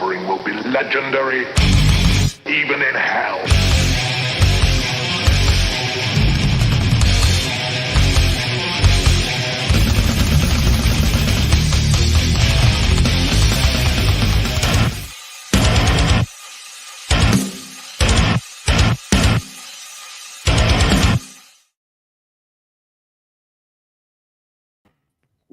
suffering will be legendary, even in hell.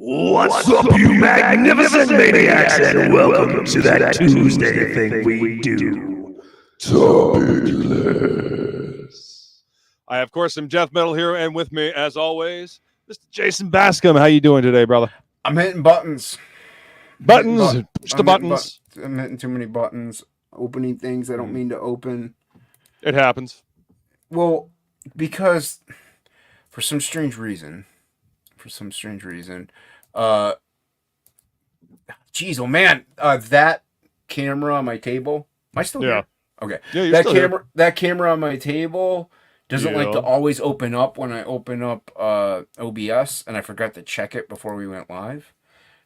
What's up, you magnificent maniacs, and welcome to that Tuesday thing we do. TOPicLESS. I, of course, am DeathMetalHero, and with me, as always, Mr. Jason Bascom. How you doing today, brother? I'm hitting buttons. Buttons? Push the buttons. I'm hitting too many buttons. Opening things I don't mean to open. It happens. Well, because for some strange reason, geez, oh man, that camera on my table. Am I still here? Okay. Yeah, you're still here. That camera on my table doesn't like to always open up when I open up OBS, and I forgot to check it before we went live.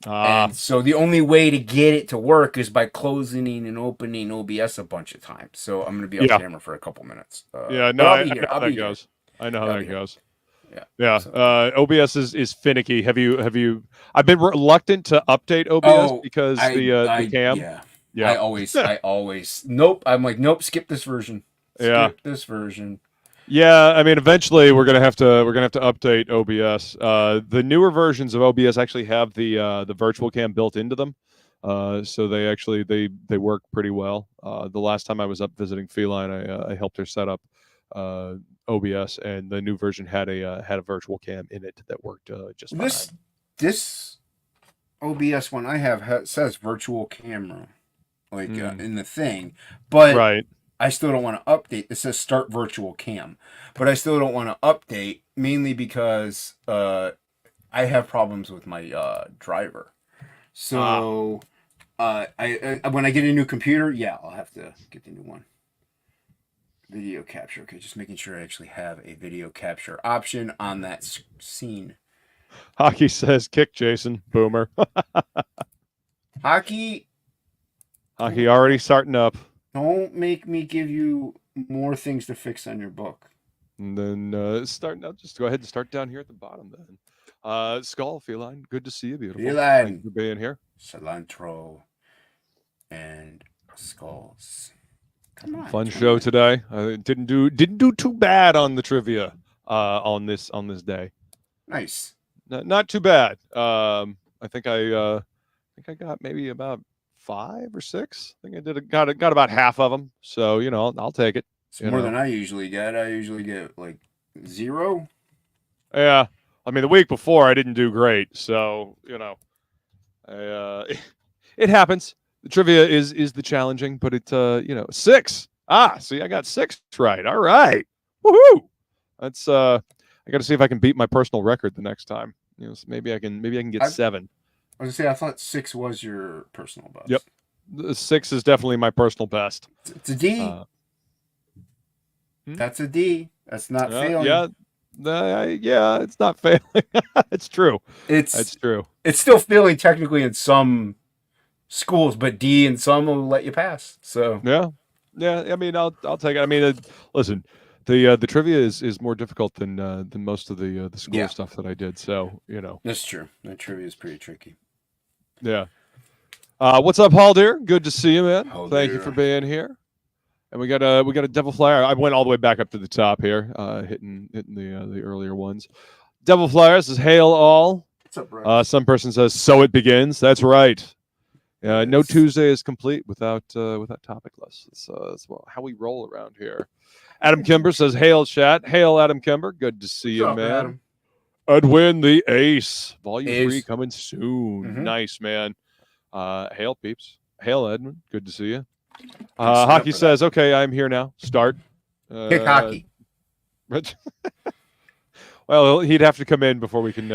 And so the only way to get it to work is by closing and opening OBS a bunch of times. So I'm going to be off camera for a couple minutes. I know how that goes. Yeah. So. OBS is finicky. Have you? I've been reluctant to update OBS because the cam. Yeah. I always. Nope. I'm like, nope. Skip this version. Skip this version. Yeah, I mean, eventually we're gonna have to update OBS. The newer versions of OBS actually have the virtual cam built into them, so they work pretty well. The last time I was up visiting Feline, I helped her set up OBS, and the new version had a virtual cam in it that worked just fine. This OBS one I have says virtual camera, like in the thing, but right. I still don't want to update. It says start virtual cam, but I still don't want to update, mainly because I have problems with my driver. So I when I get a new computer, I'll have to get the new one. Video capture. Okay, just making sure I actually have a video capture option on that scene. Hockey says, kick Jason, boomer. Hockey already starting up. Don't make me give you more things to fix on your book. And then just go ahead and start down here at the bottom then. Skull, Feline, good to see you, beautiful. Feline. Thank you for being here. Cilantro and skulls. Come on. Fun show today. Didn't do too bad on the trivia on this day. Nice. Not too bad. I think I got maybe about 5 or 6. I think I got about half of them. So I'll take it. It's more than I usually get. I usually get like 0. Yeah, I mean the week before I didn't do great. So it happens. The trivia is the challenging, but it 6. See, I got 6 right. All right, woohoo! That's I got to see if I can beat my personal record the next time. So maybe I can get 7. I was gonna say I thought 6 was your personal best. Yep, the 6 is definitely my personal best. It's a D. That's a D. That's not failing. Yeah, it's not failing. It's true. It's true. It's still failing technically in some schools, but D in some will let you pass. So yeah. I mean, I'll take it. I mean, listen, the trivia is more difficult than most of the school stuff that I did. So that's true. That trivia is pretty tricky. Yeah. What's up, Haldir? Good to see you, man. Haldir. Thank you for being here. And we got a Devil Flyer. I went all the way back up to the top here, hitting the earlier ones. Devil Flyer says, "Hail all." What's up, bro? Some person says, "So it begins." That's right. No Tuesday is complete without TOPicLESS. It's how we roll around here. Adam Kimber says, "Hail chat." Hail Adam Kimber. Good to see you, man. Adam? Edwin the Ace, Volume Ace. 3 coming soon. Nice, man. Hail peeps. Hail Edwin. Good to see you. Hockey says, "Okay, I'm here now. Start." Kick Hockey. Well, he'd have to come in before we can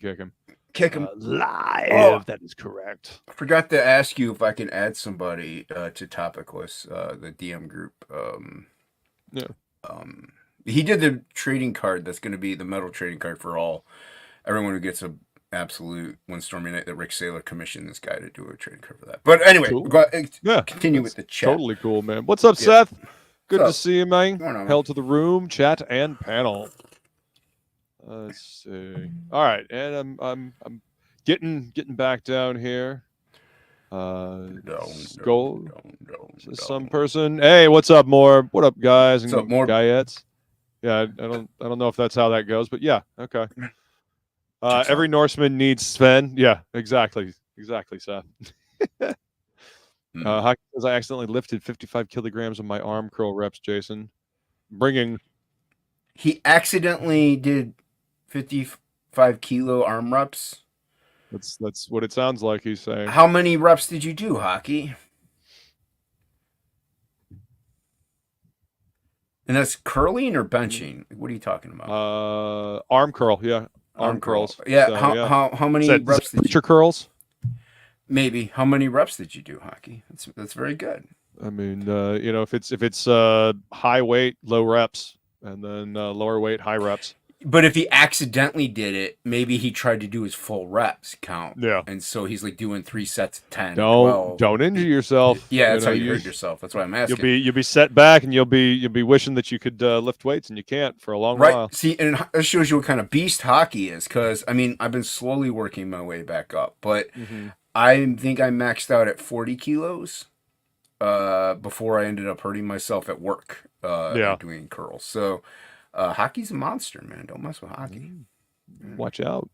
kick him. Kick him live. Oh, that is correct. I forgot to ask you if I can add somebody to TOPicLESS, the DM group. He did the trading card that's going to be the metal trading card for everyone who gets absolute one stormy night that Rick Saylor commissioned this guy to do a trade cover that. But anyway, Cool. continue with the chat. Totally cool, man. What's up, Seth? Good What's to up? see you, man. What's going on, Hell to the room, chat, and panel. Let's see. All right, and I'm getting back down here. Some person. Hey, what's up, more? What up, guys and guyettes? Yeah, I don't know if that's how that goes, but yeah, okay. Every Norseman needs Sven. Yeah, exactly, Seth. Hockey says I accidentally lifted 55 kilograms of my arm curl reps, Jason. He accidentally did 55 kilo arm reps. That's what it sounds like he's saying. How many reps did you do, Hockey? And that's curling or benching? What are you talking about? Arm curl, yeah. Arm curls. Yeah. So, how many reps did you do? Curls? Maybe. How many reps did you do, Hockey? That's very good. I mean, if it's high weight, low reps, and then lower weight, high reps. But if he accidentally did it, maybe he tried to do his full reps count. Yeah. And so he's like doing 3 sets of 10. 12. Don't injure yourself. Yeah, that's how you hurt yourself. That's what I'm asking. You'll be set back, and you'll be wishing that you could lift weights, and you can't for a long while. See, and that shows you what kind of beast hockey is. Because I mean, I've been slowly working my way back up, but I think I maxed out at 40 kilos before I ended up hurting myself at work doing curls. So. Hockey's a monster, man. Don't mess with hockey. Watch out.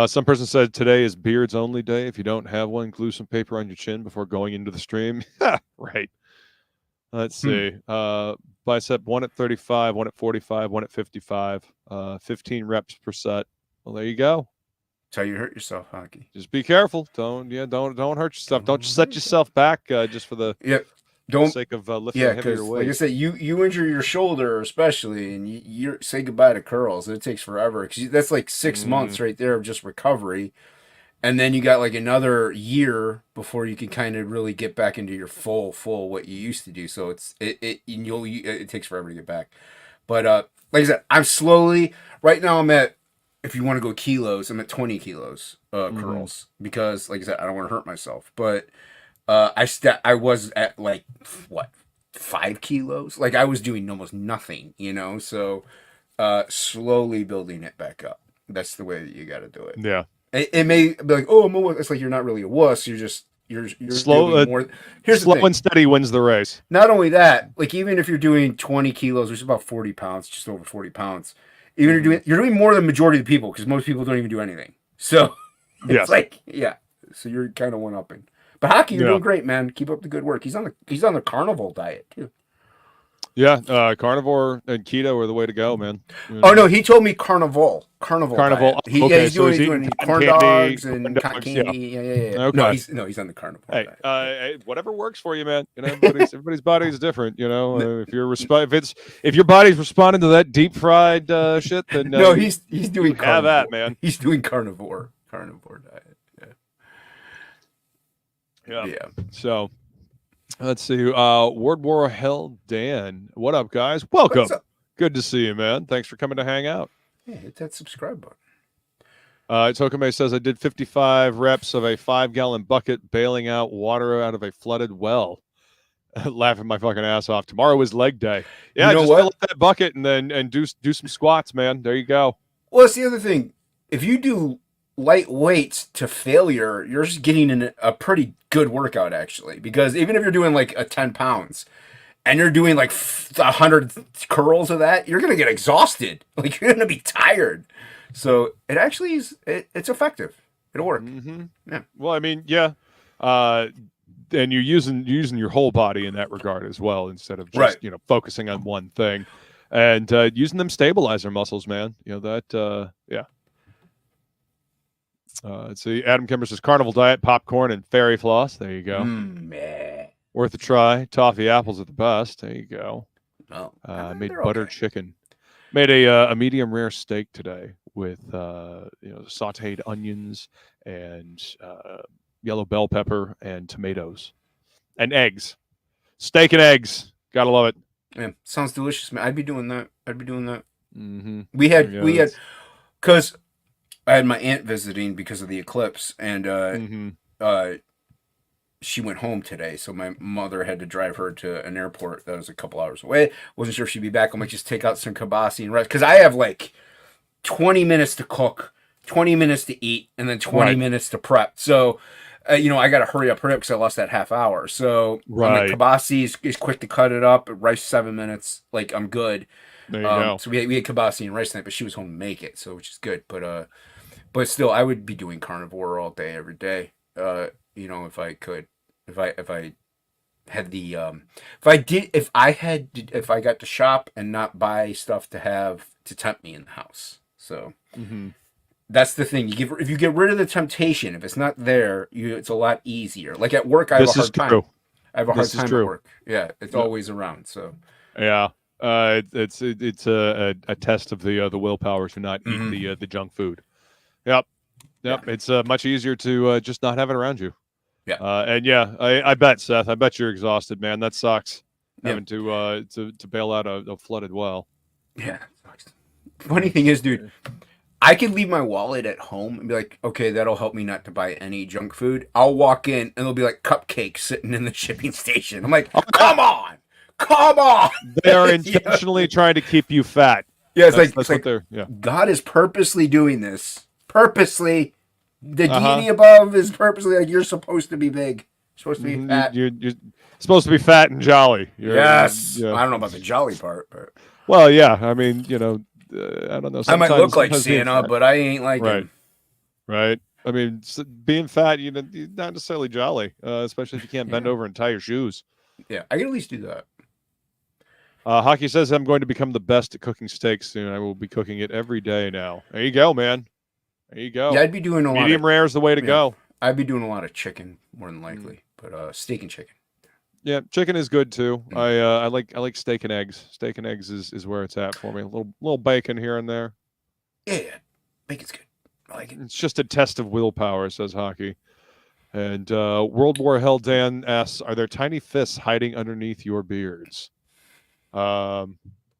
Some person said today is beards only day. If you don't have one, glue some paper on your chin before going into the stream. Right. Let's see. Bicep 1 at 35, 1 at 45, 1 at 55, 15 reps per set. Well, there you go. That's how you hurt yourself, hockey. Just be careful. Don't hurt yourself. Don't set yourself back just for the sake of lifting heavier weight. Like I said, you injure your shoulder especially, and you say goodbye to curls. It takes forever because that's like 6 months right there of just recovery, and then you got like another year before you can kind of really get back into your full what you used to do. So it takes forever to get back. But like I said, I'm slowly right now. I'm at, if you want to go kilos, I'm at 20 kilos curls because like I said, I don't want to hurt myself, but. I was at like 5 kilos. Like I was doing almost nothing, So, slowly building it back up. That's the way that you got to do it. Yeah. It may be like, oh, I'm a wuss. It's like you're not really a wuss. You're just you're slow. More. Here's slow the thing. And steady wins the race. Not only that, like even if you're doing 20 kilos, which is about 40 pounds, just over 40 pounds. Even if you're doing more than the majority of the people because most people don't even do anything. So, it's so you're kind of one-upping. But hockey, you're doing great, man. Keep up the good work. He's on the carnivore diet too. Yeah, carnivore and keto are the way to go, man. Oh no, he told me carnival. Diet. He's doing corn dogs and cotton candy. Yeah. Okay. No, he's on the carnivore diet. Whatever works for you, man. Everybody's body is different. If your body's responding to that deep fried shit, then no, he's doing carnivore. Have that, man. He's doing carnivore diet. Yeah. So let's see. World War Hell Dan. What up, guys? Welcome. What's up? Good to see you, man. Thanks for coming to hang out. Yeah, hit that subscribe button. Tokame says I did 55 reps of a 5-gallon bucket bailing out water out of a flooded well. Laughing my fucking ass off. Tomorrow is leg day. Yeah, just fill up that bucket and do some squats, man. There you go. Well, that's the other thing. If you do light weights to failure, you're just getting in a pretty good workout actually, because even if you're doing like a 10 pounds and you're doing like 100 curls of that, you're gonna get exhausted. Like you're gonna be tired. So it actually is. It's effective. It'll work. Yeah. Well, I mean, yeah. And you're using your whole body in that regard as well, instead of just focusing on one thing, and using them stabilizer muscles, man. Yeah. Let's see. Adam Kimber says carnival diet, popcorn, and fairy floss. There you go. Worth a try. Toffee apples are the best. There you go. Made buttered chicken. Made a medium rare steak today with sautéed onions and yellow bell pepper and tomatoes and eggs. Steak and eggs. Gotta love it. Yeah, sounds delicious, man. I'd be doing that. Mm-hmm. We had because I had my aunt visiting because of the eclipse, and she went home today, so my mother had to drive her to an airport that was a couple hours away. Wasn't sure if she'd be back. I might just take out some kibasi and rest, because I have like 20 minutes to cook, 20 minutes to eat, and then 20 minutes to prep. So, you know, I got to hurry up because I lost that half hour. So, I'm like, kibasi is quick to cut it up. Rice 7 minutes, like I'm good. There you go. So we had kibasi and rice tonight, but she was home to make it, so which is good. But still, I would be doing carnivore all day, every day. You know, if I could. If I had the if I got to shop and not buy stuff to tempt me in the house. So that's the thing. If you get rid of the temptation, if it's not there, it's a lot easier. Like at work, I have a hard time. I have a hard time at work. Yeah, it's always around. So yeah, it's a test of the willpower to not eat the junk food. Yep. It's much easier to just not have it around you. Yeah. And yeah, I bet, Seth, I bet you're exhausted, man. That sucks. Having to bail out a flooded well. Yeah. Funny thing is, dude, I could leave my wallet at home and be like, okay, that'll help me not to buy any junk food. I'll walk in and there'll be like cupcakes sitting in the shipping station. I'm like, come on. They are intentionally trying to keep you fat. Yeah, that's what they're. Yeah. God is purposely doing this. Purposely. The deity above is purposely like, you're supposed to be big. You're supposed to be fat. You're supposed to be fat and jolly. Yes. I don't know about the jolly part, but. Well, yeah. I mean, you know, I don't know. I might look like Santa, but I ain't like him. Right. I mean, being fat, you're not necessarily jolly, especially if you can't bend over and tie your shoes. Yeah, I can at least do that. Hockey says I'm going to become the best at cooking steaks soon. I will be cooking it every day now. There you go, man. There you go. Yeah, I'd be doing a lot. Medium rare is the way to go. I'd be doing a lot of chicken more than likely, but steak and chicken. Yeah, chicken is good too. I like steak and eggs. Steak and eggs is where it's at for me. A little bacon here and there. Yeah, bacon's good. I like it. It's just a test of willpower, says Hockey. And World War Hell Dan asks, are there tiny fists hiding underneath your beards?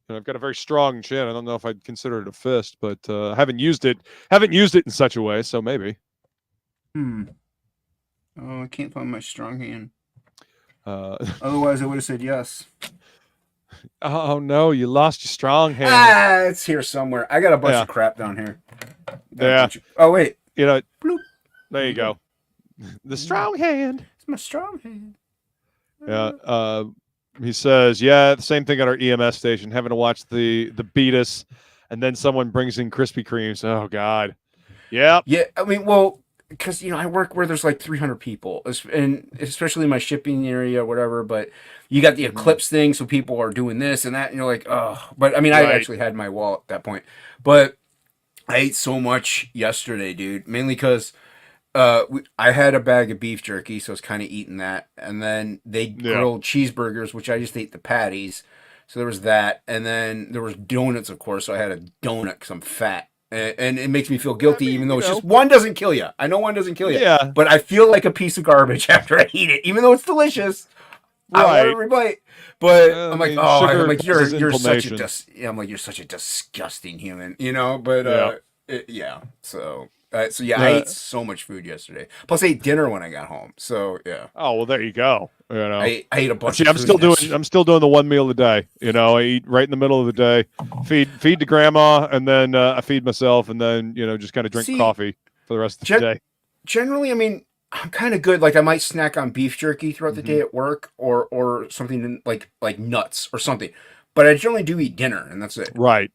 And I've got a very strong chin. I don't know if I'd consider it a fist, but I haven't used it in such a way, so maybe. Oh, I can't find my strong hand. Otherwise, I would have said yes. Oh no, you lost your strong hand. It's here somewhere. I got a bunch of crap down here. Yeah. Oh wait. You know. Bloop. There you go. The strong hand. It's my strong hand. Yeah. He says, yeah, the same thing at our EMS station, having to watch the beat us, and then someone brings in Krispy Kremes. Oh, God. Yeah. Yeah, I mean, well, because, you know, I work where there's like 300 people, and especially in my shipping area or whatever, but you got the eclipse thing, so people are doing this and that, and you're like, oh. But, I mean, I actually had my wall at that point. But I ate so much yesterday, dude, mainly because I had a bag of beef jerky, so I was kind of eating that. And then they grilled cheeseburgers, which I just ate the patties. So there was that. And then there was donuts, of course. So I had a donut because I'm fat. And it makes me feel guilty, even though it's just one doesn't kill you. I know one doesn't kill you. Yeah. But I feel like a piece of garbage after I eat it, even though it's delicious. I want every bite. But I'm like, I'm like, you're such a disgusting human, you know. But So. I ate so much food yesterday. Plus, I ate dinner when I got home. So yeah. Oh well, there you go. You know, I ate a bunch. I'm still doing the one meal a day. You know, I eat right in the middle of the day. Feed to grandma, and then I feed myself, and then just kind of drink coffee for the rest of the day. Generally, I mean, I'm kind of good. Like I might snack on beef jerky throughout the day at work, or something like nuts or something. But I generally do eat dinner, and that's it. Right.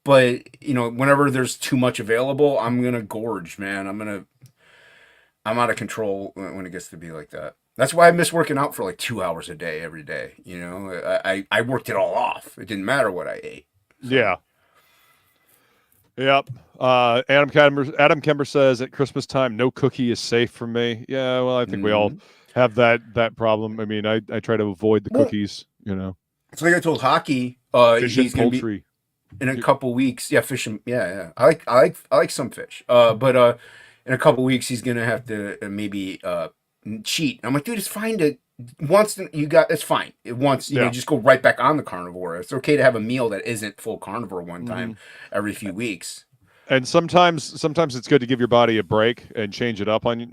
But, whenever there's too much available, I'm going to gorge, man. I'm out of control when it gets to be like that. That's why I miss working out for like 2 hours a day, every day. I worked it all off. It didn't matter what I ate. So. Yeah. Yep. Adam Kemper says at Christmas time, no cookie is safe for me. Yeah. Well, I think we all have that problem. I mean, I try to avoid the cookies, It's like I told Hockey, he's going to be in a couple weeks. Yeah, fishing. Yeah. I like some fish. But in a couple weeks he's gonna have to maybe cheat. I'm like, dude, it's fine to it's fine. Just go right back on the carnivore. It's okay to have a meal that isn't full carnivore one time every few weeks. And sometimes it's good to give your body a break and change it up on you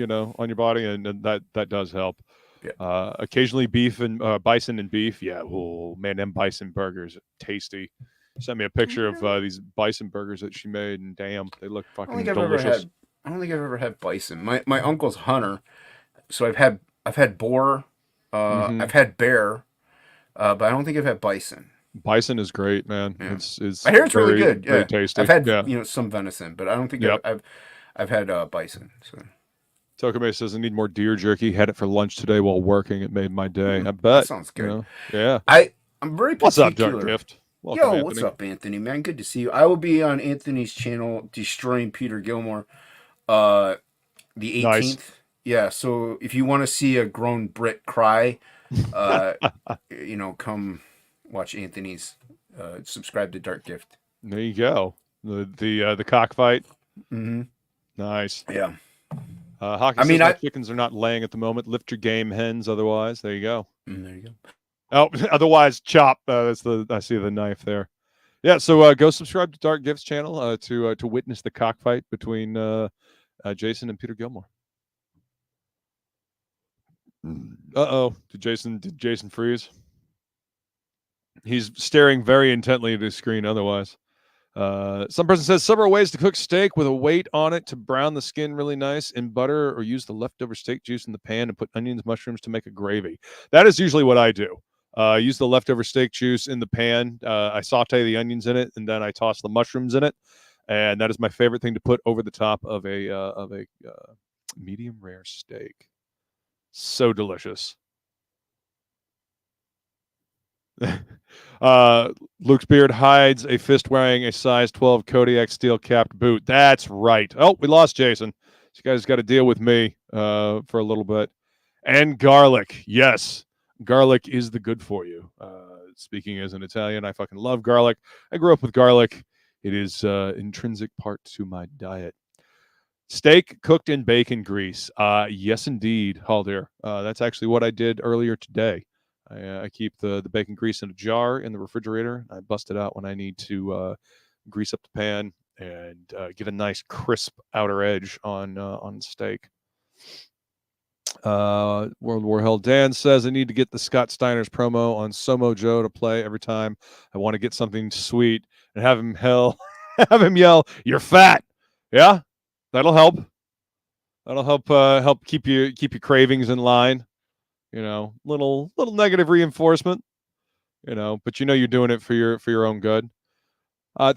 know, on your body, and that does help. Yeah. Occasionally beef and bison and beef. Yeah, oh man, them bison burgers are tasty. Sent me a picture of these bison burgers that she made, and damn, they look I don't fucking think I've delicious. ever had bison. My uncle's hunter, so I've had boar, I've had bear, but I don't think I've had bison. Bison is great, man. Yeah. It's I hear it's really good. very Yeah, tasty. I've had Yeah. some venison, but I don't think Yep. I've had bison. So Tokame says I need more deer jerky. Had it for lunch today while working. It made my day. I bet. that sounds good. You know? Yeah. I'm very What's up, particular. Dark Gift? Welcome, Yo, Anthony. what's up, Anthony? Man, good to see you. I will be on Anthony's channel, Destroying Peter Gilmore, the 18th. Nice. Yeah, so if you want to see a grown Brit cry, you know, come watch Anthony's. Subscribe to Dark Gift. There you go. The cockfight. Mm-hmm. Nice. Yeah. Hockey says my chickens are not laying at the moment. Lift your game, hens. Otherwise, there you go. There you go. Oh, otherwise, chop. I see the knife there. Yeah. So go subscribe to Dark Gift's channel to witness the cockfight between Jason and Peter Gilmore. Did Jason freeze? He's staring very intently at his screen. Otherwise, some person says several ways to cook steak with a weight on it to brown the skin really nice in butter, or use the leftover steak juice in the pan and put onions, mushrooms to make a gravy. That is usually what I do. Use the leftover steak juice in the pan. I saute the onions in it, and then I toss the mushrooms in it. And that is my favorite thing to put over the top of a medium rare steak. So delicious. Luke's beard hides a fist wearing a size 12 Kodiak steel capped boot. That's right. Oh, we lost Jason. So you guys got to deal with me for a little bit. And garlic. Yes, garlic is the good for you. Speaking as an Italian, I fucking love garlic. I grew up with garlic. It is intrinsic part to my diet. Steak cooked in bacon grease. Yes, indeed, Haldir. That's actually what I did earlier today. I keep the bacon grease in a jar in the refrigerator. I bust it out when I need to grease up the pan and get a nice crisp outer edge on steak. World War Hell Dan says I need to get the Scott Steiner's promo on Somo Joe to play every time I want to get something sweet and have him yell, "You're fat." Yeah, that'll help. That'll help keep your cravings in line. You know, little negative reinforcement, you know, but you know you're doing it for your own good.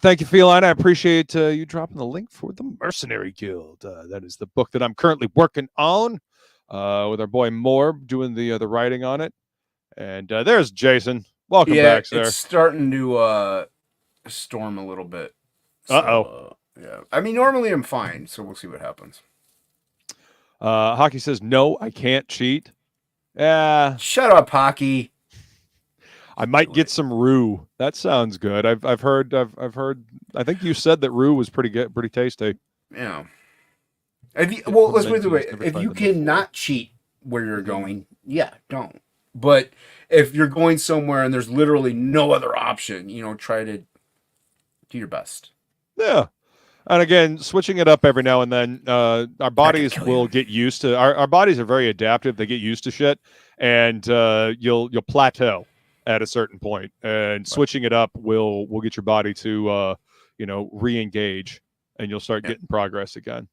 Thank you, Feline. I appreciate you dropping the link for the Mercenary Guild. That is the book that I'm currently working on with our boy Morb doing the writing on it. And there's Jason. Welcome back, sir. It's starting to storm a little bit. So, yeah. I mean, normally I'm fine, so we'll see what happens. Hockey says, no, I can't cheat. Yeah. Shut up, Hockey. I might get some roux. That sounds good. I've heard. I think you said that roux was pretty good, pretty tasty. Yeah. Let's put it this way: if you cannot cheat where you're going, yeah, don't. But if you're going somewhere and there's literally no other option, you know, try to do your best. Yeah. And again, switching it up every now and then, our bodies will get used to. Our bodies are very adaptive. They get used to shit, and you'll plateau at a certain point. And switching it up will get your body to re-engage, and you'll start getting progress again.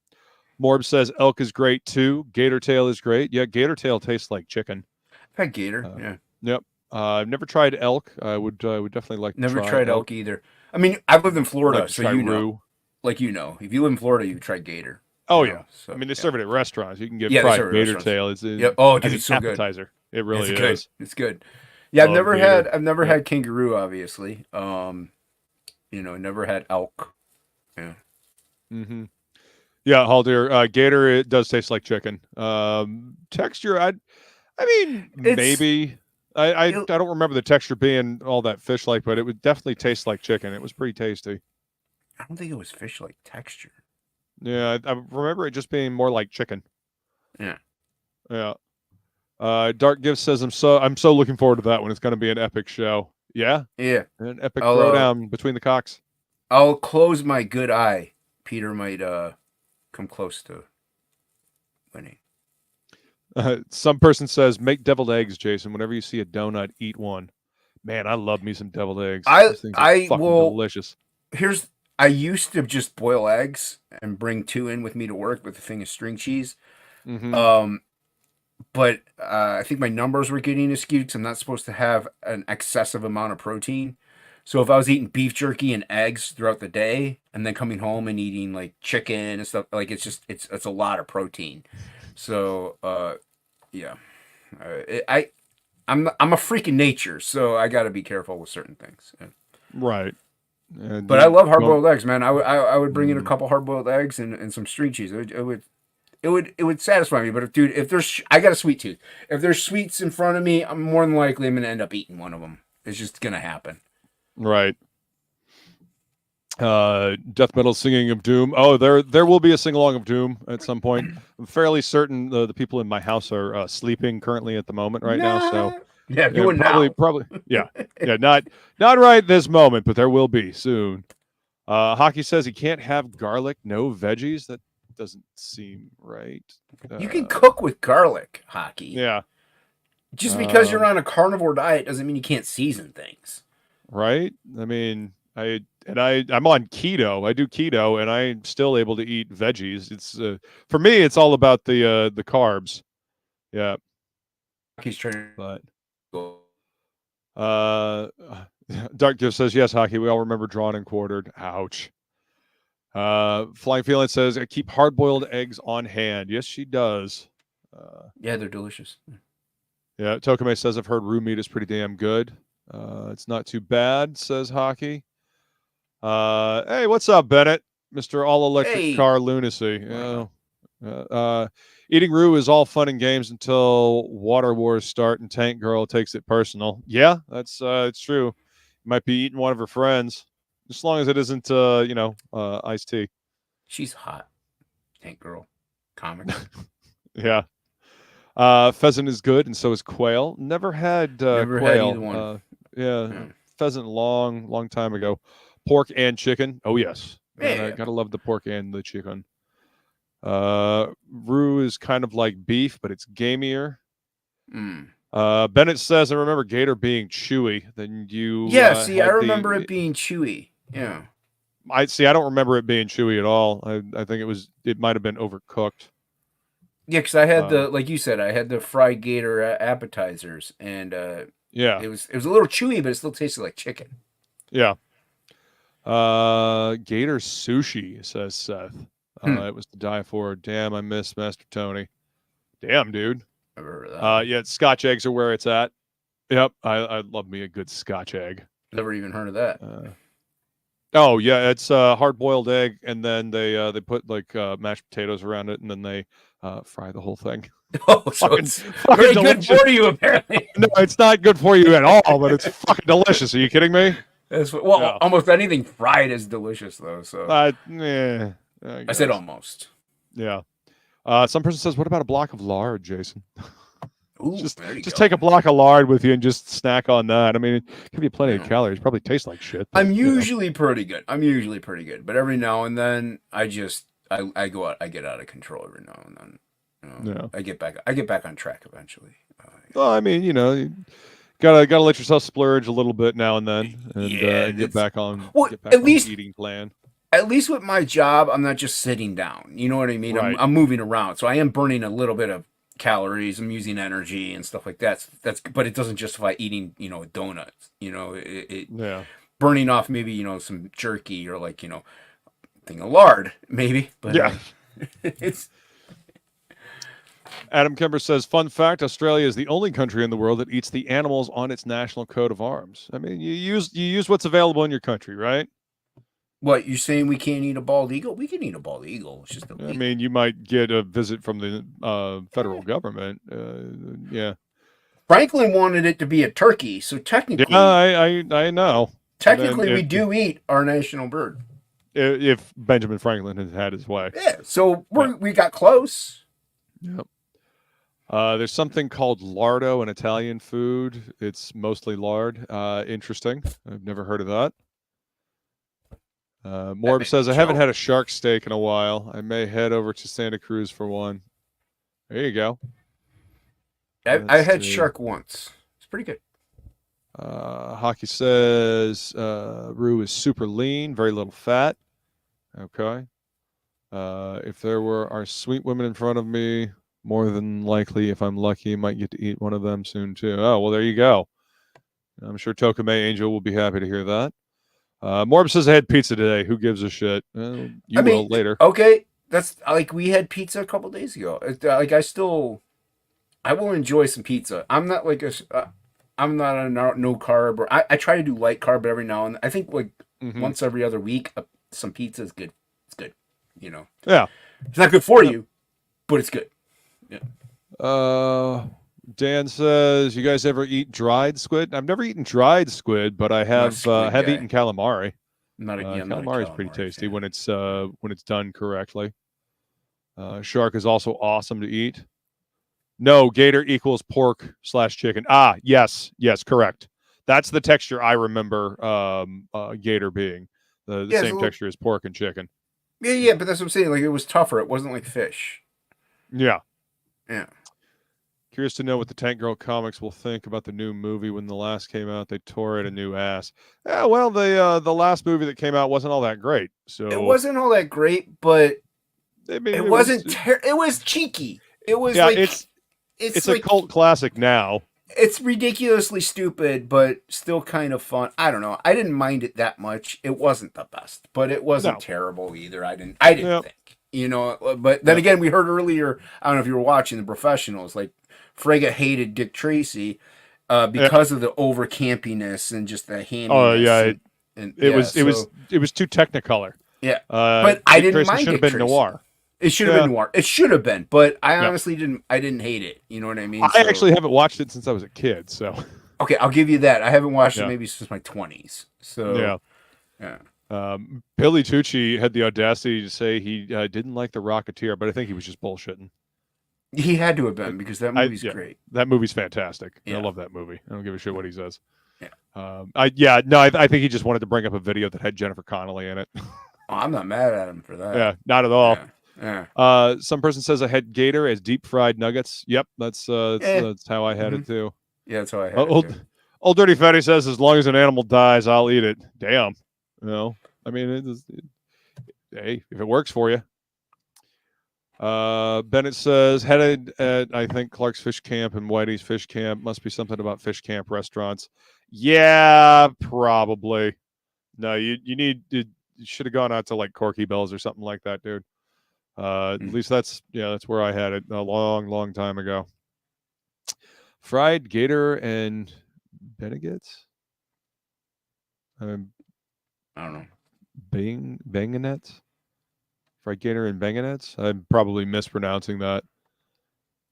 Morb says elk is great too. Gator tail is great. Yeah, gator tail tastes like chicken. I've had gator. Yeah. Yep. I've never tried elk. I would definitely like to never try tried elk either. I mean, I've lived in Florida, like so you know. Like, you know, if you live in Florida, you try gator. Oh, yeah. So, I mean, they serve it at restaurants. You can get fried gator tail. It's oh, dude, it's so appetizer. Good. It really is. Good. It's good. Yeah, I've never had kangaroo, obviously. Never had elk. Yeah. Mm-hmm. Yeah, Haldir, gator, it does taste like chicken. Texture, I mean, maybe. I don't remember the texture being all that fish-like, but it would definitely taste like chicken. It was pretty tasty. I don't think it was fish-like texture. Yeah, I remember it just being more like chicken. Yeah. Yeah. Dark Gift says I'm so looking forward to that one. It's going to be an epic show. Yeah. Yeah. An epic throwdown between the cocks. I'll close my good eye. Peter might come close to winning. Some person says, make deviled eggs, Jason. Whenever you see a donut, eat one. Man, I love me some deviled eggs. Those things are fucking delicious. I used to just boil eggs and bring 2 in with me to work with a thing of string cheese. Mm-hmm. But I think my numbers were getting skewed because I'm not supposed to have an excessive amount of protein. So if I was eating beef jerky and eggs throughout the day, and then coming home and eating like chicken and stuff, like it's a lot of protein. So yeah, I'm a freak in nature, so I got to be careful with certain things. Yeah. Right. But I love hard boiled eggs, man. I would bring in a couple hard boiled eggs and some string cheese. It would satisfy me. But if there's, I got a sweet tooth. If there's sweets in front of me, I'm more than likely I'm gonna end up eating one of them. It's just gonna happen. Right. Death metal singing of doom. Oh, there will be a sing along of doom at some point. I'm fairly certain the people in my house are sleeping currently at the moment right now. So yeah, doing probably yeah. Not right this moment, but there will be soon. Hockey says he can't have garlic, no veggies. That doesn't seem right. You can cook with garlic, Hockey. Yeah. Just because you're on a carnivore diet doesn't mean you can't season things. Right? I mean, I'm on keto. I do keto, and I'm still able to eat veggies. It's for me, it's all about the carbs. Yeah. Hockey's trying. But Dark Gift says yes, Hockey. We all remember drawn and quartered. Ouch. Flying Feline says I keep hard-boiled eggs on hand. Yes, she does. Yeah, they're delicious. Yeah, Tokame says I've heard roux meat is pretty damn good. It's not too bad, says Hockey. Hey, what's up, Bennett? Mr. All-Electric Car Lunacy. Wow. Eating roux is all fun and games until water wars start and Tank Girl takes it personal. Yeah, that's it's true. You might be eating one of her friends, as long as it isn't iced tea. She's hot, Tank Girl. Comic. Yeah. Pheasant is good, and so is quail. Never had Never quail. had either one. Yeah, pheasant long time ago. Pork and chicken. Oh yes, Yeah. gotta love the pork and the chicken. Roux is kind of like beef, but it's gamier. Bennett says, I remember gator being chewy. Then you I remember it being chewy. Yeah. I don't remember it being chewy at all. I think it might have been overcooked. Yeah, because I had like you said, I had the fried gator appetizers, and yeah, it was a little chewy, but it still tasted like chicken. Yeah. Gator sushi, says Seth. It was to die for. Damn, I miss Master Tony. Damn, dude. I've heard of that. Yeah, Scotch eggs are where it's at. Yep, I love me a good Scotch egg. Never even heard of that. Oh yeah, it's a hard-boiled egg, and then they put like mashed potatoes around it, and then they fry the whole thing. Oh, so it's very good for you, apparently. No, it's not good for you at all, but it's fucking delicious. Are you kidding me? Almost anything fried is delicious, though. So yeah, I said almost. Yeah. Some person says, "What about a block of lard, Jason?" Ooh, just take a block of lard with you and just snack on that. I mean, it give you plenty of calories. Probably tastes like shit. But, I'm usually pretty good. But every now and then, I go out. I get out of control every now and then. I get back on track eventually. Well, I mean, you gotta let yourself splurge a little bit now and then, and get back on. The eating plan. At least with my job, I'm not just sitting down. You know what I mean? Right. I'm moving around, so I am burning a little bit of calories. I'm using energy and stuff like that. But it doesn't justify eating, donuts. Burning off maybe some jerky or like thing of lard maybe. But yeah, it's. Adam Kemper says, fun fact, Australia is the only country in the world that eats the animals on its national coat of arms. I mean, you use what's available in your country, right? What, you're saying we can't eat a bald eagle? We can eat a bald eagle. It's just illegal. I mean, you might get a visit from the federal government. Yeah. Franklin wanted it to be a turkey, so technically... Yeah, I know. Technically, we do eat our national bird. If Benjamin Franklin had had his way. Yeah, so we got close. Yep. There's something called lardo in Italian food. It's mostly lard. Interesting. I've never heard of that. Morb says, I haven't had a shark steak in a while. I may head over to Santa Cruz for one. There you go. I had shark once. It's pretty good. Hockey says, Rue is super lean, very little fat. Okay. If there were our sweet women in front of me, more than likely, if I'm lucky, I might get to eat one of them soon too. Oh, well, there you go. I'm sure Tokame Angel will be happy to hear that. Morb says I had pizza today. Who gives a shit? You will later. Okay, that's like we had pizza a couple days ago. Like I will enjoy some pizza. I'm not like I'm not a no carb. Or I try to do light carb every now and then. I think like once every other week, some pizza is good. It's good, you know. Yeah, it's not good for you, but it's good. Yeah. Dan says, you guys ever eat dried squid? I've never eaten dried squid, but I have eaten calamari. Calamari is pretty tasty when it's done correctly. Shark is also awesome to eat. No, gator equals pork/chicken. Yes, correct. That's the texture I remember gator being. The same texture as pork and chicken. Yeah, but that's what I'm saying. Like, it was tougher. It wasn't like fish. Yeah. Yeah. Curious to know what the Tank Girl comics will think about the new movie. When the last came out, they tore it a new ass. Yeah, well, the last movie that came out wasn't all that great. So it wasn't all that great, but it wasn't. It was cheeky. It was it's like, a cult classic now. It's ridiculously stupid, but still kind of fun. I don't know. I didn't mind it that much. It wasn't the best, but it wasn't terrible either. I didn't think. You know, but then again, we heard earlier, I don't know if you were watching The Professionals, like Frege hated Dick Tracy because of the over campiness and just the handiness. Oh yeah, it was too Technicolor. Yeah, but I didn't mind. It should have been noir. It should have been noir. It should have been, but I honestly didn't. I didn't hate it. You know what I mean? I actually haven't watched it since I was a kid. So okay, I'll give you that. I haven't watched it maybe since my 20s. So yeah. Billy Tucci had the audacity to say he didn't like The Rocketeer, but I think he was just bullshitting. He had to have been, because that movie's great. That movie's fantastic. Yeah. I love that movie. I don't give a shit what he says. Yeah. I think he just wanted to bring up a video that had Jennifer Connelly in it. Oh, I'm not mad at him for that. Yeah, not at all. Yeah. Some person says I had gator as deep fried nuggets. Yep, that's how I had it too. Yeah, that's how I had it too. Old Dirty Fatty says, as long as an animal dies, I'll eat it. Damn. You know, I mean, hey, if it works for you. Bennett says, headed at, I think, Clark's Fish Camp and Whitey's Fish Camp. Must be something about Fish Camp restaurants. Yeah, probably. No, you should have gone out to like Corky Bells or something like that, dude. At least that's where I had it a long time ago. Fried gator and Benegets? I don't know. Banganets? Fried gator and banganets? I'm probably mispronouncing that.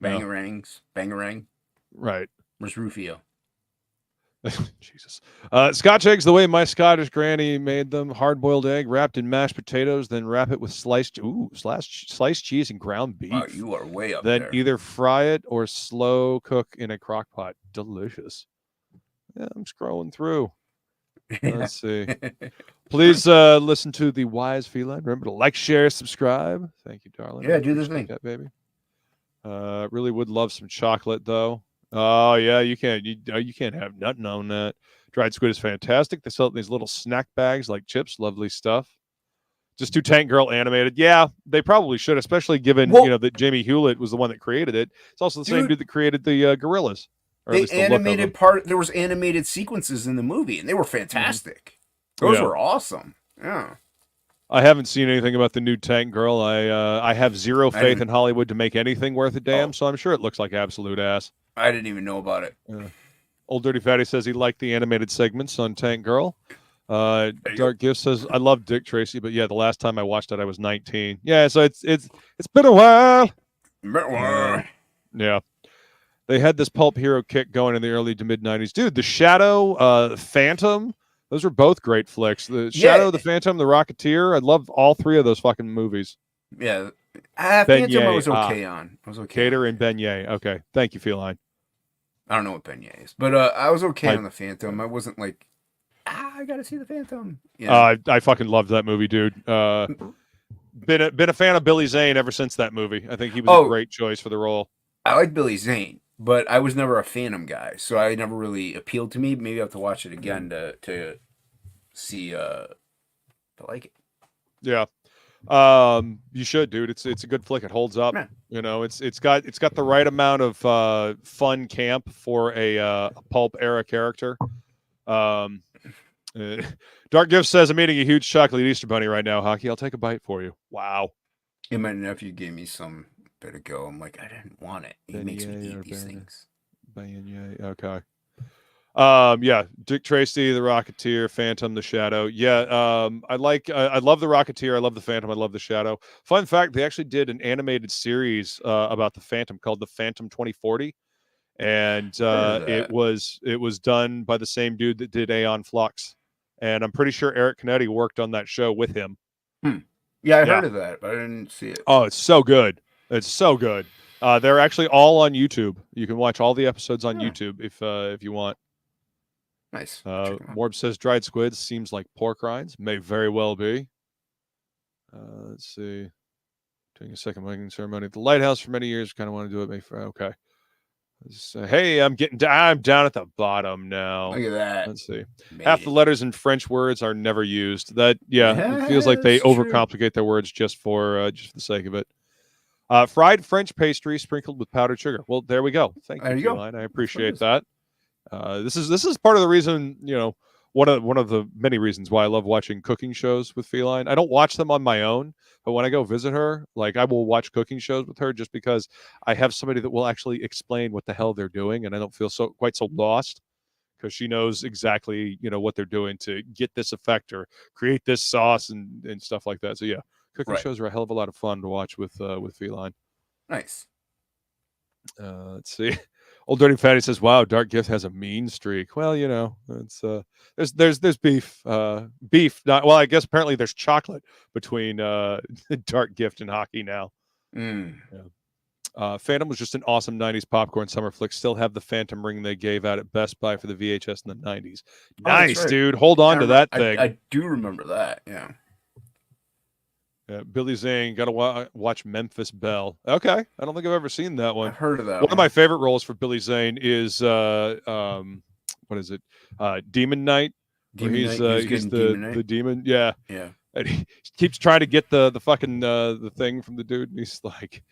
Bangarangs. Bangarang. Right. Where's Rufio? Jesus. Scotch eggs the way my Scottish granny made them. Hard-boiled egg wrapped in mashed potatoes, then wrap it with sliced cheese and ground beef. Wow, you are way up there. Then either fry it or slow cook in a crock pot. Delicious. Yeah, I'm scrolling through. Let's see. Please listen to the Wise Feline. Remember to like, share, subscribe. Thank you, darling. Yeah, do this thing. That, baby. Really would love some chocolate, though. Oh, yeah, you can't have nothing on that. Dried squid is fantastic. They sell it in these little snack bags like chips. Lovely stuff. Just too Tank Girl animated. Yeah, they probably should, especially given that Jamie Hewlett was the one that created it. It's also the same dude that created the Gorillas. They animated there was animated sequences in the movie, and they were fantastic. Those were awesome. Yeah. I haven't seen anything about the new Tank Girl. I have zero faith in Hollywood to make anything worth a damn, so I'm sure it looks like absolute ass. I didn't even know about it. Old Dirty Fatty says he liked the animated segments on Tank Girl. Dark Gift says, I love Dick Tracy, but yeah, the last time I watched it, I was 19. Yeah, so it's been a while. Yeah. They had this pulp hero kick going in the early to mid 90s. Dude, The Shadow, Phantom, those were both great flicks. The Shadow, The Phantom, The Rocketeer. I love all three of those fucking movies. Yeah. Phantom I was okay on. I was okay. Gator and Beignet. Okay. Thank you, Feline. I don't know what Beignet is, but I was okay on the Phantom. I wasn't like I gotta see the Phantom. Yeah. I fucking loved that movie, dude. Been a fan of Billy Zane ever since that movie. I think he was a great choice for the role. I like Billy Zane, but I was never a Phantom guy, so I never really appealed to me. Maybe I have to watch it again to see to like it. Yeah. You should, dude. It's a good flick. It holds up. Yeah. You know, it's got the right amount of fun camp for a pulp era character. Dark Gift says, I'm eating a huge chocolate Easter bunny right now, Hockey. I'll take a bite for you. Wow. And my nephew gave me some bit ago. I'm like, I didn't want it. He makes me eat these things. Okay. Yeah, Dick Tracy, the Rocketeer, Phantom, the Shadow. Yeah, I love the Rocketeer. I love the Phantom. I love the Shadow. Fun fact: they actually did an animated series about the Phantom called the Phantom 2040, and it was done by the same dude that did Aeon Flux, and I'm pretty sure Eric Canetti worked on that show with him. Yeah, I heard of that, but I didn't see it. Oh, it's so good. It's so good. They're actually all on YouTube. You can watch all the episodes on YouTube if you want. Nice. Morb says dried squids seems like pork rinds. May very well be. Let's see. Doing a second wedding ceremony at the lighthouse for many years. Kind of want to do it. Okay. Hey, I'm down at the bottom now. Look at that. Let's see. Half the letters in French words are never used. It feels like they overcomplicate their words just for the sake of it. Fried French pastry sprinkled with powdered sugar. Well, there we go. Thank you, Feline. I appreciate that. This is part of the reason, one of the many reasons why I love watching cooking shows with Feline. I don't watch them on my own, but when I go visit her, like I will watch cooking shows with her just because I have somebody that will actually explain what the hell they're doing, and I don't feel quite so lost because she knows exactly what they're doing to get this effect or create this sauce and stuff like that. So yeah, cooking shows are a hell of a lot of fun to watch with Feline. Nice. Let's see. Old Dirty Fatty says, "Wow, Dark Gift has a mean streak." Well, it's there's beef. I guess apparently there's chocolate between Dark Gift and Hockey now. Yeah. Phantom was just an awesome '90s popcorn summer flick. Still have the Phantom ring they gave out at Best Buy for the VHS in the '90s. Nice, dude. Hold on to that thing. I do remember that. Yeah. Yeah, Billy Zane, got to watch Memphis Belle. Okay, I don't think I've ever seen that one. I've heard of that. One of my favorite roles for Billy Zane is what is it? Demon Knight. He's the demon. Yeah. Yeah. And he keeps trying to get the fucking the thing from the dude, and he's like,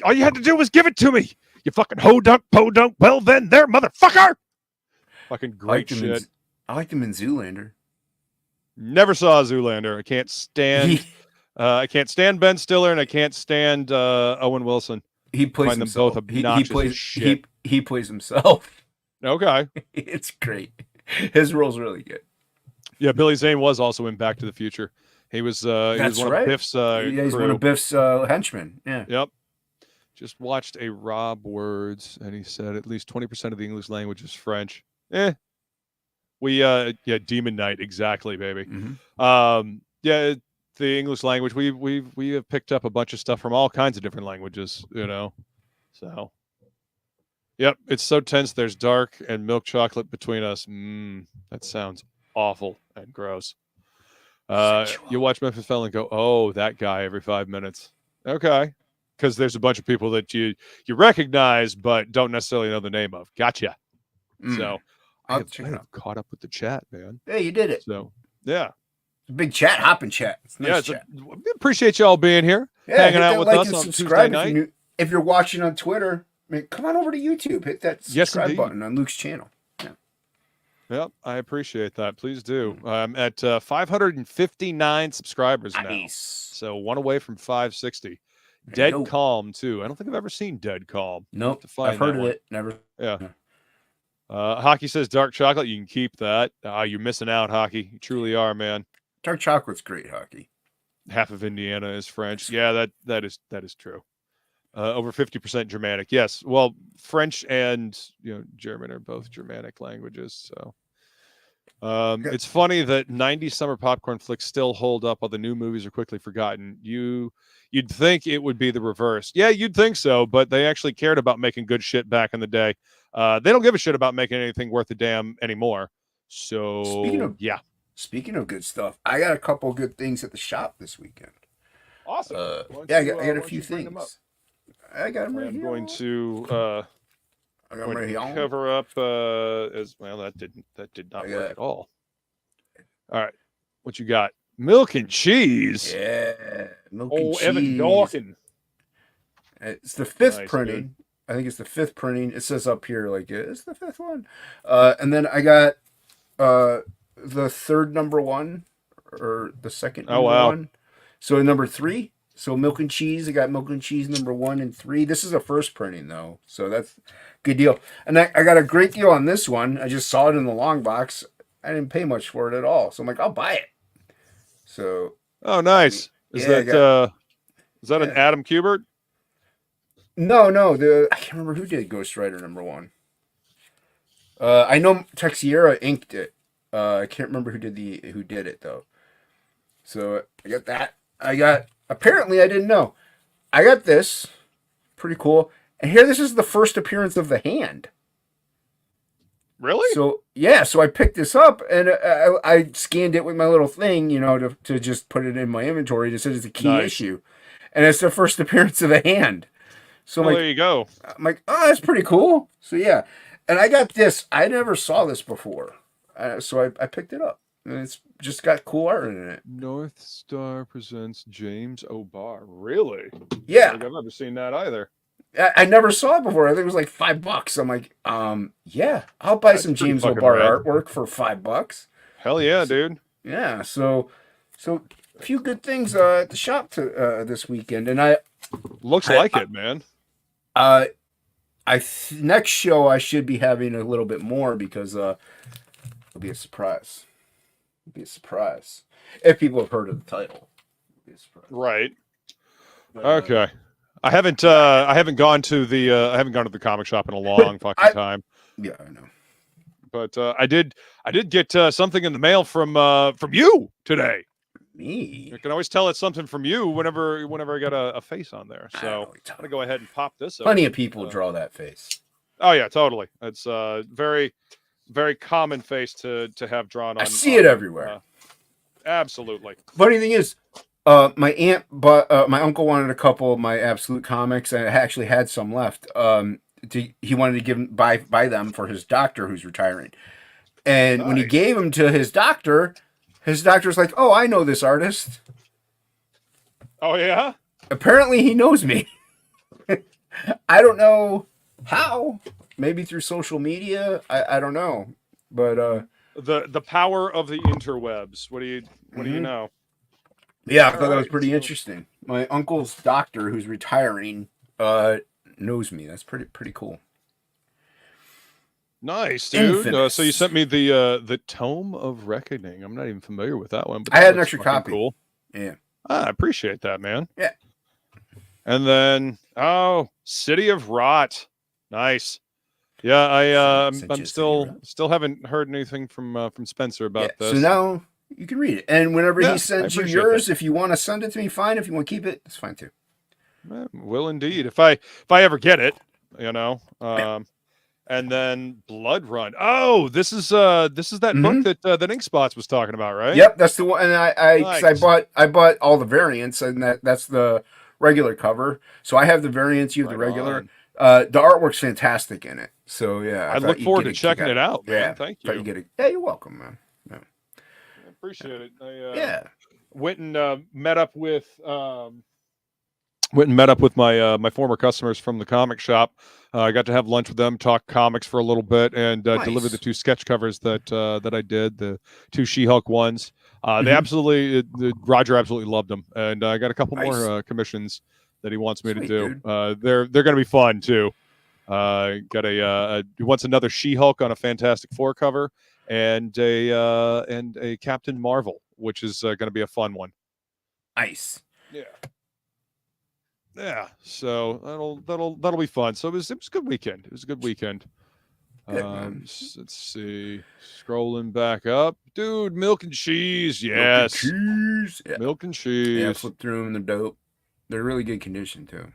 "All you had to do was give it to me. You fucking ho dunk, po dunk. Well then, there, motherfucker." Fucking great shit. I liked him in Zoolander. Never saw Zoolander. I can't stand. I can't stand Ben Stiller, and I can't stand Owen Wilson. He plays himself. Them both obnoxious as shit. He plays himself. Okay. It's great. His role's really good. Yeah, Billy Zane was also in Back to the Future. He was one of Biff's he's one of Biff's henchmen. Yeah. Yep. Just watched a Rob Words, and he said at least 20% of the English language is French. Demon Knight, exactly, baby. Mm-hmm. The English language, we have picked up a bunch of stuff from all kinds of different languages, So, yep, it's so tense. There's dark and milk chocolate between us. That sounds awful and gross. You watch Memphis Belle and go, "Oh, that guy," every 5 minutes. Okay, because there's a bunch of people that you recognize but don't necessarily know the name of. Gotcha. So, I have caught up with the chat, man. Yeah, you did it. So, yeah. Big chat, hopping chat. It's nice chat. We appreciate y'all being here, hanging out with us on Tuesday night. If you're watching on Twitter, come on over to YouTube. Hit that subscribe button on Luke's channel. Yeah. Yep, I appreciate that. Please do. I'm at 559 subscribers now. So one away from 560. Dead Calm, too. I don't think I've ever seen Dead Calm. Nope. I've heard of it. Never. Yeah. Hockey says dark chocolate. You can keep that. You're missing out, Hockey. You truly are, man. Dark chocolate's great, Hockey. Half of Indiana is French. Yeah, that is true. Over 50% Germanic. Yes. Well, French and German are both Germanic languages. So it's funny that 90s summer popcorn flicks still hold up while the new movies are quickly forgotten. You'd think it would be the reverse. Yeah, you'd think so, but they actually cared about making good shit back in the day. They don't give a shit about making anything worth a damn anymore. So yeah, speaking of good stuff, I got a couple good things at the shop this weekend. awesome. Yeah, I got a few things. I got them right I'm here. going to I got them right here. cover up as well. That did not work at all. All right, what you got? Milk and cheese. Yeah, milk and cheese. Evan Dawkins. It's the fifth Nice, printing. dude. I think it's the fifth printing. It says up here like it's the fifth one. And then I got the third number one or the second number one. So number 3. So milk and cheese. I got milk and cheese number 1 and 3. This is a first printing though, so that's a good deal. And I got a great deal on this one. I just saw it in the long box. I didn't pay much for it at all, so I'm like, I'll buy it. So. Oh, nice. Is that an Adam Kubert? No. I can't remember who did Ghost Rider number 1. I know Texiera inked it. I can't remember who did it though. So I got that. Apparently I didn't know. I got this. Pretty cool. And here, this is the first appearance of the hand. Really? So yeah. So I picked this up and I scanned it with my little thing, to just put it in my inventory. It said it's a key issue, and it's the first appearance of the hand. So there you go. I'm like, oh, that's pretty cool. So yeah, and I got this. I never saw this before, so I picked it up, and it's just got cool art in it. North Star presents James O'Barr. Really? Yeah, I've never seen that either. I never saw it before. I think it was like $5. I'm like, yeah, I'll buy some James O'Barr artwork for $5. Hell yeah, dude. Yeah. So a few good things at the shop this weekend, and looks like it, man. Next show I should be having a little bit more because it'll be a surprise. It'll be a surprise if people have heard of the title. It'll be a surprise. Right. But, okay. I haven't gone to the comic shop in a long fucking time. Yeah, I know. But I did get something in the mail from you today. Me? You can always tell it's something from you whenever I got a face on there. So I'm gonna go ahead and pop this. Plenty of people draw that face. Oh yeah, totally. It's very, very common face to have drawn on. I see it everywhere. Absolutely. Funny thing is, my uncle wanted a couple of my Absolute comics, and I actually had some left. He wanted to buy them for his doctor who's retiring, and when he gave them to his doctor's like, "Oh, I know this artist." Oh yeah. Apparently, he knows me. I don't know how. Maybe through social media. I don't know, but the power of the interwebs. What do you know? Yeah, I thought that was pretty interesting. My uncle's doctor, who's retiring, knows me. That's pretty cool. Nice, dude. So you sent me the Tome of Reckoning. I'm not even familiar with that one. But I had an extra copy. Cool. Yeah. I appreciate that, man. Yeah. And then City of Rot. Nice. Yeah, I'm still haven't heard anything from Spencer about this. So now you can read it, and whenever he sends you yours, if you want to send it to me, fine. If you want to keep it, it's fine too. Will indeed. If I ever get it, And then Blood Run. Oh, this is that book that Ink Spots was talking about, right? Yep, that's the one. And I bought all the variants, and that's the regular cover. So I have the variants. You have the regular. The artwork's fantastic in it. So yeah, I look forward to checking it out. Man. Yeah, thank you. Yeah, you're welcome, man. Yeah. I appreciate it. I went and met up with my former customers from the comic shop. I got to have lunch with them, talk comics for a little bit, and deliver the 2 sketch covers that I did, the 2 She-Hulk ones. They Roger absolutely loved them, and I got a couple more commissions that he wants me to do. They're going to be fun too. He wants another She-Hulk on a Fantastic Four cover, and a Captain Marvel, which is going to be a fun one. Nice. Yeah, so that'll be fun. So it was a good weekend. It was a good weekend. Let's see. Scrolling back up, dude. Milk and cheese. Yes, milk and cheese. Milk and cheese. Yeah, I flipped through them. They're dope. They're really good condition too.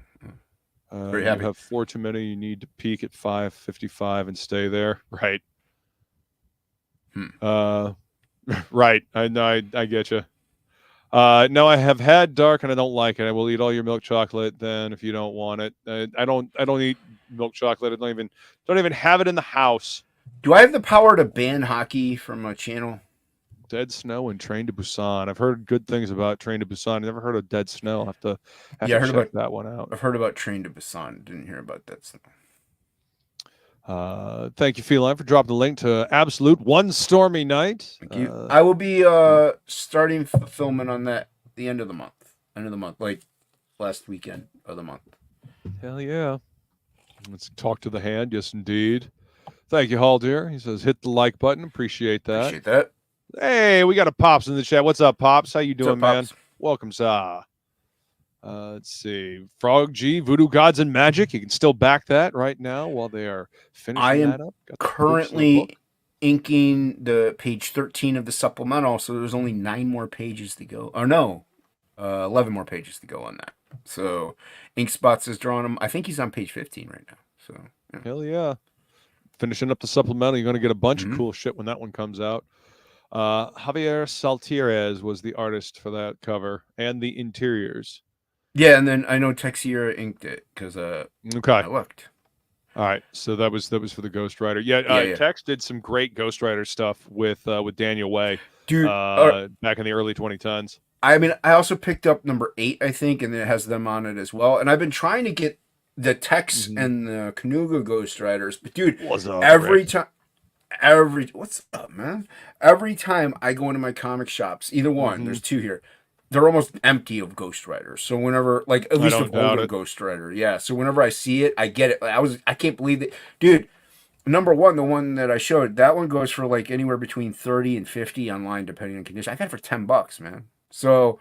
Very happy. You have 4 too many. You need to peak at 5:55 and stay there. Right. Right. I know. I get you. No, I have had dark and I don't like it. I will eat all your milk chocolate then if you don't want it. I don't eat milk chocolate. I don't even have it in the house. Do I have the power to ban hockey from my channel? Dead Snow and Train to Busan. I've heard good things about Train to Busan. Never heard of Dead Snow. I'll have to I heard check about that one out. I've heard about Train to Busan. Didn't hear about Dead Snow. Thank you, Feline, for dropping the link to Absolute One Stormy Night. Thank you. I will be starting filming on that the end of the month, like last weekend of the month. Hell yeah. Let's talk to the hand. Yes, indeed. Thank you, Haldir. He says, hit the like button. Appreciate that. Appreciate that. Hey, we got a Pops in the chat. What's up, Pops? How you doing, up, man? Pops? Welcome, sir. Let's see. Frog G, Voodoo Gods and Magic. You can still back that right now while they are finishing that up. Got currently inking the page 13 of the supplemental, so there's only 9 more pages to go. Or no, 11 more pages to go on that. So Ink Spots is drawing him. I think he's on page 15 right now. So yeah. Hell yeah. Finishing up the supplemental. You're going to get a bunch of cool shit when that one comes out. Javier Saltires was the artist for that cover and the interiors. Yeah, and then I know Texiera inked it because okay. I looked. All right, so that was for the Ghost Rider. Yeah, Tex did some great Ghost Rider stuff with Daniel Way, dude, back in the early 2010s. I mean, I also picked up number 8, I think, and it has them on it as well. And I've been trying to get the Tex and the Kanuga Ghost Riders, but dude, what's up, man? Every time I go into my comic shops, either one, there's 2 here. They're almost empty of Ghost Riders. So whenever, like, at least of older Ghost Rider, yeah. So whenever I see it, I get it. I can't believe that, dude. Number 1, the one that I showed, that one goes for like anywhere between 30 and 50 online, depending on condition. I got it for $10, man. So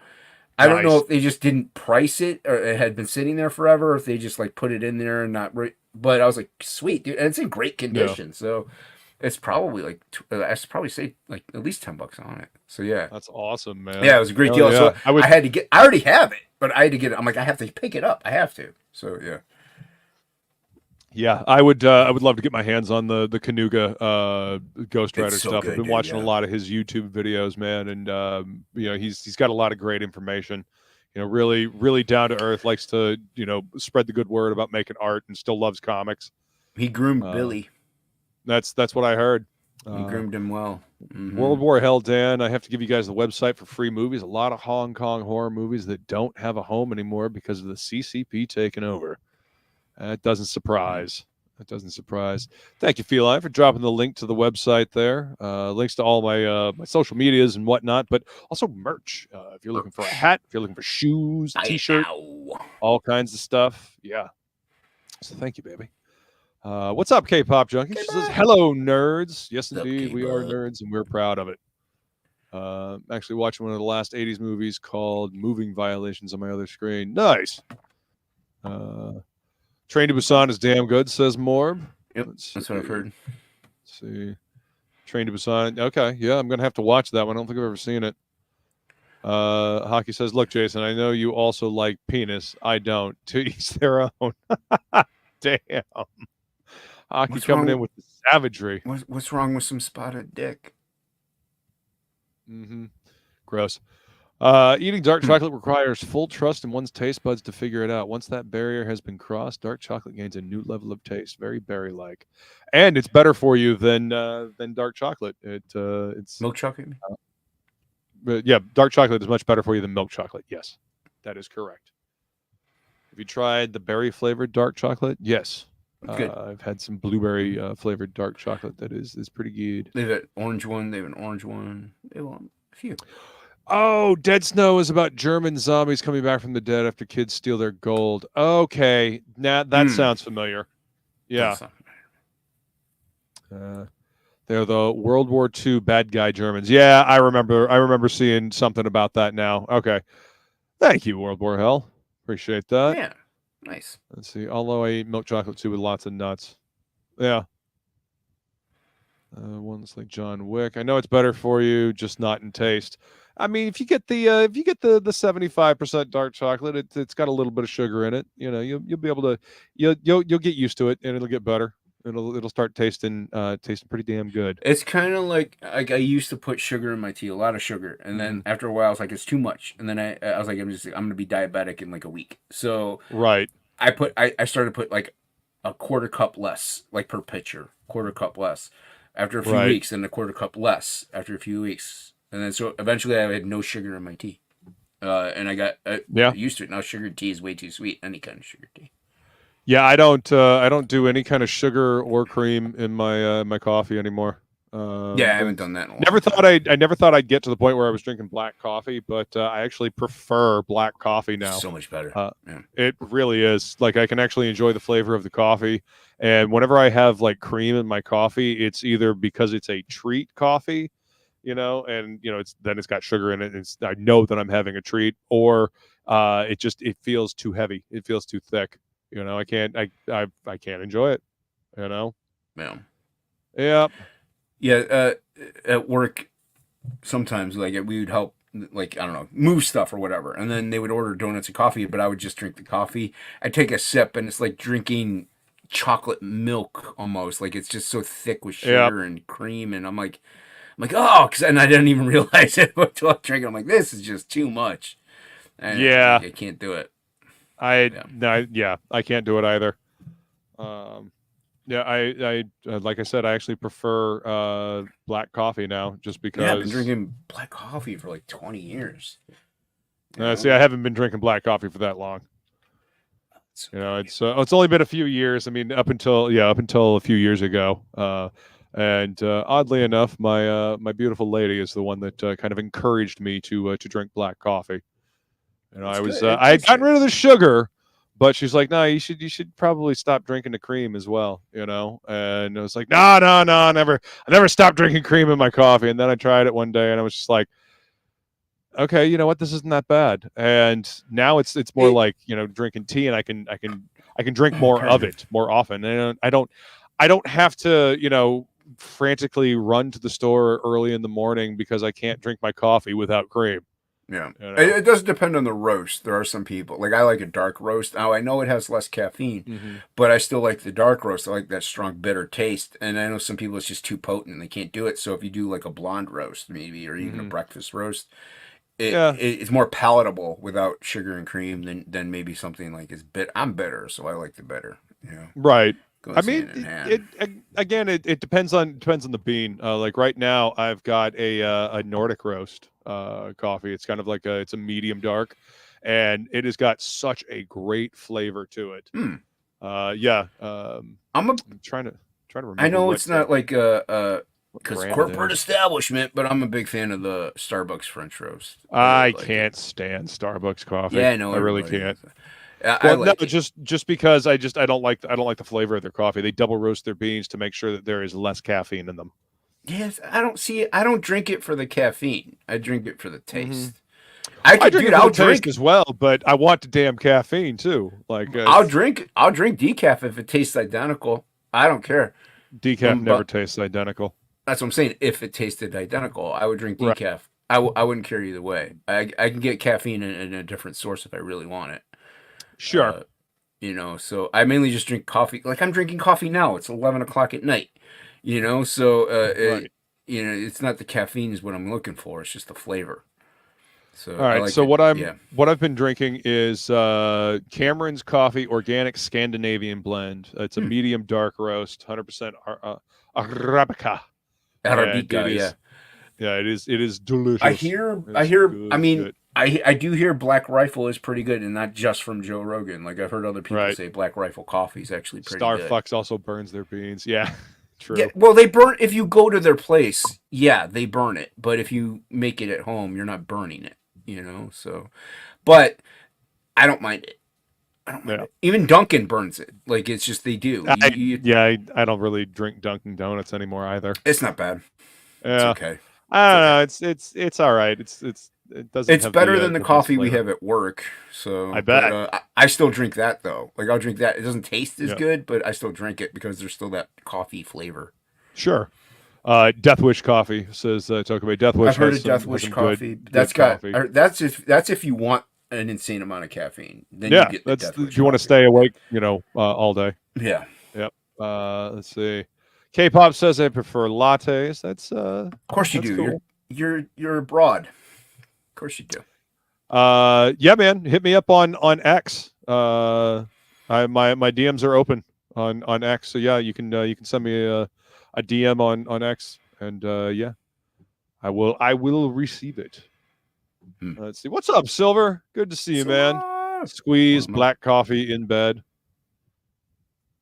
I don't know if they just didn't price it, or it had been sitting there forever, or if they just like put it in there and not. But I was like, sweet, dude, and it's in great condition. Yeah. So. It's probably like I should probably say like at least $10 on it. So yeah, that's awesome, man. Yeah, it was a great deal. Yeah. So I had to get. I already have it, but I had to get it. I'm like, I have to pick it up. I have to. So yeah. Yeah, I would love to get my hands on the Kanuga Ghost Rider stuff. I've been watching a lot of his YouTube videos, man, and he's got a lot of great information. Really down to earth. Likes to spread the good word about making art, and still loves comics. He groomed Billy. That's what I heard. He groomed him well. World War Hell, Dan. I have to give you guys the website for free movies. A lot of Hong Kong horror movies that don't have a home anymore because of the CCP taking over. That doesn't surprise. Thank you, Feline, for dropping the link to the website there. Links to all my my social medias and whatnot, but also merch. If you're looking for a hat, if you're looking for shoes, T-shirt, all kinds of stuff. Yeah. So thank you, baby. What's up, K-Pop Junkie? She says, hello, nerds. Yes, indeed, we are nerds, and we're proud of it. Actually watching one of the last 80s movies called Moving Violations on my other screen. Nice. Train to Busan is damn good, says Morb. Yep, that's what I've heard. Let's see. Train to Busan. Okay, yeah, I'm going to have to watch that one. I don't think I've ever seen it. Hockey says, look, Jason, I know you also like penis. I don't. To each their own. Damn. Hockey coming in with the savagery. What's wrong with some spotted dick? Gross. Eating dark chocolate requires full trust in one's taste buds to figure it out. Once that barrier has been crossed, dark chocolate gains a new level of taste, very berry-like, and it's better for you than dark chocolate. It's milk chocolate. But yeah, dark chocolate is much better for you than milk chocolate. Yes, that is correct. Have you tried the berry flavored dark chocolate? Yes. I've had some blueberry flavored dark chocolate that is pretty good. They have an orange one. They have an orange one. They have a few. Oh, Dead Snow is about German zombies coming back from the dead after kids steal their gold. Okay, now that sounds familiar. Yeah. They're the World War II bad guy Germans. Yeah, I remember seeing something about that now. Okay. Thank you, World War Hell. Appreciate that. Yeah. Nice. Let's see. Although I eat milk chocolate too with lots of nuts. Yeah. One's like John Wick. I know it's better for you, just not in taste. I mean, if you get the 75% dark chocolate, it's got a little bit of sugar in it. You'll be able to you'll get used to it, and it'll get better. It'll start tasting pretty damn good. It's kind of like I used to put sugar in my tea, a lot of sugar, and then after a while I was like, it's too much, and then I was like, I'm gonna be diabetic in like a week. So Right. I started to put like a quarter cup less, like per pitcher, quarter cup less after a few weeks, and a quarter cup less after a few weeks, and then so eventually I had no sugar in my tea, and I got used to it. Now sugared tea is way too sweet, any kind of sugar tea. Yeah, I don't do any kind of sugar or cream in my my coffee anymore. I haven't done that in a while. I never thought I'd get to the point where I was drinking black coffee, but I actually prefer black coffee now. So much better. It really is. Like, I can actually enjoy the flavor of the coffee, and whenever I have like cream in my coffee, it's either because it's a treat coffee, and it's got sugar in it. I know that I'm having a treat, or it feels too heavy. It feels too thick. I can't enjoy it. Yeah. Yeah. Yeah. At work, sometimes like we would help, like, I don't know, move stuff or whatever, and then they would order donuts and coffee, but I would just drink the coffee. I'd take a sip, and it's like drinking chocolate milk almost. Like, it's just so thick with sugar and cream, and I'm like, and I didn't even realize it until I was drinking. I'm like, this is just too much. And I can't do it. I can't do it either. I like I said, I actually prefer black coffee now, just because. Yeah, I've been drinking black coffee for like 20 years. See, I haven't been drinking black coffee for that long. It's only been a few years. I mean, up until a few years ago. And oddly enough, my beautiful lady is the one that kind of encouraged me to drink black coffee. I had gotten rid of the sugar, but she's like, no, you should probably stop drinking the cream as well, and I was like, no, I never stopped drinking cream in my coffee. And then I tried it one day, and I was just like, okay, you know what, this isn't that bad. And now it's more like, drinking tea, and I can drink more of it more often, and I don't have to, frantically run to the store early in the morning because I can't drink my coffee without cream. Yeah, it does depend on the roast. There are some people, like, I like a dark roast. Now, I know it has less caffeine, but I still like the dark roast. I like that strong, bitter taste. And I know some people, it's just too potent and they can't do it. So if you do like a blonde roast, maybe, or even a breakfast roast, it's more palatable without sugar and cream than maybe something like I'm bitter, so I like the bitter. Right. I mean, it depends on the bean. Like right now, I've got a Nordic roast coffee. It's kind of like it's a medium dark, and it has got such a great flavor to it. I'm trying to remember. I know it's not like because corporate establishment, but I'm a big fan of the Starbucks French roast. I can't stand Starbucks coffee. Yeah, I know. I really can't. Just because I don't like the flavor of their coffee. They double roast their beans to make sure that there is less caffeine in them. Yes, I don't drink it for the caffeine. I drink it for the taste. I'll drink as well, but I want the damn caffeine too. Like I'll drink decaf if it tastes identical. I don't care. Decaf never tastes identical. That's what I'm saying. If it tasted identical, I would drink decaf. Right. I wouldn't care either way. I can get caffeine in a different source if I really want it. Sure. So I mainly just drink coffee. Like, I'm drinking coffee now. It's 11 o'clock at night. So right. It's not the caffeine is what I'm looking for. It's just the flavor. So all right. So what I've been drinking is Cameron's Coffee Organic Scandinavian Blend. It's a medium dark roast, 100% Arabica. Arabica, yeah, it is delicious. I hear. I mean, I do hear Black Rifle is pretty good, and not just from Joe Rogan. Like, I've heard other people say Black Rifle coffee is actually pretty good. Starbucks also burns their beans. Yeah, true. Yeah, well, they burn if you go to their place. Yeah, they burn it. But if you make it at home, you're not burning it. So, but I don't mind it. It. Even Dunkin' burns it. Like, it's just they do. I don't really drink Dunkin' Donuts anymore either. It's not bad. Yeah. It's okay. I don't know. It's all right. It doesn't. It's better than the coffee we have at work. So I bet. But, I still drink that though. Like, I'll drink that. It doesn't taste as good, but I still drink it because there's still that coffee flavor. Sure. Death Wish coffee says talk about Death Wish. I've heard of Death Wish coffee. That's if you want an insane amount of caffeine. Then you get that's if you want to stay awake, all day. Yeah. Yep. Let's see. K-pop says I prefer lattes. That's Of course you that's do. cool. You're abroad. Of course you do. Yeah, man. Hit me up on X. My DMs are open on X. So yeah, you can send me a DM on X, and yeah, I will receive it. Let's see. What's up, Silver? Good to see you, man. Squeeze black coffee in bed.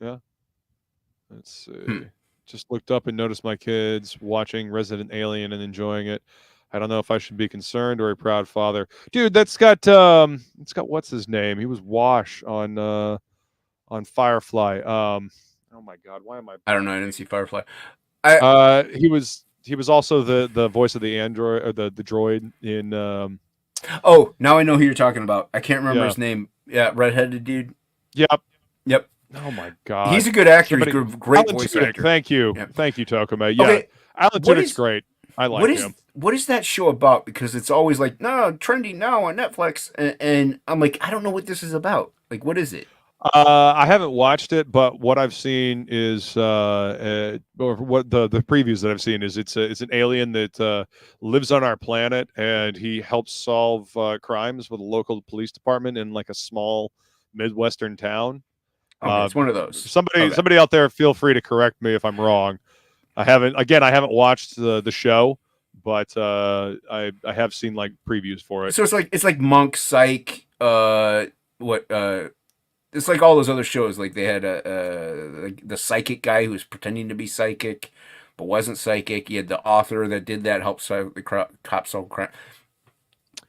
Yeah. Let's see. Just looked up and noticed my kids watching Resident Alien and enjoying it. I don't know if I should be concerned or a proud father. Dude, that's got what's his name? He was Wash on Firefly. Oh my god, why am I I don't know. I didn't see Firefly. he was also the voice of the android or the droid in Oh, now I know who you're talking about. I can't remember his name. Yeah, redheaded dude. Yep. Yep. Oh my god. He's a good actor. He's a great Alan voice Tudyk, actor. Thank you. Yep. Thank you, Tokuma. Yeah. Okay, Alan Tudyk's great. I like him. What is that show about? Because it's always like, no, trending now on Netflix. And I'm like, I don't know what this is about. Like, what is it? I haven't watched it, but what I've seen is, or what the previews that I've seen is, it's an alien that lives on our planet, and he helps solve crimes with a local police department in like a small Midwestern town. Okay, it's one of those. Somebody out there, feel free to correct me if I'm wrong. I haven't watched the show, but I have seen like previews for it. So it's like Monk, Psych, it's like all those other shows. Like they had like the psychic guy who was pretending to be psychic, but wasn't psychic. You had the author that did that, help solve the cops solve crime.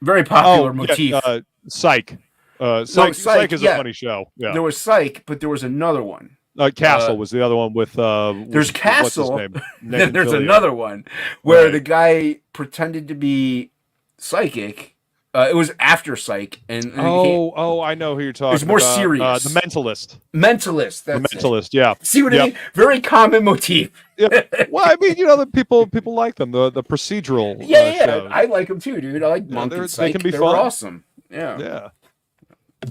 Very popular motif. Yeah, Psych. Psych is a funny show. Yeah. There was Psych, but there was another one. Castle was the other one with. There's Castle. What's his name? There's another one where the guy pretended to be psychic. It was after Psych, and I know who you're talking about. It was more serious. The Mentalist. Mentalist. That's the Mentalist. it. Yeah. See what I mean? Very common motif. Yeah. Well, I mean, the people like them. The procedural. Shows. I like them too, dude. I like Monk and Psych. They can be fun. Awesome. Yeah.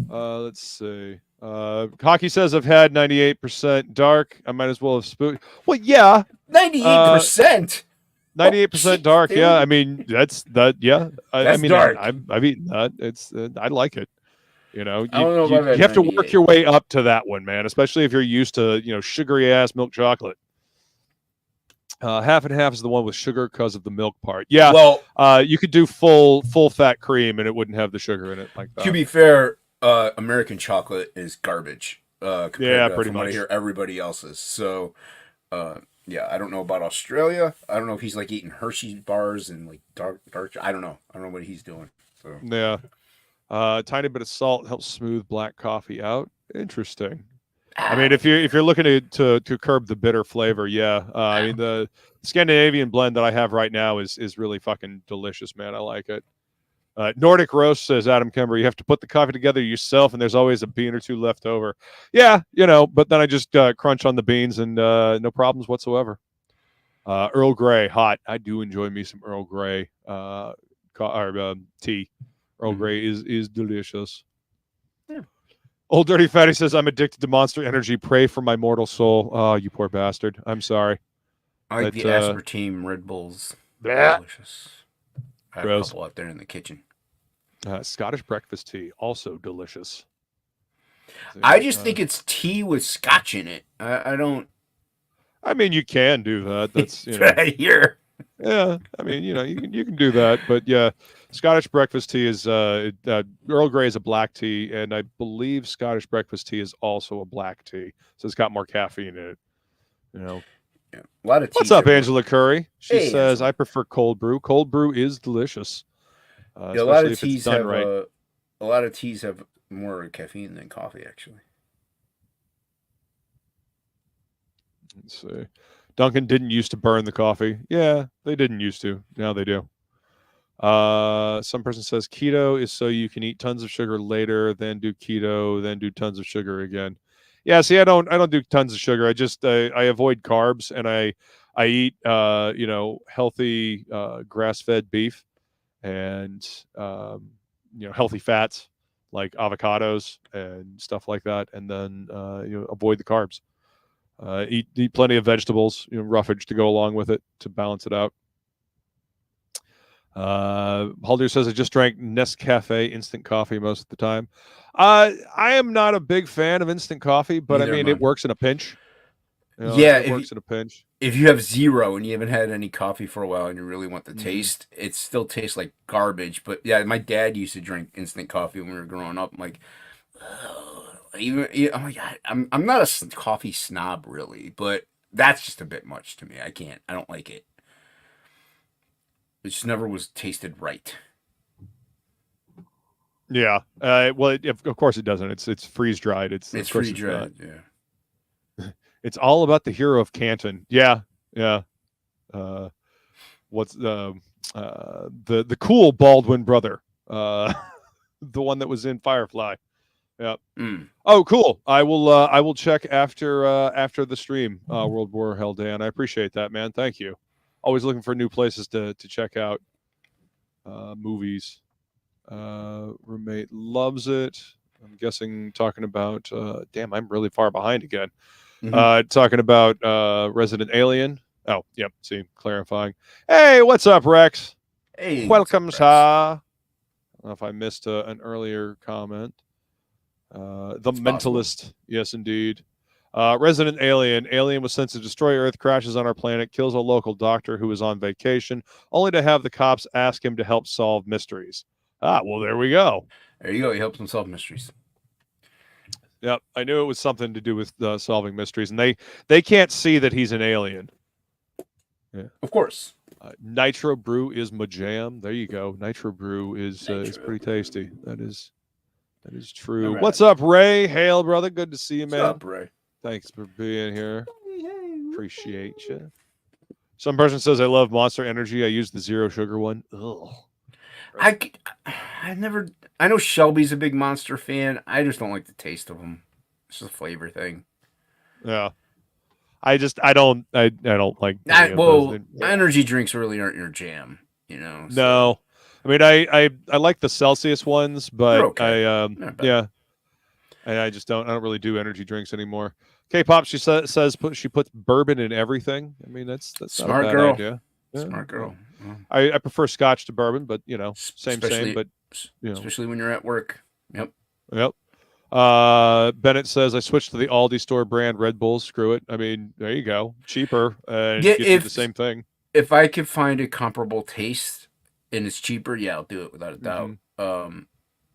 Let's see. Hockey says I've had 98% dark. I might as well have spooked. Well, yeah. 98%. 98% dark. Yeah, I mean that's that. Yeah, I mean dark. I've eaten that. It's I like it. You have to work your way up to that one, man. Especially if you're used to sugary ass milk chocolate. Half and half is the one with sugar because of the milk part. Yeah. Well, you could do full fat cream and it wouldn't have the sugar in it like that. To be fair, American chocolate is garbage. Pretty much. I hear everybody else's. So, yeah, I don't know about Australia. I don't know if he's like eating Hershey's bars and like dark. I don't know. I don't know what he's doing. So yeah, tiny bit of salt helps smooth black coffee out. Interesting. I mean, if you're looking to curb the bitter flavor, yeah. I mean, the Scandinavian blend that I have right now is really fucking delicious, man. I like it. Nordic Roast says, Adam Kember, you have to put the coffee together yourself, and there's always a bean or two left over. Yeah, but then I just crunch on the beans, and no problems whatsoever. Earl Grey, hot. I do enjoy me some Earl Grey tea. Earl Grey is delicious. Yeah. Old Dirty Fatty says, I'm addicted to Monster Energy. Pray for my mortal soul. Oh, you poor bastard. I'm sorry. I like the aspartame Red Bulls. Delicious. I have a couple out there in the kitchen. Scottish breakfast tea, also delicious. I just think it's tea with scotch in it. I don't. I mean, you can do that. That's right here. Yeah, I mean, you can do that, but yeah, Scottish breakfast tea is Earl Grey is a black tea, and I believe Scottish breakfast tea is also a black tea, so it's got more caffeine in it. Yeah. A lot of What's up, Angela Curry? She says, Angela. I prefer cold brew. Cold brew is delicious. A lot of teas have a lot of teas have more caffeine than coffee, actually. Let's see. Duncan didn't used to burn the coffee. Yeah, they didn't used to. Now they do. Some person says keto is so you can eat tons of sugar later, then do keto, then do tons of sugar again. Yeah, see, I don't do tons of sugar. I just I avoid carbs, and I eat healthy grass-fed beef and healthy fats like avocados and stuff like that, and then avoid the carbs. Eat plenty of vegetables, roughage to go along with it to balance it out. Haldir says I just drank Nescafe instant coffee most of the time. I am not a big fan of instant coffee, but Neither I mean am I. it works in a pinch. Yeah, it works in a pinch. If you have zero and you haven't had any coffee for a while and you really want the taste, it still tastes like garbage. But yeah, my dad used to drink instant coffee when we were growing up. I'm like, I'm not a coffee snob really, but that's just a bit much to me. I don't like it. It just never was tasted right. Yeah. Well, of course it doesn't. It's freeze dried. It's freeze dried. Yeah. It's all about the hero of Canton. Yeah. Yeah. What's the cool Baldwin brother? The one that was in Firefly. Yeah. Oh, cool. I will check after the stream. World War Hell Dan. I appreciate that, man. Thank you. Always looking for new places to check out movies. Roommate loves it. I'm guessing talking about damn, I'm really far behind again. Talking about Resident Alien. Oh, yep. See, clarifying. Hey, what's up, Rex? Hey, welcome, sir. I don't know if I missed an earlier comment. The Mentalist. Possible. Yes, indeed. Resident Alien. Alien was sent to destroy Earth, crashes on our planet, kills a local doctor who is on vacation, only to have the cops ask him to help solve mysteries. Ah, well, there we go. There you go. He helps them solve mysteries. Yep, I knew it was something to do with solving mysteries, and they can't see that he's an alien. Yeah, of course. Nitro Brew is my jam. There you go. Nitro Brew is pretty tasty. That is true. Right. What's up, Ray? Hail, brother. Good to see you, man. What's up, Ray? Thanks for being here. Appreciate you. Some person says I love Monster Energy. I use the zero sugar one. Ugh. I know Shelby's a big Monster fan. I just don't like the taste of them. It's just a flavor thing. Yeah. I don't like. Energy drinks really aren't your jam, So. No, I mean I like the Celsius ones, but okay. yeah, and I don't really do energy drinks anymore. K-pop, she says she puts bourbon in everything. I mean that's smart not a bad girl. idea. Yeah. Smart girl. I prefer Scotch to bourbon, but same, but especially when you're at work. Yep. Bennett says I switched to the Aldi store brand Red Bull. Screw it. I mean, there you go, cheaper and gets you the same thing. If I could find a comparable taste and it's cheaper, yeah, I'll do it without a doubt.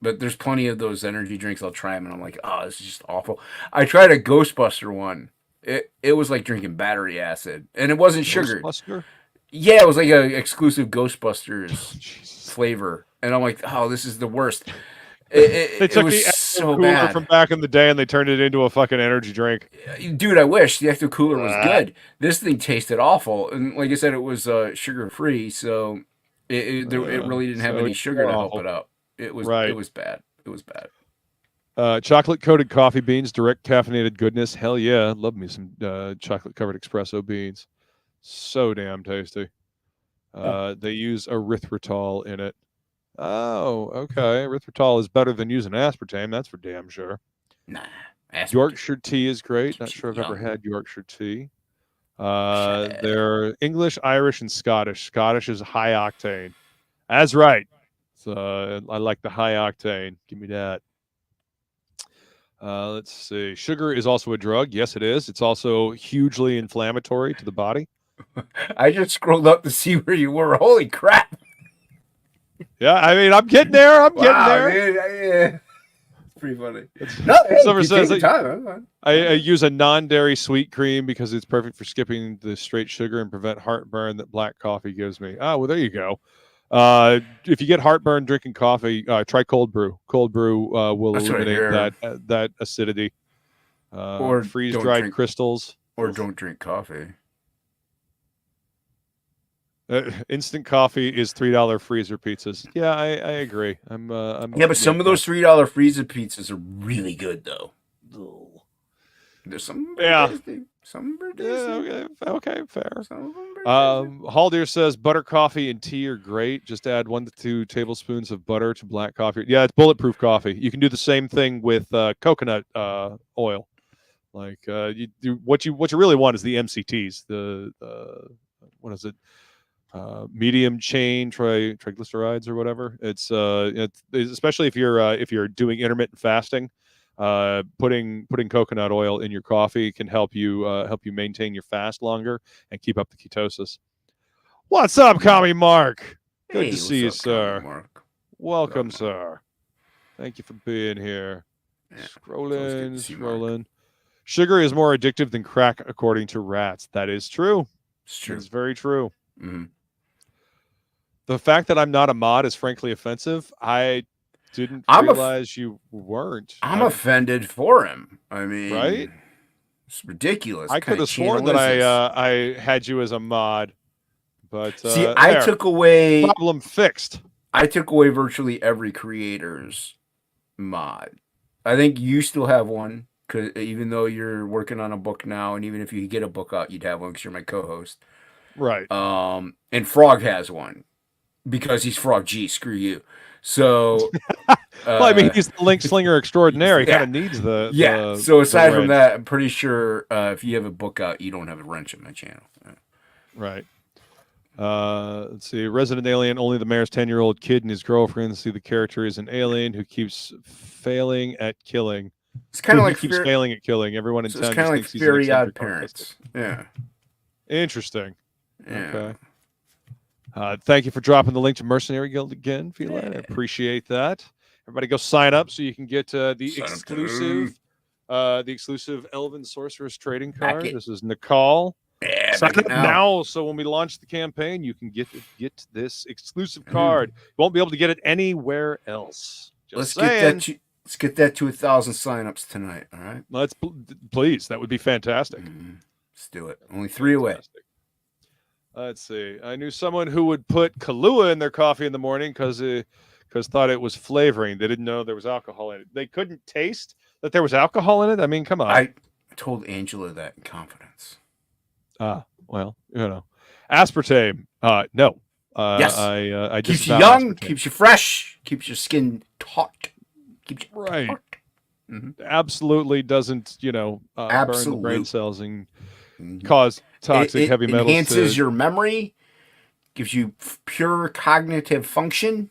But there's plenty of those energy drinks. I'll try them and I'm like, oh, this is just awful. I tried a Ghostbuster one. It was like drinking battery acid, and it wasn't sugar. Yeah, it was like an exclusive Ghostbusters flavor, and I'm like, oh, this is the worst. They took was the so cooler bad from back in the day and they turned it into a fucking energy drink. Dude, I wish the Ecto Cooler was good. This thing tasted awful, and like I said, it was sugar free, so it really didn't have any sugar to help it out. It was bad. It was bad. Chocolate coated coffee beans, direct caffeinated goodness. Hell yeah, love me some chocolate covered espresso beans. So damn tasty. They use erythritol in it. Oh, okay. Erythritol is better than using aspartame. That's for damn sure. Nah. Yorkshire tea is great. Not sure I've ever had Yorkshire tea. They're English, Irish, and Scottish. Scottish is high octane. That's right. So I like the high octane. Give me that. Let's see. Sugar is also a drug. Yes, it is. It's also hugely inflammatory to the body. I just scrolled up to see where you were. Holy crap. Yeah, I mean, I'm getting there. I'm getting there. Yeah. It's pretty funny. Someone says I use a non-dairy sweet cream because it's perfect for skipping the straight sugar and prevent heartburn that black coffee gives me. Oh, well, there you go. If you get heartburn drinking coffee, try cold brew. Cold brew will eliminate that acidity. Or freeze-dried crystals. Or don't drink coffee. Instant coffee is $3 freezer pizzas. Yeah, I agree. But some of those $3 freezer pizzas are really good though. There's some tasty. Some are tasty. Okay, fair. Haldir says butter coffee and tea are great. Just add 1 to 2 tablespoons of butter to black coffee. Yeah, it's bulletproof coffee. You can do the same thing with coconut oil. Like you do what you really want is the MCTs, the what is it? Medium chain triglycerides or whatever. It's especially if you're doing intermittent fasting, putting coconut oil in your coffee can help you maintain your fast longer and keep up the ketosis. What's up, Commie Mark? Good Hey, to see you, what's up, sir. Mark? Welcome, sir. Thank you for being here. Yeah, it's Scrolling, good to see Mark. scrolling. Sugar is more addictive than crack, according to rats. That is true. It's true. It's very true. Mhm. The fact that I'm not a mod is frankly offensive. I didn't I'm realize you weren't. I'm offended for him. I mean, Right? It's ridiculous. I What kind could have of sworn channel that is this? I had you as a mod, but See, I there. took away Problem fixed. virtually every creator's mod. I think you still have one, because even though you're working on a book now, and even if you get a book out, you'd have one because you're my co-host. Right. And Frog has one because he's Frog G. Screw you. So, Well, I mean, he's the link slinger extraordinaire. He yeah. kind of needs the So aside the from wrench. that, I'm pretty sure if you have a book out, you don't have a wrench in my channel. Right. Let's see. Resident Alien. Only the mayor's 10-year-old kid and his girlfriend see the character is an alien who keeps failing at killing. It's kind of like keeps failing at killing. Everyone in so town it's just kind of like thinks he's an Very Odd eccentric Parents. autistic. Yeah. Interesting. Yeah. Okay. Thank you for dropping the link to Mercenary Guild again, Feline. I appreciate that. Everybody go sign up so you can get the exclusive Elven Sorceress trading card. it. This is Nicole. Yeah, Sign back it up now, so when we launch the campaign, you can get this exclusive card. You won't be able to get it anywhere else. Just Let's get that to 1,000 signups tonight. All right. Let's please. That would be fantastic. Let's do it. Only 3 away. Fantastic. Let's see. I knew someone who would put Kahlua in their coffee in the morning because thought it was flavoring. They didn't know there was alcohol in it. They couldn't taste that there was alcohol in it. I mean, come on. I told Angela that in confidence. Well, aspartame. No. Yes. I Keeps you disavow young, aspartame. keeps you fresh, keeps your skin taut. Keeps you Right. taut. Absolutely doesn't, burn the brain Absolute. cells and cause toxic It heavy metals. enhances your memory, gives you pure cognitive function,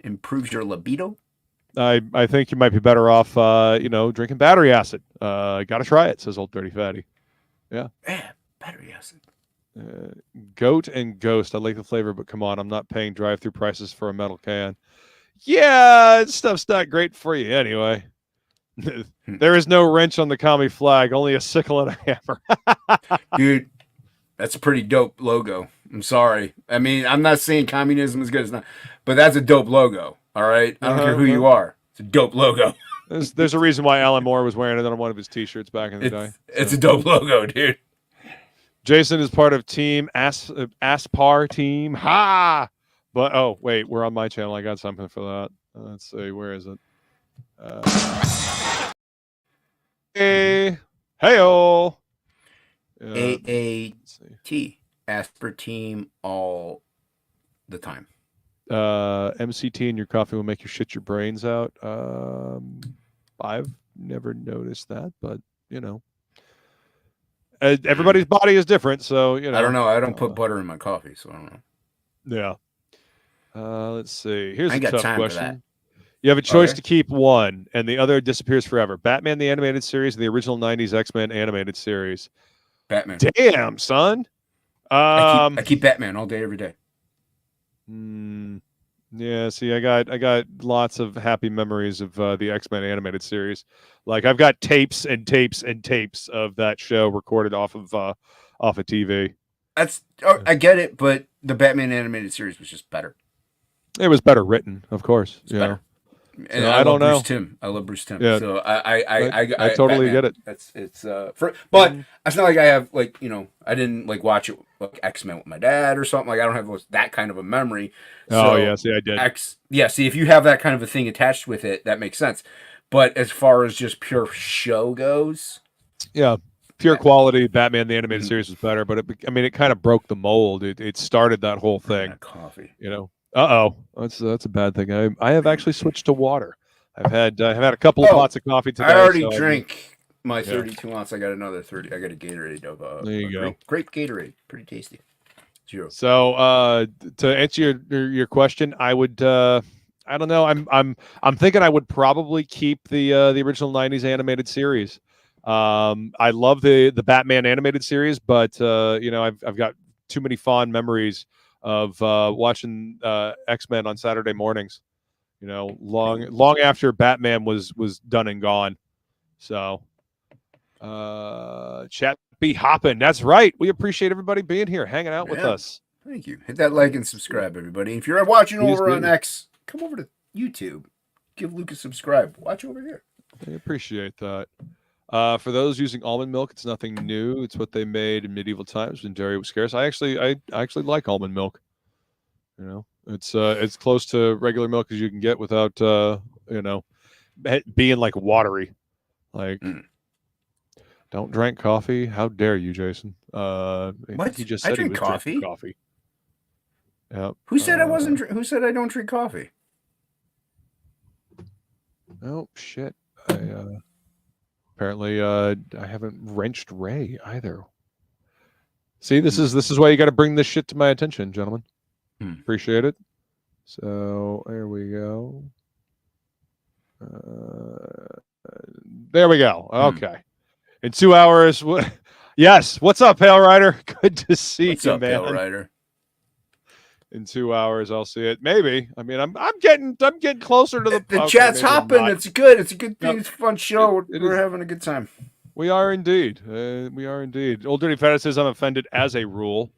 improves your libido. I think you might be better off, drinking battery acid. Gotta try it, says Old Dirty Fatty. Yeah. Yeah, battery acid. Goat and Ghost. I like the flavor, but come on, I'm not paying drive-through prices for a metal can. Yeah, stuff's not great for you anyway. There is no wrench on the commie flag, only a sickle and a hammer. Dude, that's a pretty dope logo. I'm sorry. I mean, I'm not saying communism is good. It's not, but that's a dope logo. All right. I don't care who you are. It's a dope logo. There's a reason why Alan Moore was wearing it on one of his T-shirts back in the day. It's a dope logo, dude. Jason is part of Team Aspar Team. Ha! But oh wait, we're on my channel. I got something for that. Let's see, where is it? Hey, heyo. AAT, aspartame all the time. MCT in your coffee will make you shit your brains out. I've never noticed that, but everybody's body is different, so I don't know. I don't put butter in my coffee, so I don't know. Yeah. Let's see. Here's I a ain't got tough time for question. that. You have a choice to keep one, and the other disappears forever. Batman the Animated Series and the original 90s X-Men Animated Series. Batman. Damn, son. I keep Batman all day, every day. Yeah, see, I got lots of happy memories of the X-Men Animated Series. Like, I've got tapes and tapes and tapes of that show recorded off of TV. I get it, but the Batman animated series was just better. It was better written, of course. It's better. And So, I don't love know. Bruce Tim. I love Bruce Tim. Yeah. So I totally Batman, get it. It's but it's not like I have I didn't watch it like X-Men with my dad or something. Like I don't have that kind of a memory. Oh yeah, see, I did. See, if you have that kind of a thing attached with it, that makes sense. But as far as just pure show goes, yeah, pure quality Batman the Animated Series was better, but it kind of broke the mold. It started that whole thing. Coffee. That's a bad thing. I have actually switched to water. I've had a couple of pots of coffee today. I already so drank my 32 ounce. I got another 30. I got a Gatorade of there you go. Grape Gatorade, pretty tasty. Zero. So to answer your question, I would I don't know. I'm thinking I would probably keep the original 90s animated series. I love the Batman animated series, but you know, I've got too many fond memories of watching X-Men on Saturday mornings. You know, long after Batman was done and gone. So chat be hopping. That's right. We appreciate everybody being here, hanging out with us. Thank you. Hit that like and subscribe, everybody. If you're watching over on X, come over to YouTube. Give Luke a subscribe. Watch over here. I appreciate that. For those using almond milk, it's nothing new. It's what they made in medieval times when dairy was scarce. I actually like almond milk. You know, it's close to regular milk as you can get without you know, being like watery. Like, don't drink coffee. How dare you, Jason? What? He just I said drink he was drinking coffee. Yeah. Who said I wasn't? Who said I don't drink coffee? Oh shit! Apparently, I haven't wrenched Ray either. See, this is why you got to bring this shit to my attention, gentlemen. Appreciate it. So there we go. There we go. Okay. In 2 hours. Yes. What's up, Pale Rider? Good to see What's you, up, man. Pale Rider? In 2 hours, I'll see it. Maybe. I mean, I'm getting closer to The chat's hopping. It's good. It's a good thing. It's a fun show. We're having a good time. We are indeed. We are indeed. Old Dirty Feta says I'm offended as a rule.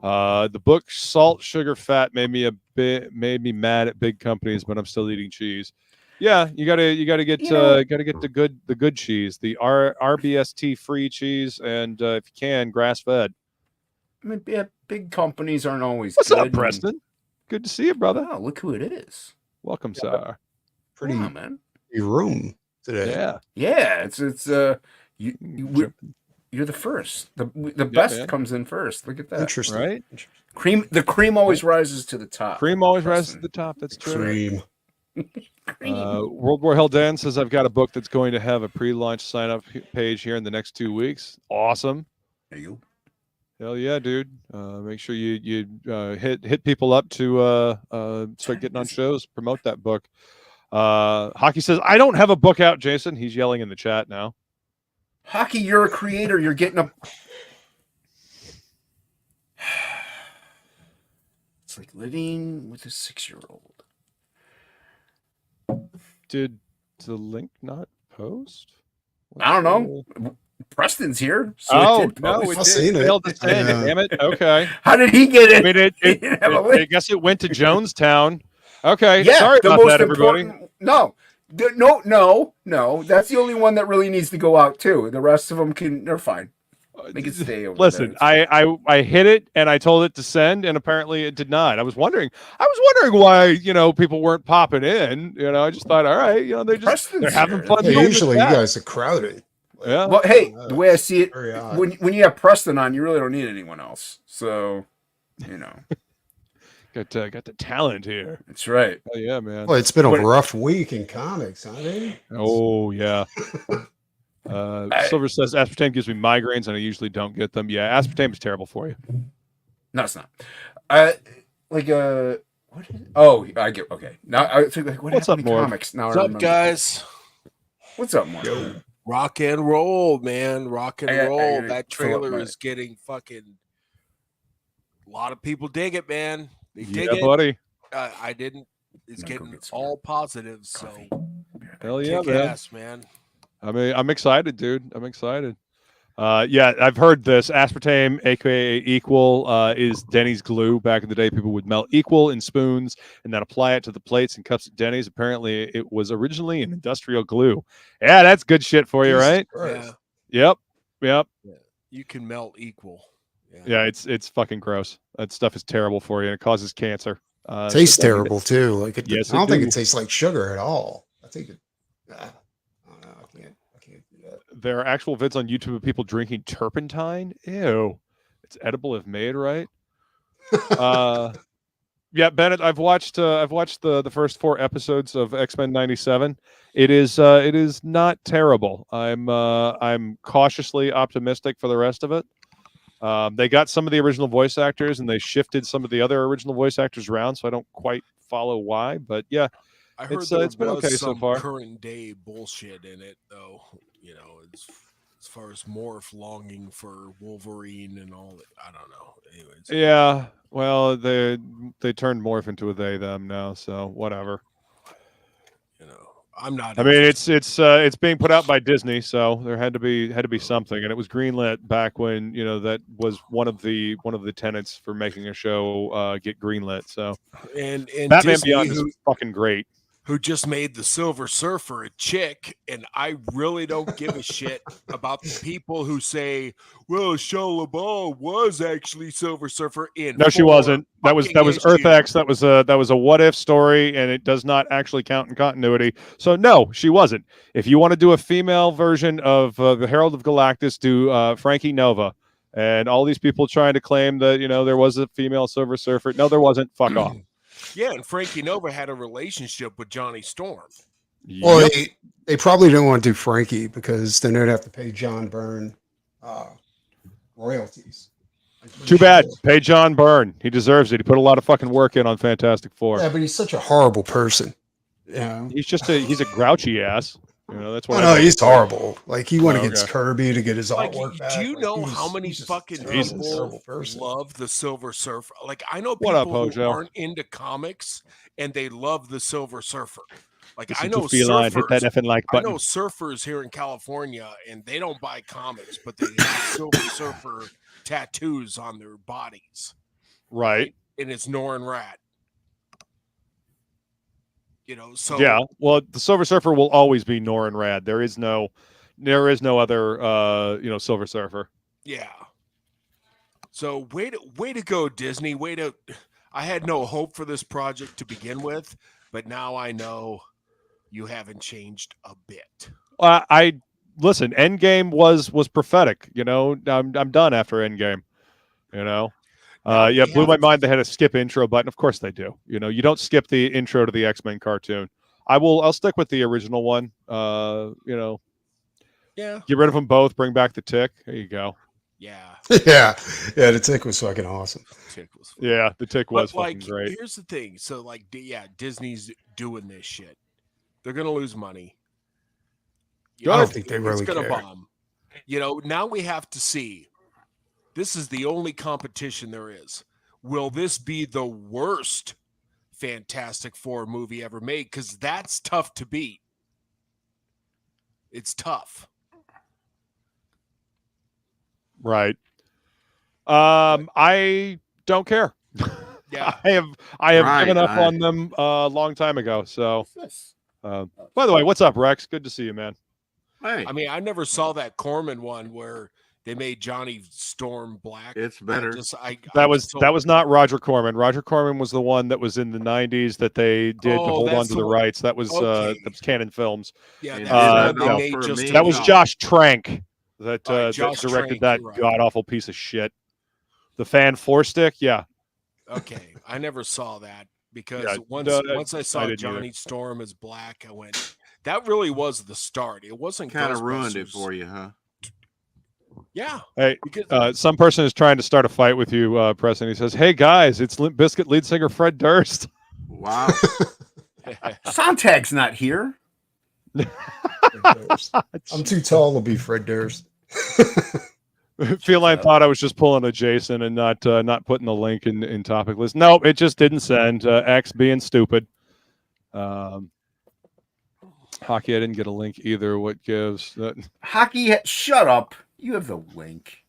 The book Salt, Sugar, Fat made me mad at big companies, but I'm still eating cheese. Yeah, you gotta get the good cheese, the RBST free cheese, and if you can, grass fed. I mean, yeah, big companies aren't always. What's good up, Preston? Good to see you, brother. Oh, look who it is. Welcome, sir. Pretty man. room today. Yeah. It's you're the first. The best comes in first. Look at that. Interesting. Right? The cream always rises to to the top. That's true. Cream. World War Hell Dan says I've got a book that's going to have a pre-launch sign-up page here in the next 2 weeks. Awesome. There you go. Hell yeah, dude. Make sure you hit people up to start getting on shows, promote that book. Hockey says, I don't have a book out, Jason. He's yelling in the chat now. Hockey, you're a creator. You're getting a... It's like living with a 6-year-old. Did the link not post? I don't know. Preston's here. So it did post. I've seen it. Failed to send, damn it. Okay. How did he get it? I mean, I guess it went to Jonestown. Okay. Yeah, Sorry about that, everybody. No. No. That's the only one that really needs to go out too. The rest of them they're fine. They can stay over Listen, there. I hit it and I told it to send, and apparently it did not. I was wondering why people weren't popping in. I just thought, all right, they're having fun. Yeah, usually you guys are crowded. Yeah. Well, hey, the way I see it, when you have Preston on, you really don't need anyone else. So, got the talent here. That's right. Oh yeah, man. Well, it's been a rough week in comics, huh? Oh yeah. Silver says aspartame gives me migraines and I usually don't get them. Yeah, aspartame is terrible for you. No, it's not. What is oh, I get okay. Now I think what's up, more comics now. What's up, guys? What's up, more? Rock and roll, man. Rock and roll. That trailer is getting fucking a lot of people dig it, man. They dig it. Buddy. I didn't. It's getting all positive. So hell yeah, man. I mean, I'm excited, dude. I'm excited. Yeah, I've heard this. Aspartame, aka Equal, is Denny's glue. Back in the day, people would melt Equal in spoons and then apply it to the plates and cups at Denny's. Apparently, it was originally an industrial glue. Yeah, that's good shit for you, right? Yeah. Yep. Yeah. You can melt Equal. Yeah, it's fucking gross. That stuff is terrible for you and it causes cancer. Tastes terrible too. Like I don't think it tastes like sugar at all. I think it. There are actual vids on YouTube of people drinking turpentine. Ew. It's edible if made right. Yeah, Bennett, I've watched the first 4 episodes of X-Men 97. It is not terrible. I'm cautiously optimistic for the rest of it. They got some of the original voice actors and they shifted some of the other original voice actors around, so I don't quite follow why, but yeah. I heard it's been okay so far. Current day bullshit in it though, you know, as far as Morph longing for Wolverine and all that. I don't know. Anyways. Yeah. Well, they turned Morph into a they them now, so whatever. You know, I'm not. I mean, it's being put out by Disney, so there had to be something, and it was greenlit back when that was one of the tenets for making a show get greenlit. So, and Batman Disney, Beyond is fucking great. Who just made the Silver Surfer a chick, and I really don't give a shit about the people who say, "Well, Shia LaBeouf was actually Silver Surfer." No, she wasn't. That was Earth X. That was a what if story, and it does not actually count in continuity. So no, she wasn't. If you want to do a female version of the Herald of Galactus, do Frankie Nova, and all these people trying to claim that there was a female Silver Surfer. No, there wasn't. Fuck off. Yeah, and Frankie Nova had a relationship with Johnny Storm. Well, they probably don't want to do Frankie because then they'd have to pay John Byrne royalties. Too bad. Pay John Byrne. He deserves it. He put a lot of fucking work in on Fantastic Four. Yeah, but he's such a horrible person. Yeah, he's a grouchy ass. That's what. No, he's horrible. Like he went against Kirby to get his artwork back. Do you know how many fucking people love the Silver Surfer? Like I know people who aren't into comics and they love the Silver Surfer. Like I know Feline, hit that effing like button. I know surfers here in California and they don't buy comics, but they have Silver Surfer tattoos on their bodies. Right. And it's Norrin Rat. So yeah. Well, the Silver Surfer will always be Norrin Rad. There is no other Silver Surfer. Yeah. So way to go, Disney. I had no hope for this project to begin with, but now I know you haven't changed a bit. I listen. Endgame was prophetic. I'm done after Endgame. Blew my mind. They had a skip intro button. Of course they do. You don't skip the intro to the X-Men cartoon. I'll stick with the original one. Yeah. Get rid of them both. Bring back the Tick. There you go. Yeah. yeah. The Tick was fucking awesome. Yeah, the Tick was fucking great. Here's the thing. So Disney's doing this shit. They're gonna lose money. I don't think they really care. It's care. Bomb. Now we have to see. This is the only competition there is. Will this be the worst Fantastic Four movie ever made? Because that's tough to beat. It's tough. Right. I don't care. Yeah. I have given up on them a long time ago. So, by the way, what's up, Rex? Good to see you, man. Hey. I mean, I never saw that Corman one where they made Johnny Storm black. It's better. That was not Roger Corman. Roger Corman was the one that was in the '90s that they did to hold on to the rights. That was Canon Films. Yeah, that was Josh Trank that directed that god awful piece of shit. The Fan 4-stick, yeah. Okay, I never saw that because once I saw Johnny Storm as black, I went. That really was the start. It wasn't kind of ruined it for you, huh? Yeah. Hey, some person is trying to start a fight with you, Preston. He says, "Hey guys, it's Limp Bizkit lead singer Fred Durst." Wow. Sontag's not here. I'm too tall to be Fred Durst. Feline thought I was just pulling a Jason and not putting the link in topic list. Nope, it just didn't send. X being stupid. Hockey, I didn't get a link either. What gives? Hockey, shut up. You have the link.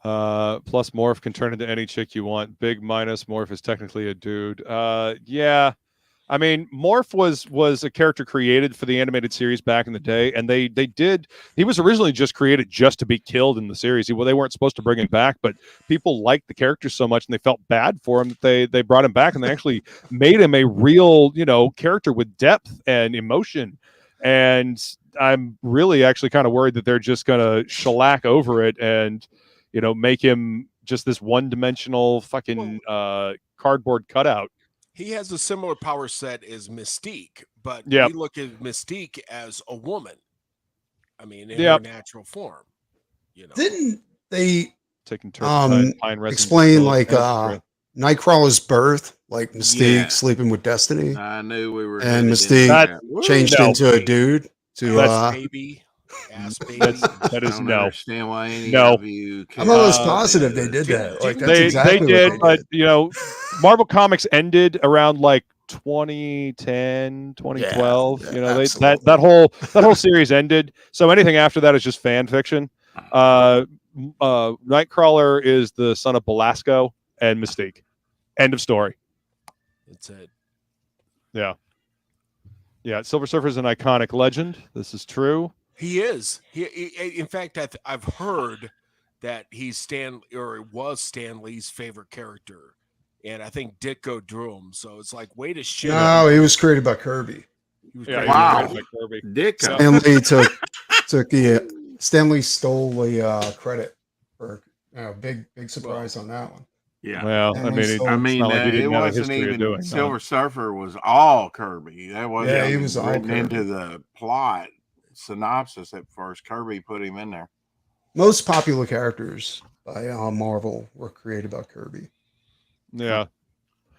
Plus Morph can turn into any chick you want. Big minus Morph is technically a dude. Yeah. I mean, Morph was a character created for the animated series back in the day, and he was originally just created just to be killed in the series. They weren't supposed to bring him back, but people liked the character so much and they felt bad for him that they brought him back, and they actually made him a real, character with depth and emotion. And I'm really actually kind of worried that they're just going to shellac over it and make him just this one-dimensional fucking cardboard cutout. He has a similar power set as Mystique, but Yep. we look at Mystique as a woman. I mean, in Yep. her natural form. Didn't they Taking pine resin explain like chemistry. Nightcrawler's birth, like Mystique Yeah. sleeping with Destiny, I knew we were. and headed Mystique into that. Woo! changed No. into a dude to Ass baby. That I is don't no. understand why any No. of you. I'm almost Uh, positive they did that. Like that's They exactly what did, they but did. Marvel Comics ended around like 2010, 2012. Yeah, They, absolutely. that whole series ended. So anything after that is just fan fiction. Nightcrawler is the son of Belasco and Mystique. End of story. That's it. Yeah. Silver Surfer is an iconic legend. This is true. He is. He in fact, I've heard that was Stan Lee's favorite character, and I think Ditko drew him. So it's like, way to shit. No, he was created by Kirby. He was Yeah, great. Wow. Like Kirby. Dick. Stan Lee took the Stanley stole the credit for big surprise on that one. Yeah. Well, And I we mean, sold- it's I mean, not like he it didn't have a wasn't history of even doing Silver Surfer was all Kirby. That wasn't Yeah, he even was all written Kirby. into the plot synopsis at first. Kirby put him in there. Most popular characters by Marvel were created by Kirby. Yeah.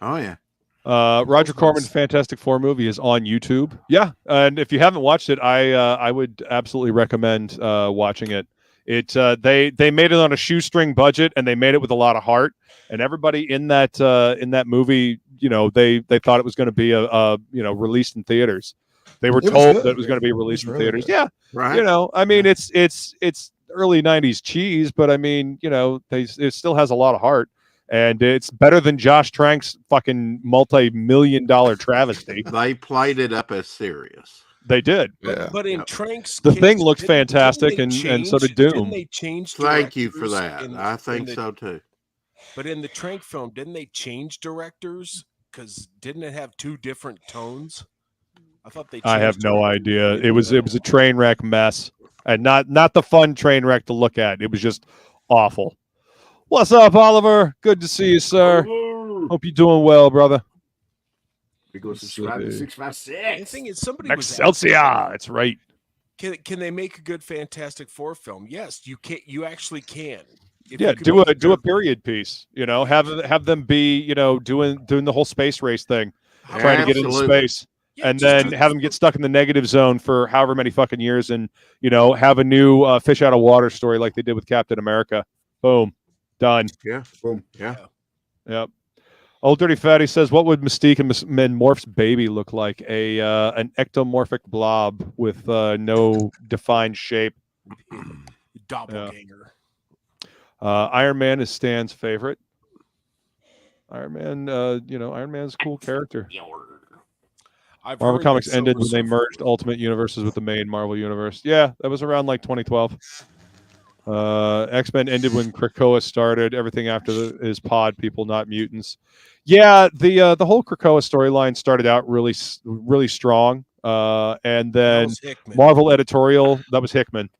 Oh yeah. Roger Corman's Fantastic Four movie is on YouTube. Yeah, and if you haven't watched it, I would absolutely recommend watching it. They made it on a shoestring budget, and they made it with a lot of heart. And everybody in that movie, they thought it was going to be a released in theaters. They were It was told good. that it was going to be It was released in really theaters. good. Yeah, Right. I mean, it's early '90s cheese, but I mean, it still has a lot of heart. And it's better than Josh Trank's fucking multi-million-dollar travesty. They played it up as serious. They did. Yeah. But in Yep. Trank's The case, thing looked didn't fantastic, they and so did change- Doom. Didn't they change Thank you for directors that. in- I in think the- so too. But in the Trank film, didn't they change directors? Because didn't it have two different tones? I thought they. I have changed no directors idea. in the It was a train wreck mess, and not the fun train wreck to look at. It was just awful. What's up, Oliver? Good to see you, sir. Hope you're doing well, brother. We go subscribe to The 656. thing is, somebody was Excelsior! asking, That's right. Can they make a good Fantastic Four film? Yes, you can. You actually can. If Yeah, you can do make a good- period piece. Have them be doing the whole space race thing, trying to get into Absolutely. space. Yeah, And just then do- have them get stuck in the negative zone for however many fucking years, and have a new fish out of water story like they did with Captain America. Boom, done. Yeah. Boom. Yeah. Yep. Old Dirty Fatty says, "What would Mystique and Morph's baby look like? An ectomorphic blob with no defined shape." doppelganger. Iron Man is Stan's favorite. Iron Man, Iron Man's a cool character. I've Marvel heard Comics that ended Silver when they Surfer merged Ultimate Universes with the main Marvel Universe. Yeah, that was around like 2012. X-Men ended when Krakoa started. Everything after is pod people, not mutants. Yeah, the whole Krakoa storyline started out really strong, and That then was Hickman. Marvel editorial, that was Hickman.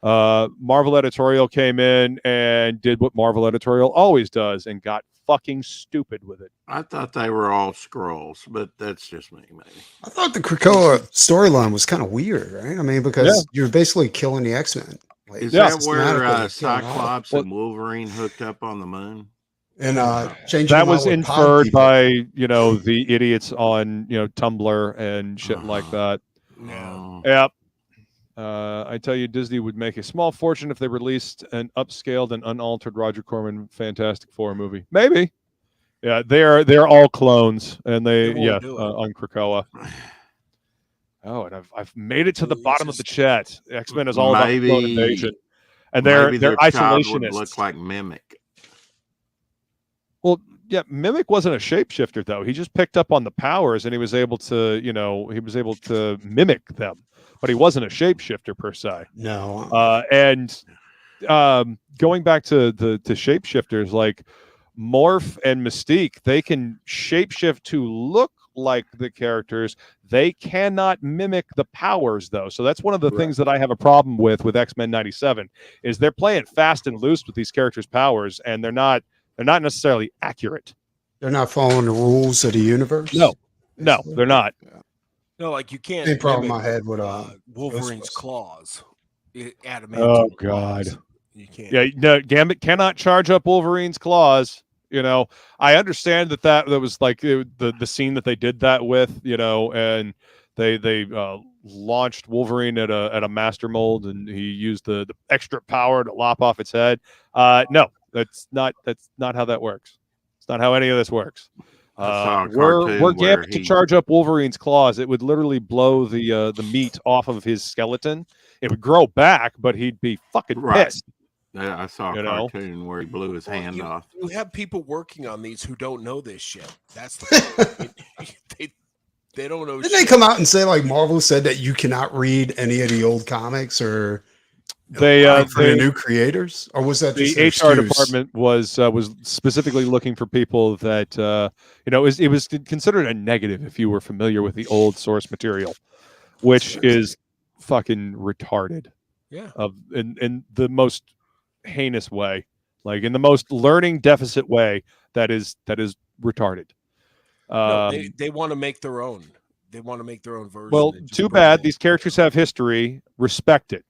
Marvel editorial came in and did what Marvel editorial always does and got fucking stupid with it. I thought they were all scrolls, but that's just me, maybe. I thought the Krakoa storyline was kind of weird, right? I mean, because you're basically killing the X-Men. Like, Is Yeah. that where systematically killing all. Cyclops and Wolverine hooked up on the moon? And changing That them was out with pod inferred people. by the idiots on Tumblr and shit like that. No. Yep. I tell you, Disney would make a small fortune if they released an upscaled and unaltered Roger Corman Fantastic Four movie. Maybe. Yeah, they're all clones, and They won't do it. on Krakoa. Oh, and I've made it to the Well, bottom of the chat. X-Men is all Maybe- about clone invasion, and they're Maybe their child would isolationists. look like Mimic. Well, yeah, Mimic wasn't a shapeshifter though. He just picked up on the powers, and he was able to mimic them, but he wasn't a shapeshifter per se. No. And going back to the shapeshifters like Morph and Mystique, they can shapeshift to look like the characters. They cannot mimic the powers, though. So that's one of the things that I have a problem with X-Men 97 is they're playing fast and loose with these characters' powers, and they're not necessarily accurate. They're not following the rules of the universe. No, basically? they're not. Yeah. No, like you can't. Same problem mimic, I had with Wolverine's Ghostbusters. claws. Adamantium Oh God. claws. You can't. Yeah, no, Gambit cannot charge up Wolverine's claws. You know, I understand that was like the scene that they did that with. You know, and they launched Wolverine at a master mold, and he used the extra power to lop off its head. No, that's not how that works. It's not how any of this works. We're Gambit to charge up Wolverine's claws. It would literally blow the meat off of his skeleton. It would grow back, but he'd be fucking pissed. Yeah, I saw a cartoon where he blew his hand off. You have people working on these who don't know this shit. That's the they don't know. Didn't they come out and say like Marvel said that you cannot read any of the old comics or for the new creators, or was that just the HR department was specifically looking for people that it was considered a negative if you were familiar with the old source material, which is fucking retarded. Yeah, in the most heinous way, like in the most learning deficit way, that is retarded. No, they want to make their own. They want to make their own version. Well, too bad. These characters have history. Respect it.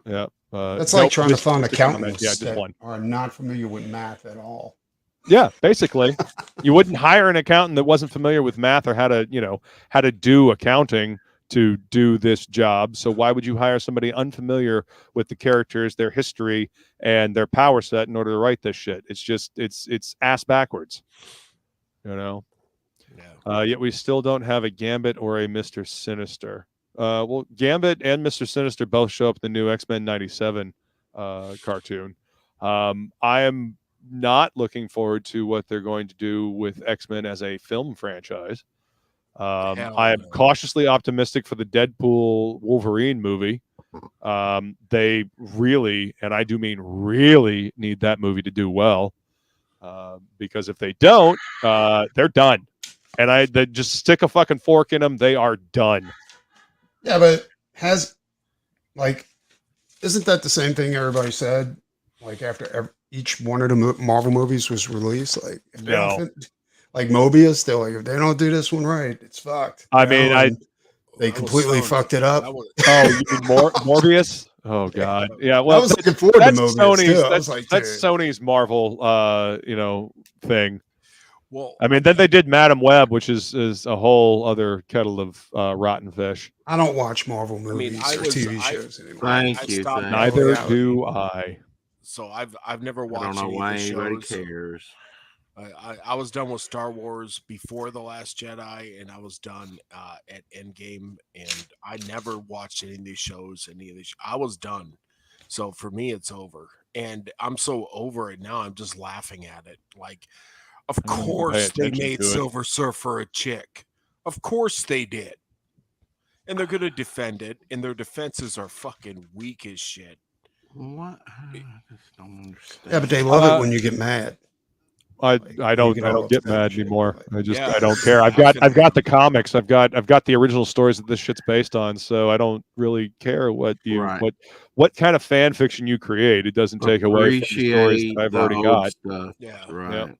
Yeah. That's like trying to find accountants that are not familiar with math at all. Yeah, basically, you wouldn't hire an accountant that wasn't familiar with math or how to do accounting to do this job. So why would you hire somebody unfamiliar with the characters, their history, and their power set in order to write this shit? It's just it's ass backwards, you know. Yeah. Yet we still don't have a Gambit or a Mr. Sinister. Well, Gambit and Mr. Sinister both show up in the new X-Men 97 cartoon. I am not looking forward to what they're going to do with X-Men as a film franchise. I am cautiously optimistic for the Deadpool Wolverine movie. They really, and I do mean really, need that movie to do well, because if they don't, they're done. And they just stick a fucking fork in them. They are done. Yeah, but isn't that the same thing everybody said? Like after each one of the Marvel movies was released, like if they don't like Mobius, they're like, if they don't do this one right, it's fucked. I mean, they completely fucked it up. Oh, you mean Morbius? Oh God, yeah. Well, I was looking forward to Mobius. That's Sony's Marvel, thing. Well, I mean, then they did Madam Web, which is a whole other kettle of rotten fish. I don't watch Marvel movies or TV shows anymore. Thank you. Neither do I. So I've never watched. I don't know why anybody shows. cares. I was done with Star Wars before The Last Jedi, and I was done at Endgame, and I never watched any of these shows. I was done. So for me, it's over, and I'm so over it now. I'm just laughing at it. Like, of course they made Silver Surfer a chick. Of course they did, and they're gonna defend it, and their defenses are fucking weak as shit. What? I just don't understand. Yeah, but they love it when you get mad. I don't get mad anymore. I don't care. I've got the comics. I've got the original stories that this shit's based on. So I don't really care what kind of fan fiction you create. It doesn't take away from the stories that I've already got. Stuff. Yeah. Right. Yeah.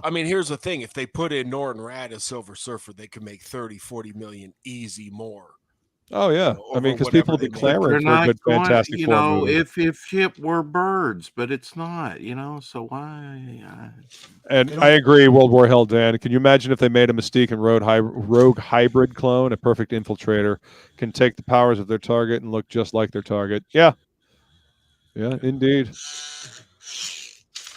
I mean, here's the thing. If they put in Norrin Radd as Silver Surfer, they could make 30-40 million easy more. Oh yeah, I mean, because people have been clamoring for a good Fantastic Four movie. If Chip were birds, but it's not, so why? And I agree, World War Hell, Dan. Can you imagine if they made a Mystique and Rogue hybrid clone, a perfect infiltrator, can take the powers of their target and look just like their target? Yeah, indeed.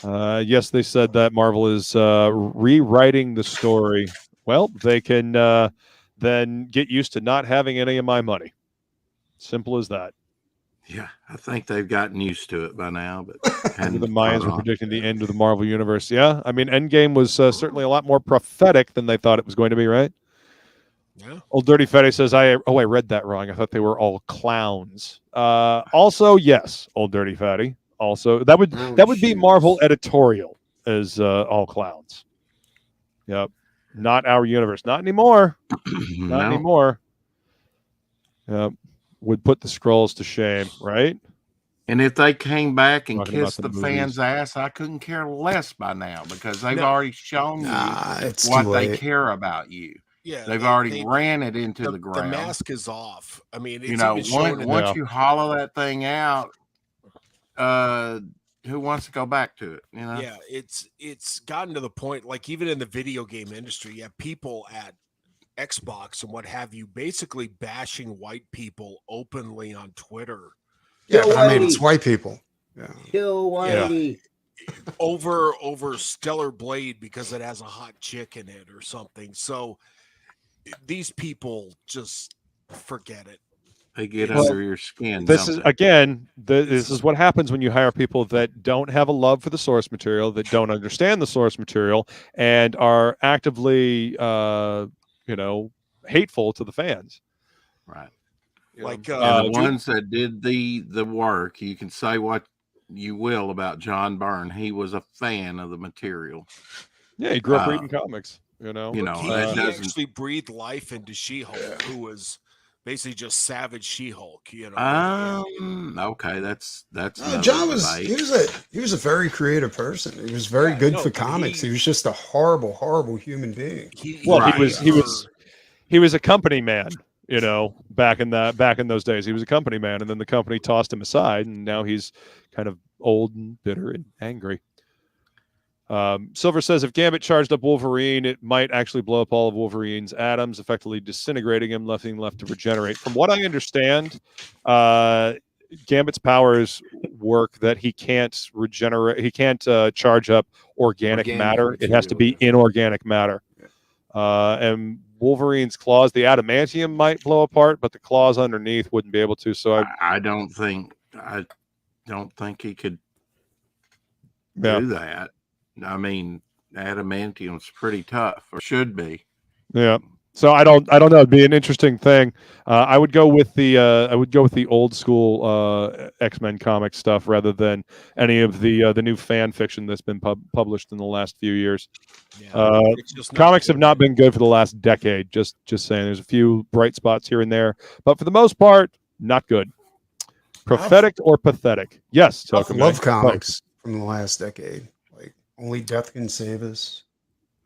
Yes, they said that Marvel is rewriting the story. Well, they can then get used to not having any of my money. Simple as that. Yeah, I think they've gotten used to it by now. But the Mayans were predicting the end of the Marvel Universe. Yeah, I mean, Endgame was certainly a lot more prophetic than they thought it was going to be, right? Yeah. Old Dirty Fetty says, I read that wrong. I thought they were all clowns. Also, yes, Old Dirty Fatty. Also, that would be Marvel editorial as all clowns. Yep. Not our universe. Not anymore. Not No. anymore. Would put the scrolls to shame, right? And if they came back and Talking about kissed the the fans' movies. ass, I couldn't care less by now because they've No. already shown Nah, you it's what too they late. care about you. Yeah, They've already ran it into the the ground. mask is off. I mean, it's You know, even shown in once Yeah. you hollow that thing out, who wants to go back to it? You know? yeah, it's gotten to the point, like even in the video game industry, you have people at Xbox and what have you basically bashing white people openly on Twitter Yeah, Kill but I mean, it's Whitey. white people. Yeah. Kill Whitey. over Stellar Blade because it has a hot chick in it or something. So these people just forget it. They get Well, under your skin. This don't is they? again. This is what happens when you hire people that don't have a love for the source material, that don't understand the source material, and are actively, hateful to the fans. Right. Like And the Doom- ones that did the work, you can say what you will about John Byrne. He was a fan of the material. Yeah, he grew up reading comics. You know, You know, he that doesn't. actually breathed life into She-Hulk, who was basically just savage She-Hulk. You know, Okay, that's No, another John was debate. he was a very creative person. He was very good for but comics. He was just a horrible human being. well, Right. he was a company man. You know, back in those days, he was a company man, and then the company tossed him aside, and now he's kind of old and bitter and angry. Silver says if Gambit charged up Wolverine, it might actually blow up all of Wolverine's atoms, effectively disintegrating him, left to regenerate. From what I understand, Gambit's powers work that he can't regenerate. He can't charge up organic matter. It has to be inorganic matter. And Wolverine's claws, the adamantium might blow apart, but the claws underneath wouldn't be able to. So I don't think he could Yeah. do that. I mean, adamantium's pretty tough, or should be. Yeah. So I don't know. It'd be an interesting thing. I would go with the old school X-Men comic stuff rather than any of the new fan fiction that's been published in the last few years. it's just Comics good. have not been good for the last decade. Just saying. There's a few bright spots here and there, but for the most part, not good. Prophetic or pathetic? Yes. I Tucker, love man. comics from the last decade. Like Only Death Can Save Us,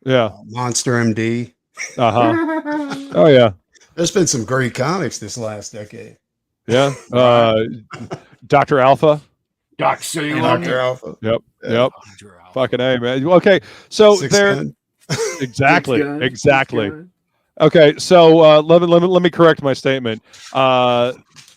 Yeah. Monster MD. Oh yeah. There's been some great comics this last decade. Yeah. Dr. Alpha. Doc Salem. Dr. Alpha. Yep. Yeah. Yep. Fucking A, man. Okay. So there. Gun. Exactly. Gun. Exactly. Gun. Okay. So let me correct my statement.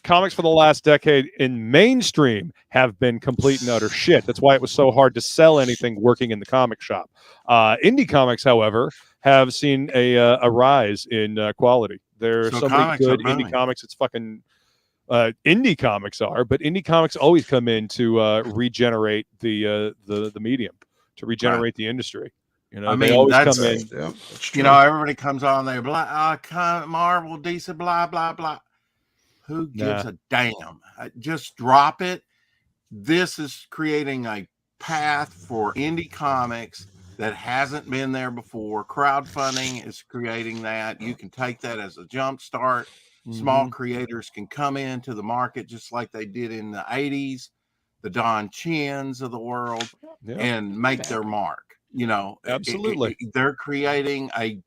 Comics for the last decade in mainstream have been complete and utter shit. That's why it was so hard to sell anything working in the comic shop. Indie comics, however, have seen a rise in quality. There are So so many comics are good indie booming. comics. It's fucking indie comics are, but indie comics always come in to regenerate the medium, to regenerate the industry. You know, I they mean, always that's- come in. Yeah, that's You true. know, everybody comes on there, blah, Marvel, DC, blah, blah, blah. Who gives Nah. a damn? Just drop it. This is creating a path for indie comics that hasn't been there before. Crowdfunding is creating that. You can take that as a jump start. Small creators can come into the market just like they did in the 80s, the Don Chins of the world, Yeah. and make their mark. You know, Absolutely. they're creating a,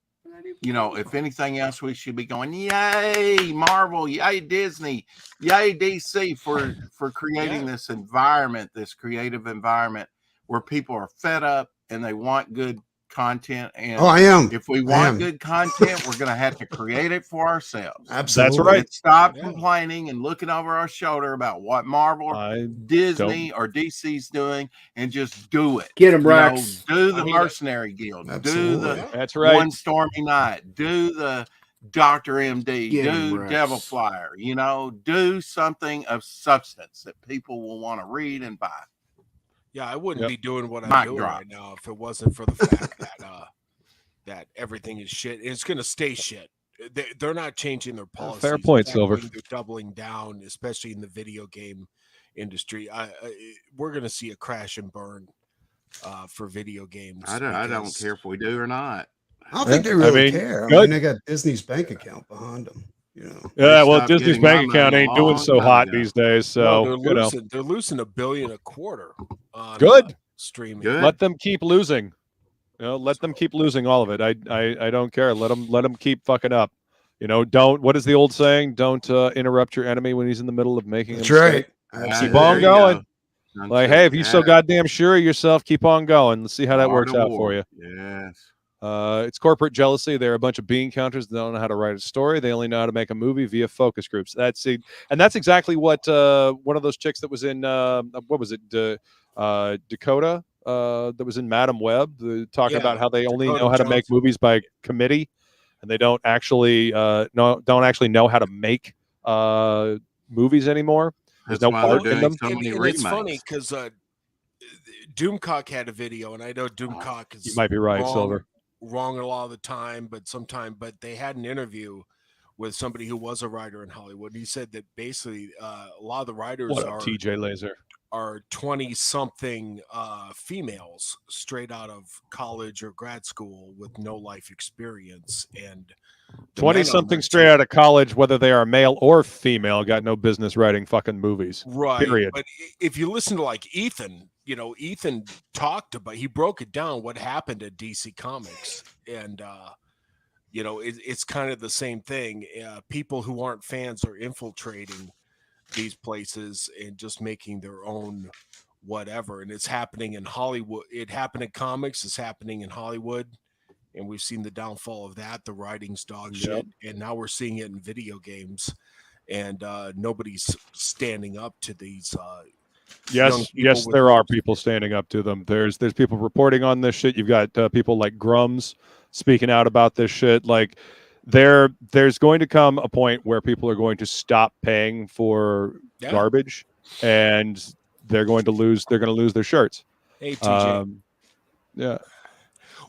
you know, if anything else, we should be going, yay, Marvel, yay, Disney, yay, DC for creating this environment, this creative environment where people are fed up and they want good content. And Oh, I am. if we I want am. good content, we're going to have to create it for ourselves. Absolutely. That's right. And stop Yeah. complaining and looking over our shoulder about what Marvel or I Disney or DC's doing, and just do it. Get 'em, You know, Rex. do the I mean, Mercenary Guild. Absolutely. Do That's the right. One Stormy Night. Do the Dr. MD. Get 'em, Do Rex. Devil Flyer. You know, do something of substance that people will want to read and buy. Yeah, I wouldn't Yep. be doing what I'm Mic doing drop. right now if it wasn't for the fact that everything is shit. It's going to stay shit. They're not changing their policies. Fair point, In fact, Silver. They're doubling down, especially in the video game industry. We're going to see a crash and burn for video games. I don't because- care if we do or not. I don't think they really mean, care. I good. mean, they got Disney's bank account behind them. You know. Yeah, well, stopped Disney's getting my bank account money a ain't doing long so time hot ago. these days. No, So they're losing $1 billion a quarter on Good. streaming. Good. let them keep losing. Let them keep losing all of it. I don't care. Let them keep fucking up. Don't. What is the old saying? Don't interrupt your enemy when he's in the middle of making That's a mistake. right. Keep There on you going. go. Done Like, said hey, it. if you're so Yeah. goddamn sure of yourself, keep on going. Let's see how that Art works of out war. for you. Yes. It's corporate jealousy. They're a bunch of bean counters that don't know how to write a story. They only know how to make a movie via focus groups. That's exactly what one of those chicks that was in what was it, Dakota, that was in Madam Web, talking about how they only Dakota know how to make Johnson. movies by committee, and they don't actually know how to make movies anymore. There's That's no why they're art in doing them. so many And remakes. it's funny because Doomcock had a video, and I know Doomcock is You might be right, Silver. wrong a lot of the time, but they had an interview with somebody who was a writer in Hollywood. He said that basically a lot of the writers What up, TJ Laser? are 20-something females straight out of college or grad school with no life experience, and 20-something straight out of college, whether they are male or female, got no business writing fucking movies. Right. Period. But if you listen to like Ethan, Ethan talked about, he broke it down what happened at DC Comics, and it's kind of the same thing. People who aren't fans are infiltrating these places and just making their own whatever, and it's happening in Hollywood. It happened in comics, it's happening in Hollywood, and we've seen the downfall of that. The writing's dog shit, and now we're seeing it in video games, and nobody's standing up to these young Yes, people there are people standing up to them. There's people reporting on this shit. You've got people like Grums speaking out about this shit. Like, there's going to come a point where people are going to stop paying for garbage, and they're going to lose their shirts. Hey, TJ. Yeah.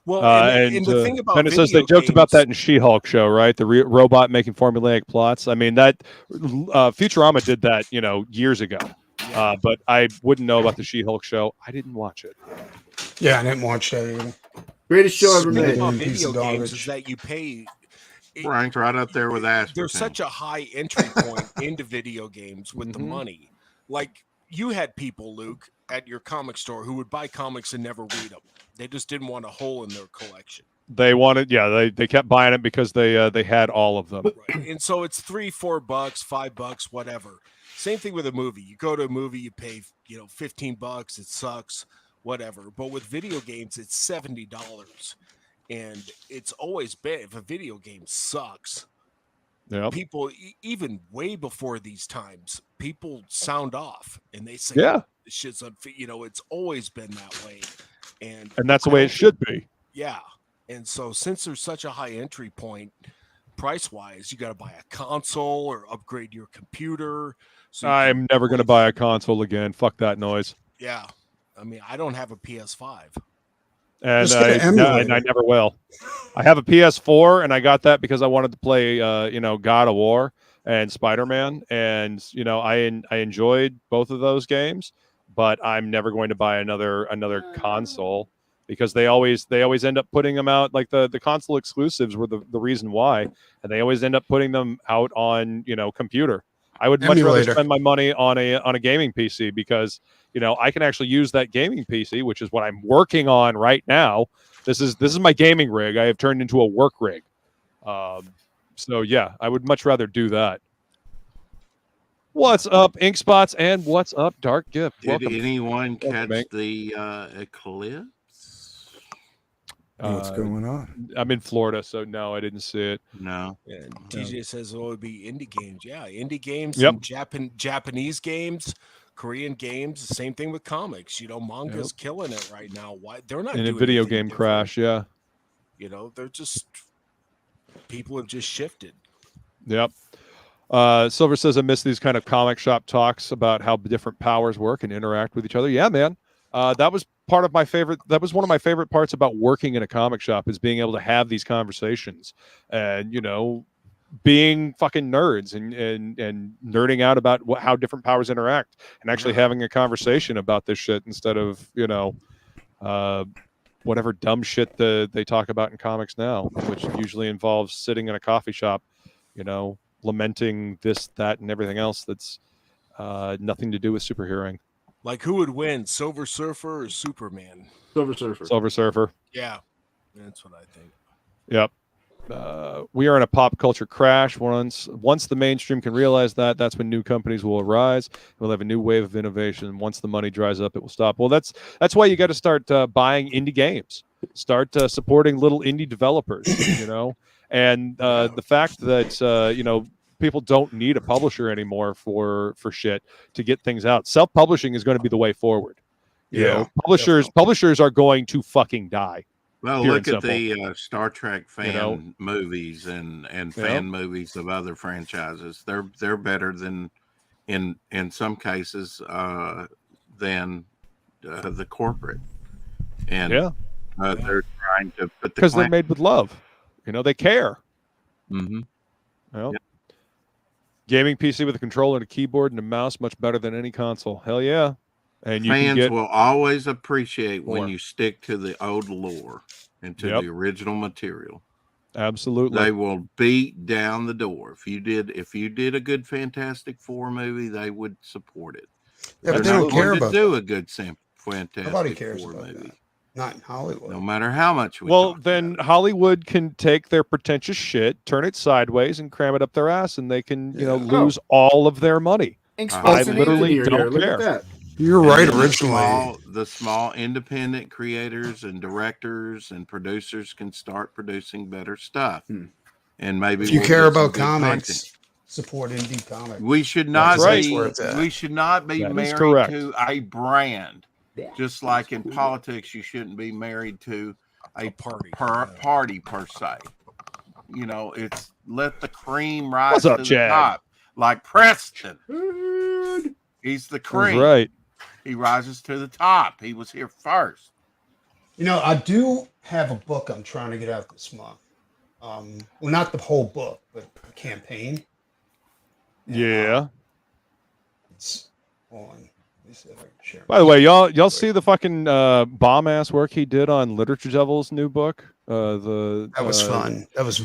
Well, and the thing about it says they joked about that in She-Hulk show, right? The robot making formulaic plots. I mean, that Futurama did that, years ago. But I wouldn't know about the She-Hulk show. I didn't watch it. Yeah, I didn't watch that either. Greatest show ever The thing made. about Piece of video games garbage. is that you pay. Ranked right up there with Asperton. There's such a high entry point into video games with the money. Like, you had people, Luke, at your comic store who would buy comics and never read them. They just didn't want a hole in their collection. They wanted, they kept buying it because they had all of them. Right. And so it's $3, $4, $5, whatever. Same thing with a movie. You go to a movie, you pay, $15. It sucks, whatever. But with video games, it's $70. And it's always been, if a video game sucks, people, even way before these times, people sound off and they say, this shit's it's always been that way. And that's the way it should be. Yeah. And so since there's such a high entry point, price-wise, you got to buy a console or upgrade your computer. So I'm never going to buy a console again. Fuck that noise. Yeah. I mean, I don't have a PS5. And I never will. I have a PS4, and I got that because I wanted to play, God of War and Spider-Man, and I enjoyed both of those games, but I'm never going to buy another console because they always end up putting them out, like the console exclusives were the reason why, and they always end up putting them out on computer. I would much rather spend my money on a gaming PC because I can actually use that gaming PC, which is what I'm working on right now. This is my gaming rig. I have turned into a work rig. So yeah, I would much rather do that. What's up, Ink Spots, and what's up, Dark Gift? Did anyone catch the eclipse? What's going on? I'm in Florida, so no, I didn't see it. No. Yeah, TJ says it would be indie games. Yeah, indie games and Japanese games, Korean games. The same thing with comics. Manga's killing it right now. Why they're not in doing a video anything game different. crash? Yeah. They're just people have just shifted. Yep. Silver says, I miss these kind of comic shop talks about how different powers work and interact with each other. Yeah, man. That was one of my favorite parts about working in a comic shop is being able to have these conversations and, being fucking nerds and nerding out about how different powers interact and actually having a conversation about this shit instead of, whatever dumb shit they talk about in comics now, which usually involves sitting in a coffee shop, lamenting this, that, and everything else that's nothing to do with superheroing. Like, who would win, Silver Surfer or Superman? Silver Surfer. Silver Surfer. Yeah, that's what I think. Yep. We are in a pop culture crash. Once the mainstream can realize that, that's when new companies will arise. We'll have a new wave of innovation. Once the money dries up, it will stop. Well, that's why you got to start buying indie games. Start supporting little indie developers. And the fact that people don't need a publisher anymore for shit to get things out. Self-publishing is going to be the way forward. Publishers are going to fucking die. Well, look at the Star Trek fan movies and fan movies of other franchises. They're better than in some cases than the corporate. And they're trying to put because they're made with love. They care. Mm-hmm. Gaming PC with a controller and a keyboard and a mouse, much better than any console. Hell yeah. And fans will always appreciate when you stick to the old lore and to the original material. Absolutely. They will beat down the door. If you did a good Fantastic Four movie, they would support it. Yeah, but they don't care about do a good Fantastic Nobody cares Four about movie. that. Not in Hollywood. No matter how much we then Hollywood can take their pretentious shit, turn it sideways, and cram it up their ass, and they can lose all of their money. I literally don't care. You're right. Originally, the small independent creators and directors and producers can start producing better stuff. And maybe if you care about comics, support indie comics. We should not be married to a brand. Just like in politics, you shouldn't be married to a party per se. It's let the cream rise to the top. Like Preston. He's the cream. That's right. He rises to the top. He was here first. I do have a book I'm trying to get out this month. Well, not the whole book, but a campaign. And, it's on. By the way, y'all see the fucking bomb ass work he did on Literature Devil's new book? That was fun. That was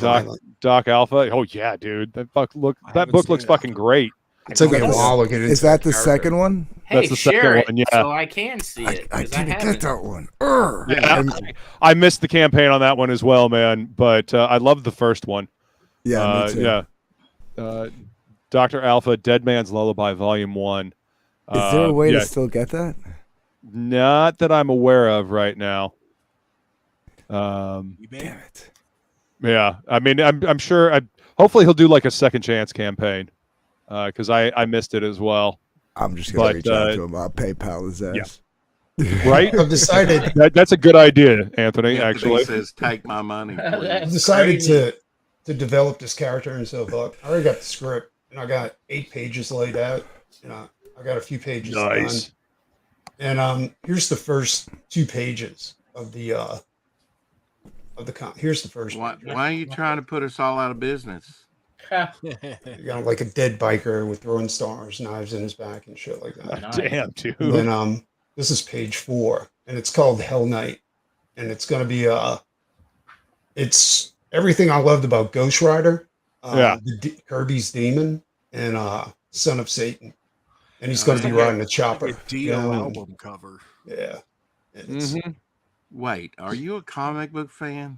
Doc Alpha. Oh yeah, dude. That book looks fucking great. It took me a while to get into. Is that the second one? That's the second one. Yeah. So I can see it. I didn't get that one. I missed the campaign on that one as well, man. But I loved the first one. Yeah, me too. Dr. Alpha, Dead Man's Lullaby, Volume 1. Is there a way to still get that? Not that I'm aware of right now. Damn it. Yeah, I mean, I'm sure. Hopefully, he'll do like a second chance campaign because I missed it as well. I'm just gonna reach out to him. I'll PayPal his ass. Yeah. Right? I've decided that's a good idea, Anthony. Actually, says take my money. I've decided to develop this character in Silverbuck. I already got the script, and I got 8 pages laid out. I got a few pages done. And here's the first 2 pages of the here's the first. Why are you trying to put us all out of business? You got like a dead biker with throwing stars, knives in his back, and shit like that. Nice. Damn, dude. And then this is page 4, and it's called Hell Knight, and it's gonna be it's everything I loved about Ghost Rider, Kirby's Demon, and Son of Satan. And he's going to be riding a chopper. Dio album cover. Yeah. Wait, are you a comic book fan?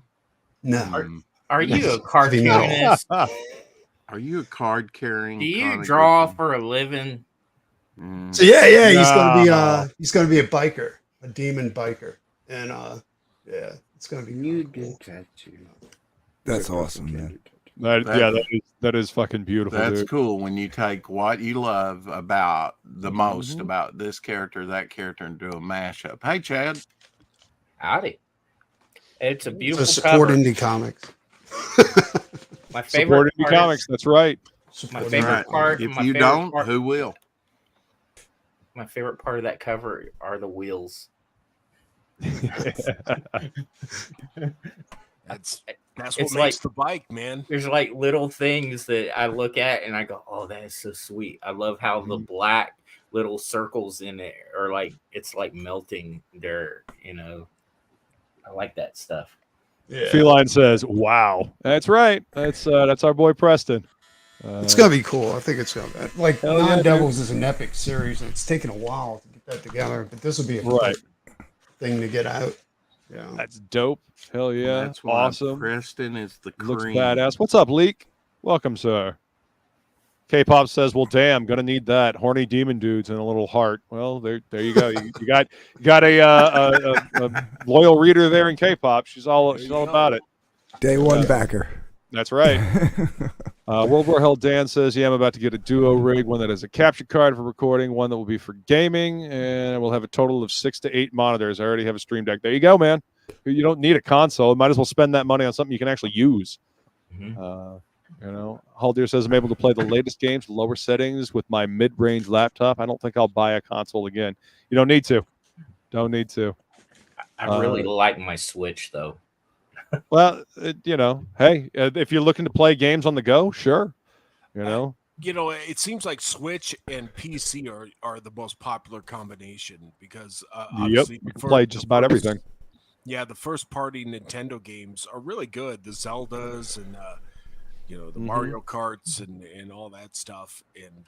No. Are you a cartoonist? Are you a card carrying? Do you draw for a living? So yeah, he's going to be a biker, a demon biker, and it's going to be cool. That's awesome, man. That is fucking beautiful. That's dude. cool when you take what you love about the most about this character, that character, and do a mashup. Hey, Chad. Howdy. It's a beautiful support cover. indie comics. My favorite support indie comics. That's right. My favorite part. If you don't, who will? My favorite part of that cover are the wheels. That's what makes the bike, man. There's like little things that I look at and I go, "Oh, that is so sweet." I love how the black little circles in it are like it's like melting there. I like that stuff. Yeah. Feline says, "Wow, that's right. That's our boy Preston." It's gonna be cool. I think it's gonna be like Hell yeah, Non-Devils is an epic series, and it's taken a while to get that together. But this will be a Right. quick thing to get out. Yeah, That's dope. Hell yeah, That's why awesome. Preston is the Looks cream. badass. What's up, Leak? Welcome, sir. K-pop says, "Well, damn, gonna need that horny demon dudes and a little heart." Well, there you go. You got a loyal reader there in K-pop. She's all about it. Day one backer. That's right. World War Hell Dan says, "Yeah, I'm about to get a duo rig, one that has a capture card for recording, one that will be for gaming, and I will have a total of 6 to 8 monitors. I already have a Stream Deck." There you go, man. You don't need a console. Might as well spend that money on something you can actually use. Haldir says, "I'm able to play the latest games, lower settings with my mid-range laptop. I don't think I'll buy a console again." You don't need to. Don't need to. I really like my Switch though. Well, hey, if you're looking to play games on the go, sure. It seems like Switch and PC are the most popular combination because obviously you can play just about everything. Yeah, the first party Nintendo games are really good. The Zeldas and the Mario Karts and all that stuff. And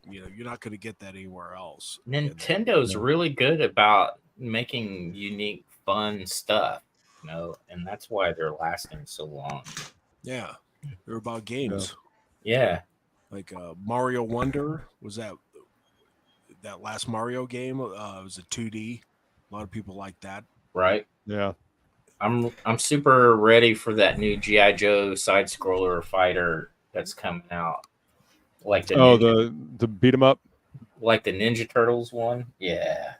you're not going to get that anywhere else. Nintendo's really good about making unique, fun stuff. And that's why they're lasting so long. Yeah, they're about games. Yeah, like Mario Wonder was that last Mario game. It was a 2D. A lot of people like that. Right. Yeah. I'm super ready for that new G.I. Joe side scroller fighter that's coming out. Like the beat 'em up, like the Ninja Turtles one. Yeah.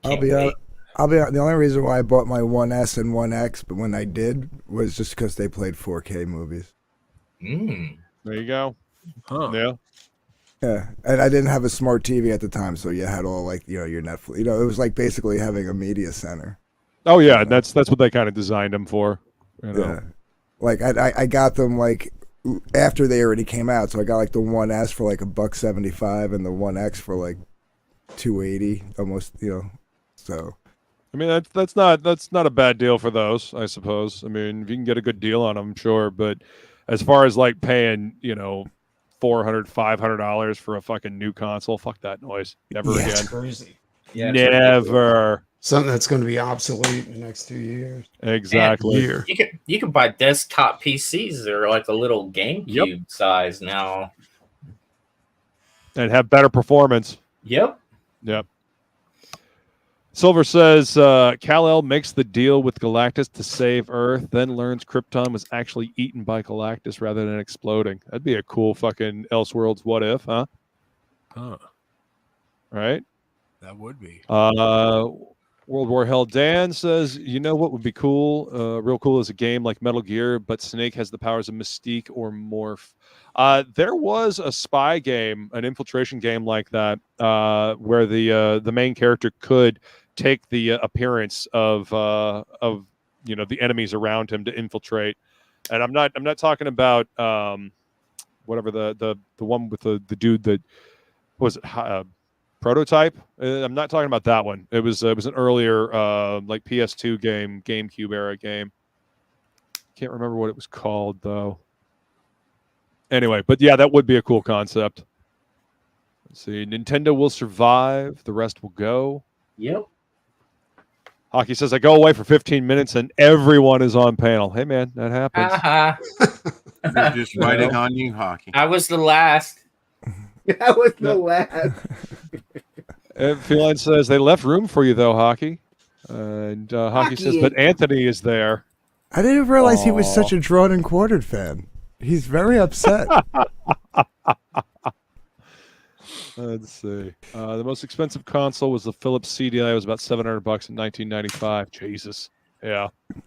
I'll be honest. The only reason why I bought my 1S and 1X, but when I did, was just because they played 4K movies. There you go. Huh. Yeah. Yeah, and I didn't have a smart TV at the time, so you had all your Netflix. It was like basically having a media center. Oh yeah, and that's what they kind of designed them for. Yeah, like I got them like after they already came out, so I got like the 1S for like $175 and the 1X for like $280 almost. So. I mean that's not a bad deal for those, I suppose. I mean, if you can get a good deal on them, sure. But as far as like paying, $400, $500 for a fucking new console, fuck that noise. Never again. That's crazy. Yeah, never. Something that's going to be obsolete in the next 2 years. Exactly. You can buy desktop PCs. They're like a little GameCube size now, and have better performance. Yep. Silver says Kal-El makes the deal with Galactus to save Earth, then learns Krypton was actually eaten by Galactus rather than exploding. That'd be a cool fucking Elseworlds what if, huh? Huh. Right? That would be. World War Hell Dan says, what would be cool? Real cool is a game like Metal Gear, but Snake has the powers of Mystique or Morph. There was a spy game, an infiltration game like that, where the main character could take the appearance of the enemies around him to infiltrate. And I'm not talking about whatever the one with the dude that was it. Prototype. I'm not talking about that one. It was an earlier like PS2 game, GameCube era game. Can't remember what it was called though. Anyway, but yeah, that would be a cool concept. Let's see. Nintendo will survive. The rest will go. Yep. Hockey says, I go away for 15 minutes and everyone is on panel. Hey man, that happens. We're just waiting on you, Hockey. I was the last. That was the last. Feline says they left room for you though, Hockey. And Hockey says, but Anthony is there. I didn't realize he was such a drawn and quartered fan. He's very upset. Let's see. The most expensive console was the Philips CDI. It was about $700 in 1995. Jesus. Yeah. I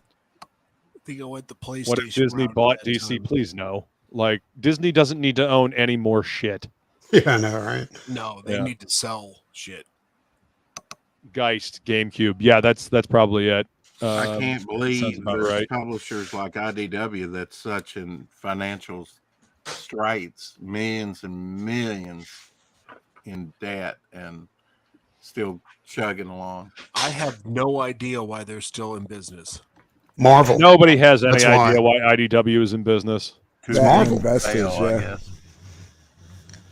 think I went the PlayStation. What if Disney bought DC? Time. Please no. Like Disney doesn't need to own any more shit. Yeah, I know, right? No, they need to sell shit. Geist, GameCube. Yeah, that's probably it. I can't believe there's right. publishers like IDW that's such in financial straits, millions and millions in debt, and still chugging along. I have no idea why they're still in business. Marvel. Nobody has any That's idea why IDW is in business. It's Marvel. Investors, Fail, I yeah. guess.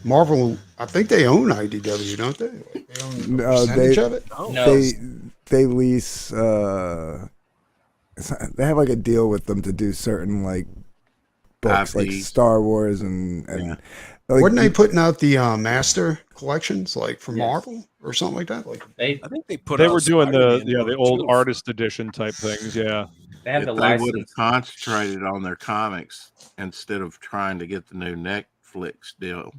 Marvel, I think they own IDW, don't they? Like they own a No, percentage of it? No. They lease. They have like a deal with them to do certain like books, like IPs. Star Wars and Yeah. like, Weren't they putting out the Master collections, like from Yes. Marvel or something like that? Like They I think they put. They out were doing the Spider-Man the old too. artist edition type things. Yeah. they have If the they would have license. concentrated on their comics instead of trying to get the new Netflix deal,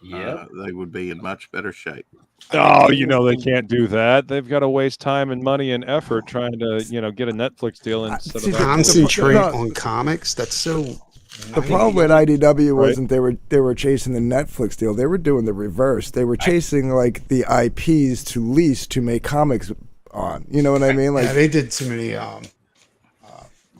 Yep. they would be in much better shape. Oh, you know they can't do that. They've got to waste time and money and effort trying to, get a Netflix deal instead see, of that. concentrate No. on comics. That's so. the problem with IDW Right. wasn't they were chasing the Netflix deal. They were doing the reverse. They were chasing like the IPs to lease to make comics on. You know what I mean? Like Yeah, they did too many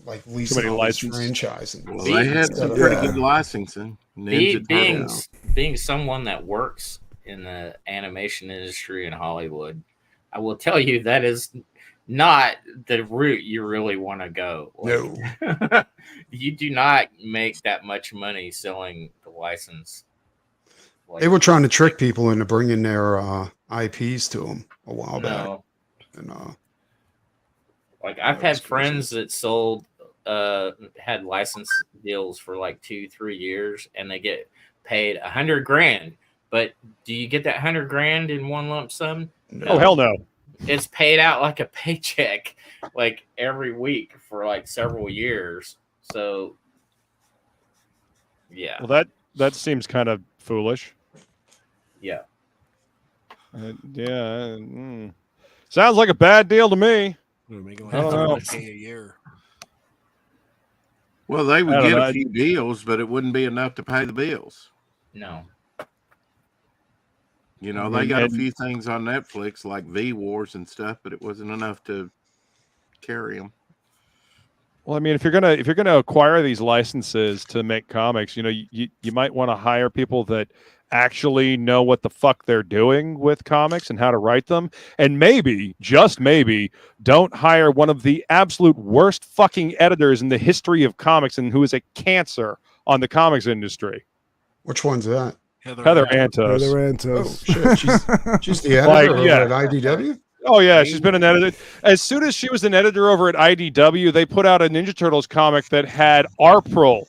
like leasing many all this license. franchising. Well, they had some pretty good licensing. Ninja Turtles. Being someone that works in the animation industry in Hollywood, I will tell you that is not the route you really want to go. No. You do not make that much money selling the license. Like, They were trying to trick people into bringing their IPs to them a while back. no, And like I've had friends that sold, had license deals for like 2-3 years, and they get paid $100,000. But do you get that $100,000 in one lump sum? Oh, hell no. It's paid out like a paycheck, like every week for like several years. So, yeah, Well, that seems kind of foolish. yeah. Yeah. Sounds like a bad deal to me. We're making I don't know. like $100K a year. Well, they would I don't get know. a few deals, but it wouldn't be enough to pay the bills. No, You know, they got a And- few things on Netflix like V Wars and stuff, but it wasn't enough to carry them. Well, I mean, if you're gonna acquire these licenses to make comics, you might want to hire people that actually know what the fuck they're doing with comics and how to write them, and maybe, just maybe, don't hire one of the absolute worst fucking editors in the history of comics and who is a cancer on the comics industry. which one's that? Heather Antos. Heather Oh Antos. shit, she's the editor Like, over yeah. at IDW. Oh yeah, she's been an editor. As soon as she was an editor over at IDW, they put out a Ninja Turtles comic that had April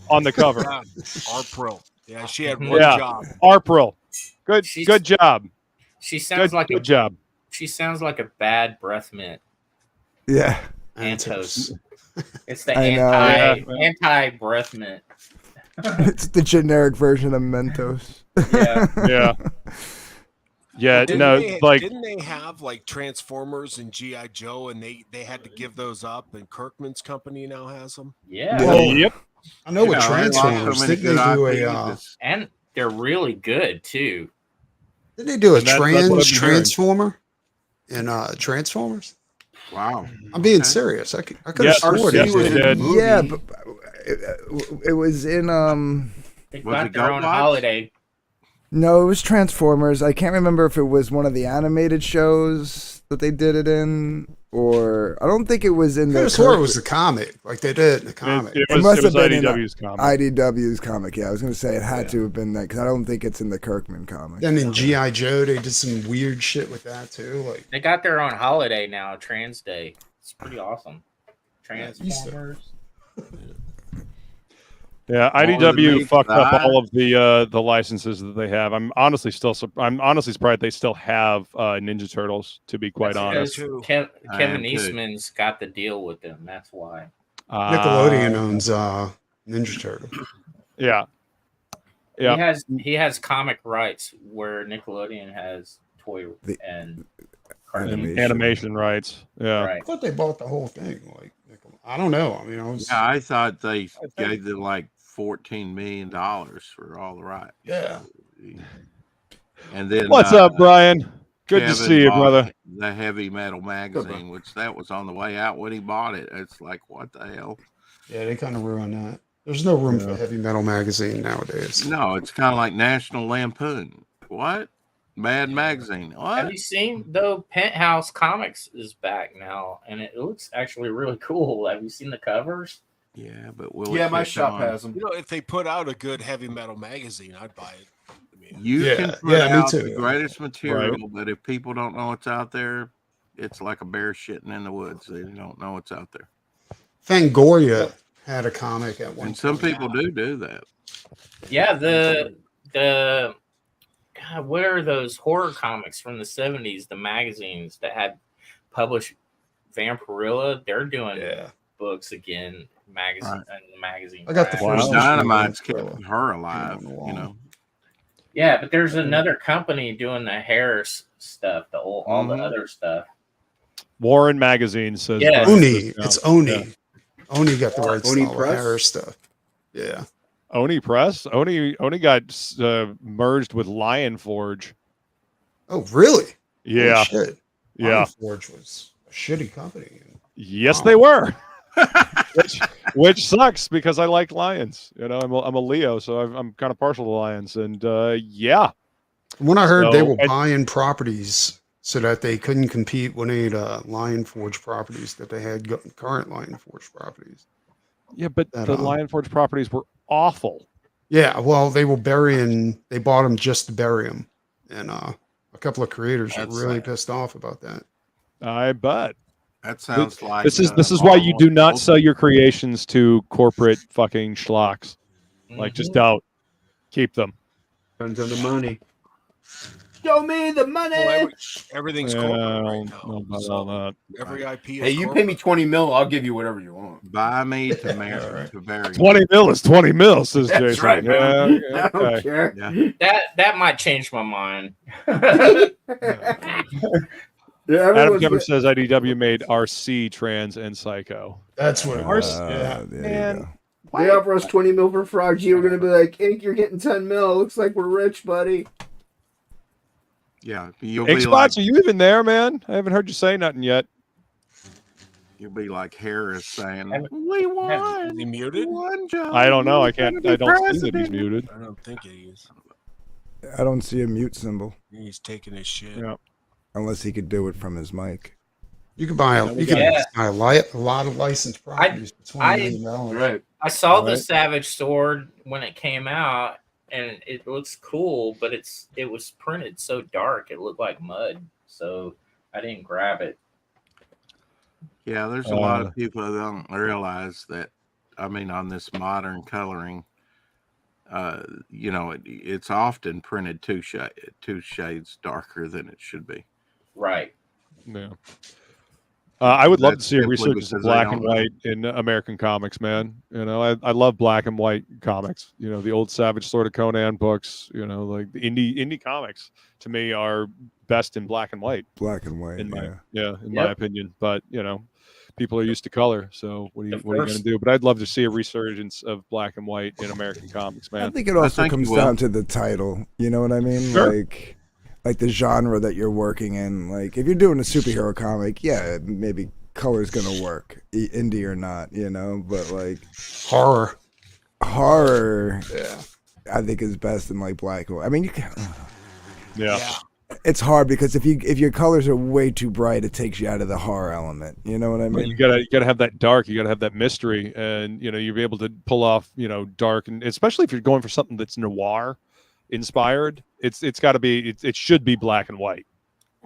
on the cover. Yeah, April. Yeah, she had one Yeah. job. April. Good She's- job. she sounds Good job. She sounds like a bad breath mint. Yeah. Antos. It's the I know. anti breath mint. It's the generic version of Mentos. Yeah. Yeah. Yeah, Didn't like they have like Transformers and GI Joe, and they had to give those up, and Kirkman's company now has them. Yeah. Well, yep. I know with You they lost so Transformers, many didn't they good do IPs, a it's- And they're really good too. didn't they do a And that's what I'm hearing. Transformer in Transformers? wow. I'm being Okay. serious. I could have Yes, sworn yes, it they was in the did. movie. Yeah, but it was in They Was got it their own GoBots? holiday. no, it was Transformers. I can't remember if it was one of the animated shows that they did it in, or I don't think it was in I the could have swore it was the comic, like they did in the comic. It It must was have been in IDW's comic. IDW's comic. Yeah, I was going to say it had to have been that because I don't think it's in the Kirkman comic. Then in GI Joe, they did some weird shit with that too. Like They got their own holiday now, Trans Day. It's pretty awesome. Yeah, Transformers. Yeah, All the IDW mates fucked up died. all of the licenses that they have. I'm honestly surprised they still have Ninja Turtles. To be quite That's honest, because too. I Kevin am too. Eastman's got the deal with them. That's why. Nickelodeon owns Ninja Turtle. Yeah, yeah. He has comic rights where Nickelodeon has toy The- and Animation. Animation rights. Yeah. I right. thought they bought the whole thing. Like I don't know. I mean, I was Yeah, I thought they gave them like $14 million for all the rights. yeah. And then What's up, Brian? Good to Kevin see you, bought brother. The Heavy Metal magazine, which that was on the way out when he bought it. It's like, what the hell? Yeah, they kind of ruined that. There's no room for Heavy Metal magazine nowadays. No, it's kind of like National Lampoon. What? Mad Magazine. Have What? you seen though? Penthouse Comics is back now, and it looks actually really cool. Have you seen the covers? Yeah, but will Yeah, it my catch shop on? has them. You know, if they put out a good heavy metal magazine, I'd buy it. I mean, You Yeah, can put yeah, me out too. the greatest material, but if people don't know what's out there, it's like a bear shitting in the woods. They don't know what's out there. Fangoria had a comic at one And some point. people do that. Yeah, the God, what are those horror comics from the 70s? The magazines that had published Vampirilla, they're doing Yeah. books again. Magazine and the magazine. I got the rack. first Well, issue of Dynamite's Vampirilla. kept her alive, Going you along. know. Yeah, but there's another company doing the Harris stuff, the old, all the other stuff. Warren Magazine says. Yeah. Brian Oni. says no. It's Oni. Yeah. Oni got the rights Oni to all the Press? Harris stuff. Yeah. Oni Press. Oni got merged with Lion Forge. Oh, really? Holy Yeah, shit. yeah. Lion Forge was a shitty company. Yes, Wow. they were. which sucks because I like lions. You know, I'm a Leo, so I'm kind of partial to lions. And yeah, When I heard they So- were buying properties so that they couldn't compete with any Lion Forge properties that they had, current Lion Forge properties. yeah, but That, the Lion Forge properties were awful. Yeah, well, they were burying, they bought them just to bury them. And a couple of creators were That's really sad. pissed off about that. I bet. That sounds like This is why you do not sell your creations to corporate fucking schlocks. Like, just don't keep them. Depends on the money. Show me the money. well, everything's Yeah, corporate I right don't now. know about So all that. every IP is Hey, you pay corporate. me 20 mil, I'll give you whatever you want. buy me to marry to bury. 20 mil is 20 mil, says That's Jason. right, man. Yeah, I don't okay. care. Yeah. That might change my mind. Yeah, Adam everyone's Kevin get- says IDW made RC, Trans, and Psycho. That's what it was. Yeah. there Man. you go. They offer us 20 mil for Frog G. We're going to be like, Ink, you're getting 10 mil. Looks like we're rich, buddy. Yeah. You'll be like, Xbox, are you even there, man? I haven't heard you say nothing yet. you'll be like Harris saying, Have- "We Is won. he muted? One job. I don't know. I You're can't. gonna I be don't see that he's president." muted. I don't think he is. I don't see a mute symbol He's taking his shit. Yeah. unless he could do it from his mic. You could buy Yeah. a lot of licensed properties for $20 million. Right. I saw the Right. Savage Sword when it came out, and it looks cool, but it was printed so dark it looked like mud, so I didn't grab it. Yeah, there's a lot of people that don't realize that. I mean, on this modern coloring, you know, it's often printed two shades darker than it should be. Right. Yeah. I would love to That's see a simply resurgence of because they black don't and know. white in American comics, man. You know, I love black and white comics. You know, the old Savage Sword of Conan books. You know, like the indie comics to me are best in black and white. Black and white. In my yeah. in my Yep. opinion. But you know, people are used to color, so what are you The going to first- do? But I'd love to see a resurgence of black and white in American comics, I man. think it also think comes you will. down to the title. You know what I mean? Sure. Like the genre that you're working in. Like if you're doing a superhero comic, yeah, maybe color's gonna work, indie or not. You know, but like Horror. horror, Yeah. I think is best in like black and white. I mean, you can. Yeah. It's hard because if your colors are way too bright, it takes you out of the horror element. You know what I But mean? you gotta have that dark. You gotta have that mystery, and you know you'll be able to pull off dark, and especially if you're going for something that's noir inspired. It's got to be. It should be black and white.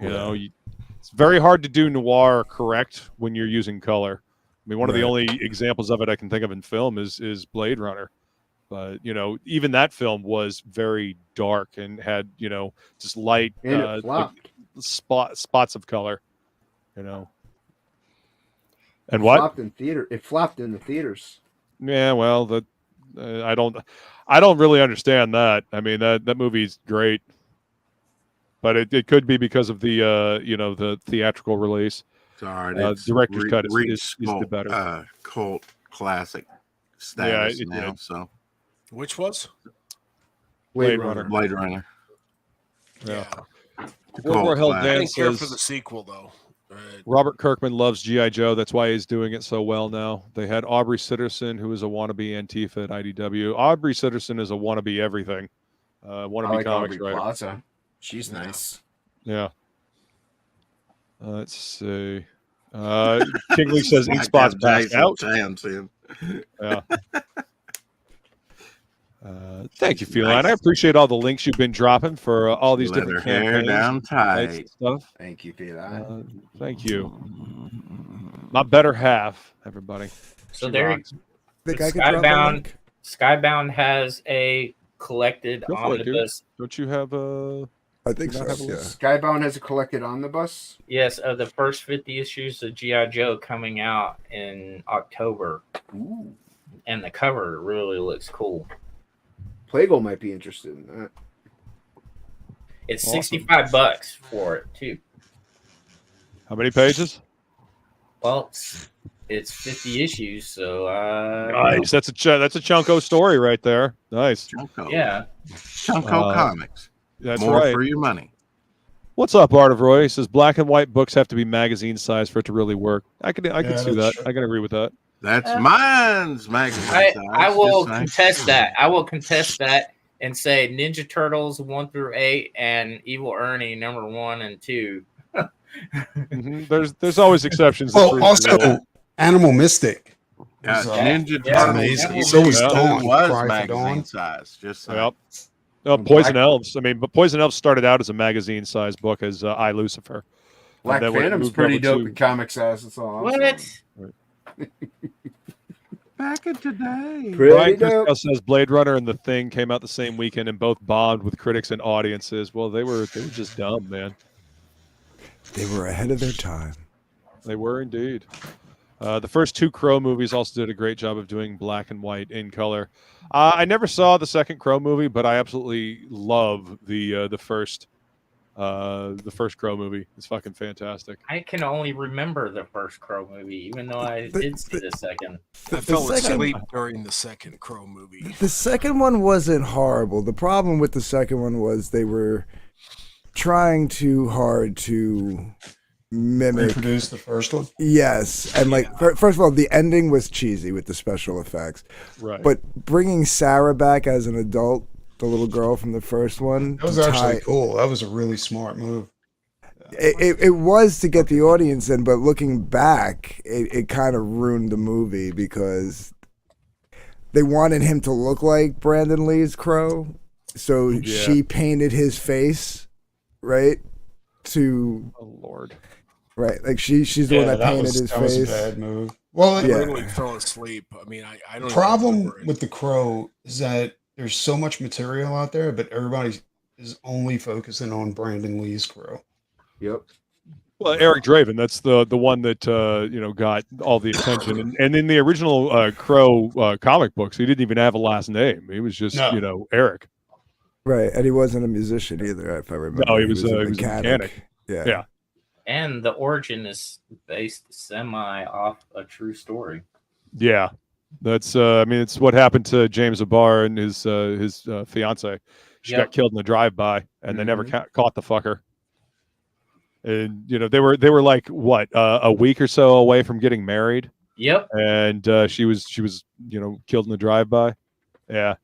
You know, it's very hard to do noir correct when you're using color. I mean, one of the Right. only examples of it I can think of in film is Blade Runner. But you know, even that film was very dark and had just light And it flopped. spots of color. You know, and It what? flopped in theater. It flopped in the theaters. Yeah, well, I don't really understand that. I mean, that movie's great, but it could be because of the the theatrical release. Sorry, Director's cut is reached the better. cult classic status it now. did. So Which was? Blade Runner. Blade Runner. Yeah. The War cult Held classic. I Dan didn't care for says the sequel though. Robert Kirkman loves G.I. Joe. That's why he's doing it so well now. They had Aubrey Sitterson, who is a wannabe Antifa at IDW. Aubrey Sitterson is a wannabe everything. I Wannabe like comics Aubrey writer. Plaza. She's nice. Yeah. Let's see. Kingley says Ink Spot's passed out. Yeah. Thank you, Feline. I appreciate all the links you've been dropping for all these Let different her hair campaigns down and sites tight. and stuff. Thank you, Feline. Thank you. My better half, everybody. So She there, rocks. Think I could drop a Skybound. link? Skybound has a collected Go for it, dude. omnibus. Don't you have a? I think Do so. not have a Yeah. list. Skybound has a collected omnibus. Yes, of the first 50 issues of G.I. Joe coming out in October. Ooh. And the cover really looks cool. Plago might be interested in that. It's Awesome. $65 for it too. How many pages? Well, it's 50 issues, so Nice. That's a chunko story right there. Nice. Chunko. yeah. Chunko Comics. That's More right. for your money. What's up, Art of Roy? He says black and white books have to be magazine size for it to really work. I can Yeah, see that. that's true. I can agree with that. That's mine's magazine. I size, will just like- contest that. I will contest that and say Ninja Turtles 1 through 8 and Evil Ernie number 1 and 2. There's always exceptions. to Oh, prove the also rule. Animal Mystic. Yeah, was, Ninja yeah, Turtles. amazing. even So was if it Dawn, was Cry for magazine Dawn. size. Just so. Yep. No, Poison Elves. I mean, but Poison Elves started out as a magazine-sized book as I, Lucifer. Black then when it Phantom's moved pretty over dope to- in comic size. That's all. I'm What? saying. Back in today. Pretty Brian dope. Christel says Blade Runner and The Thing came out the same weekend and both bombed with critics and audiences. Well, they were just dumb, man. They were ahead of their time. They were indeed. The first 2 Crow movies also did a great job of doing black and white in color. I never saw the second Crow movie, but I absolutely love the first Crow movie. It's fucking fantastic. I can only remember the first Crow movie, even though I did see the second. I fell second- asleep during the second Crow movie. The second one wasn't horrible. The problem with the second one was they were trying too hard to mimic. Reproduce the first one. Yes, and like first of all, the ending was cheesy with the special effects. Right. But bringing Sarah back as an adult, the little girl from the first one, That was to actually tie- cool. That was a really smart move. It was to get the audience in, but looking back, it kind of ruined the movie because they wanted him to look like Brandon Lee's Crow, so she painted his face, right? Oh Lord. Right, like she's the one that painted his that was a face. bad move. Well, I Yeah. literally fell asleep. I mean, I don't. the even problem remember it. with the Crow is that there's so much material out there, but everybody is only focusing on Brandon Lee's Crow. Yep. Well, Eric Draven, that's the one that got all the attention. And in the original Crow comic books, he didn't even have a last name. He was just Eric. Right, and he wasn't a musician either, if I remember. No, he was a mechanic. Yeah. And the origin is based semi off a true story. Yeah, that's. It's what happened to James Abar and his fiance. She got killed in the drive-by, and they never caught the fucker. And they were like what a week or so away from getting married. Yep. And she was killed in the drive-by. Yeah.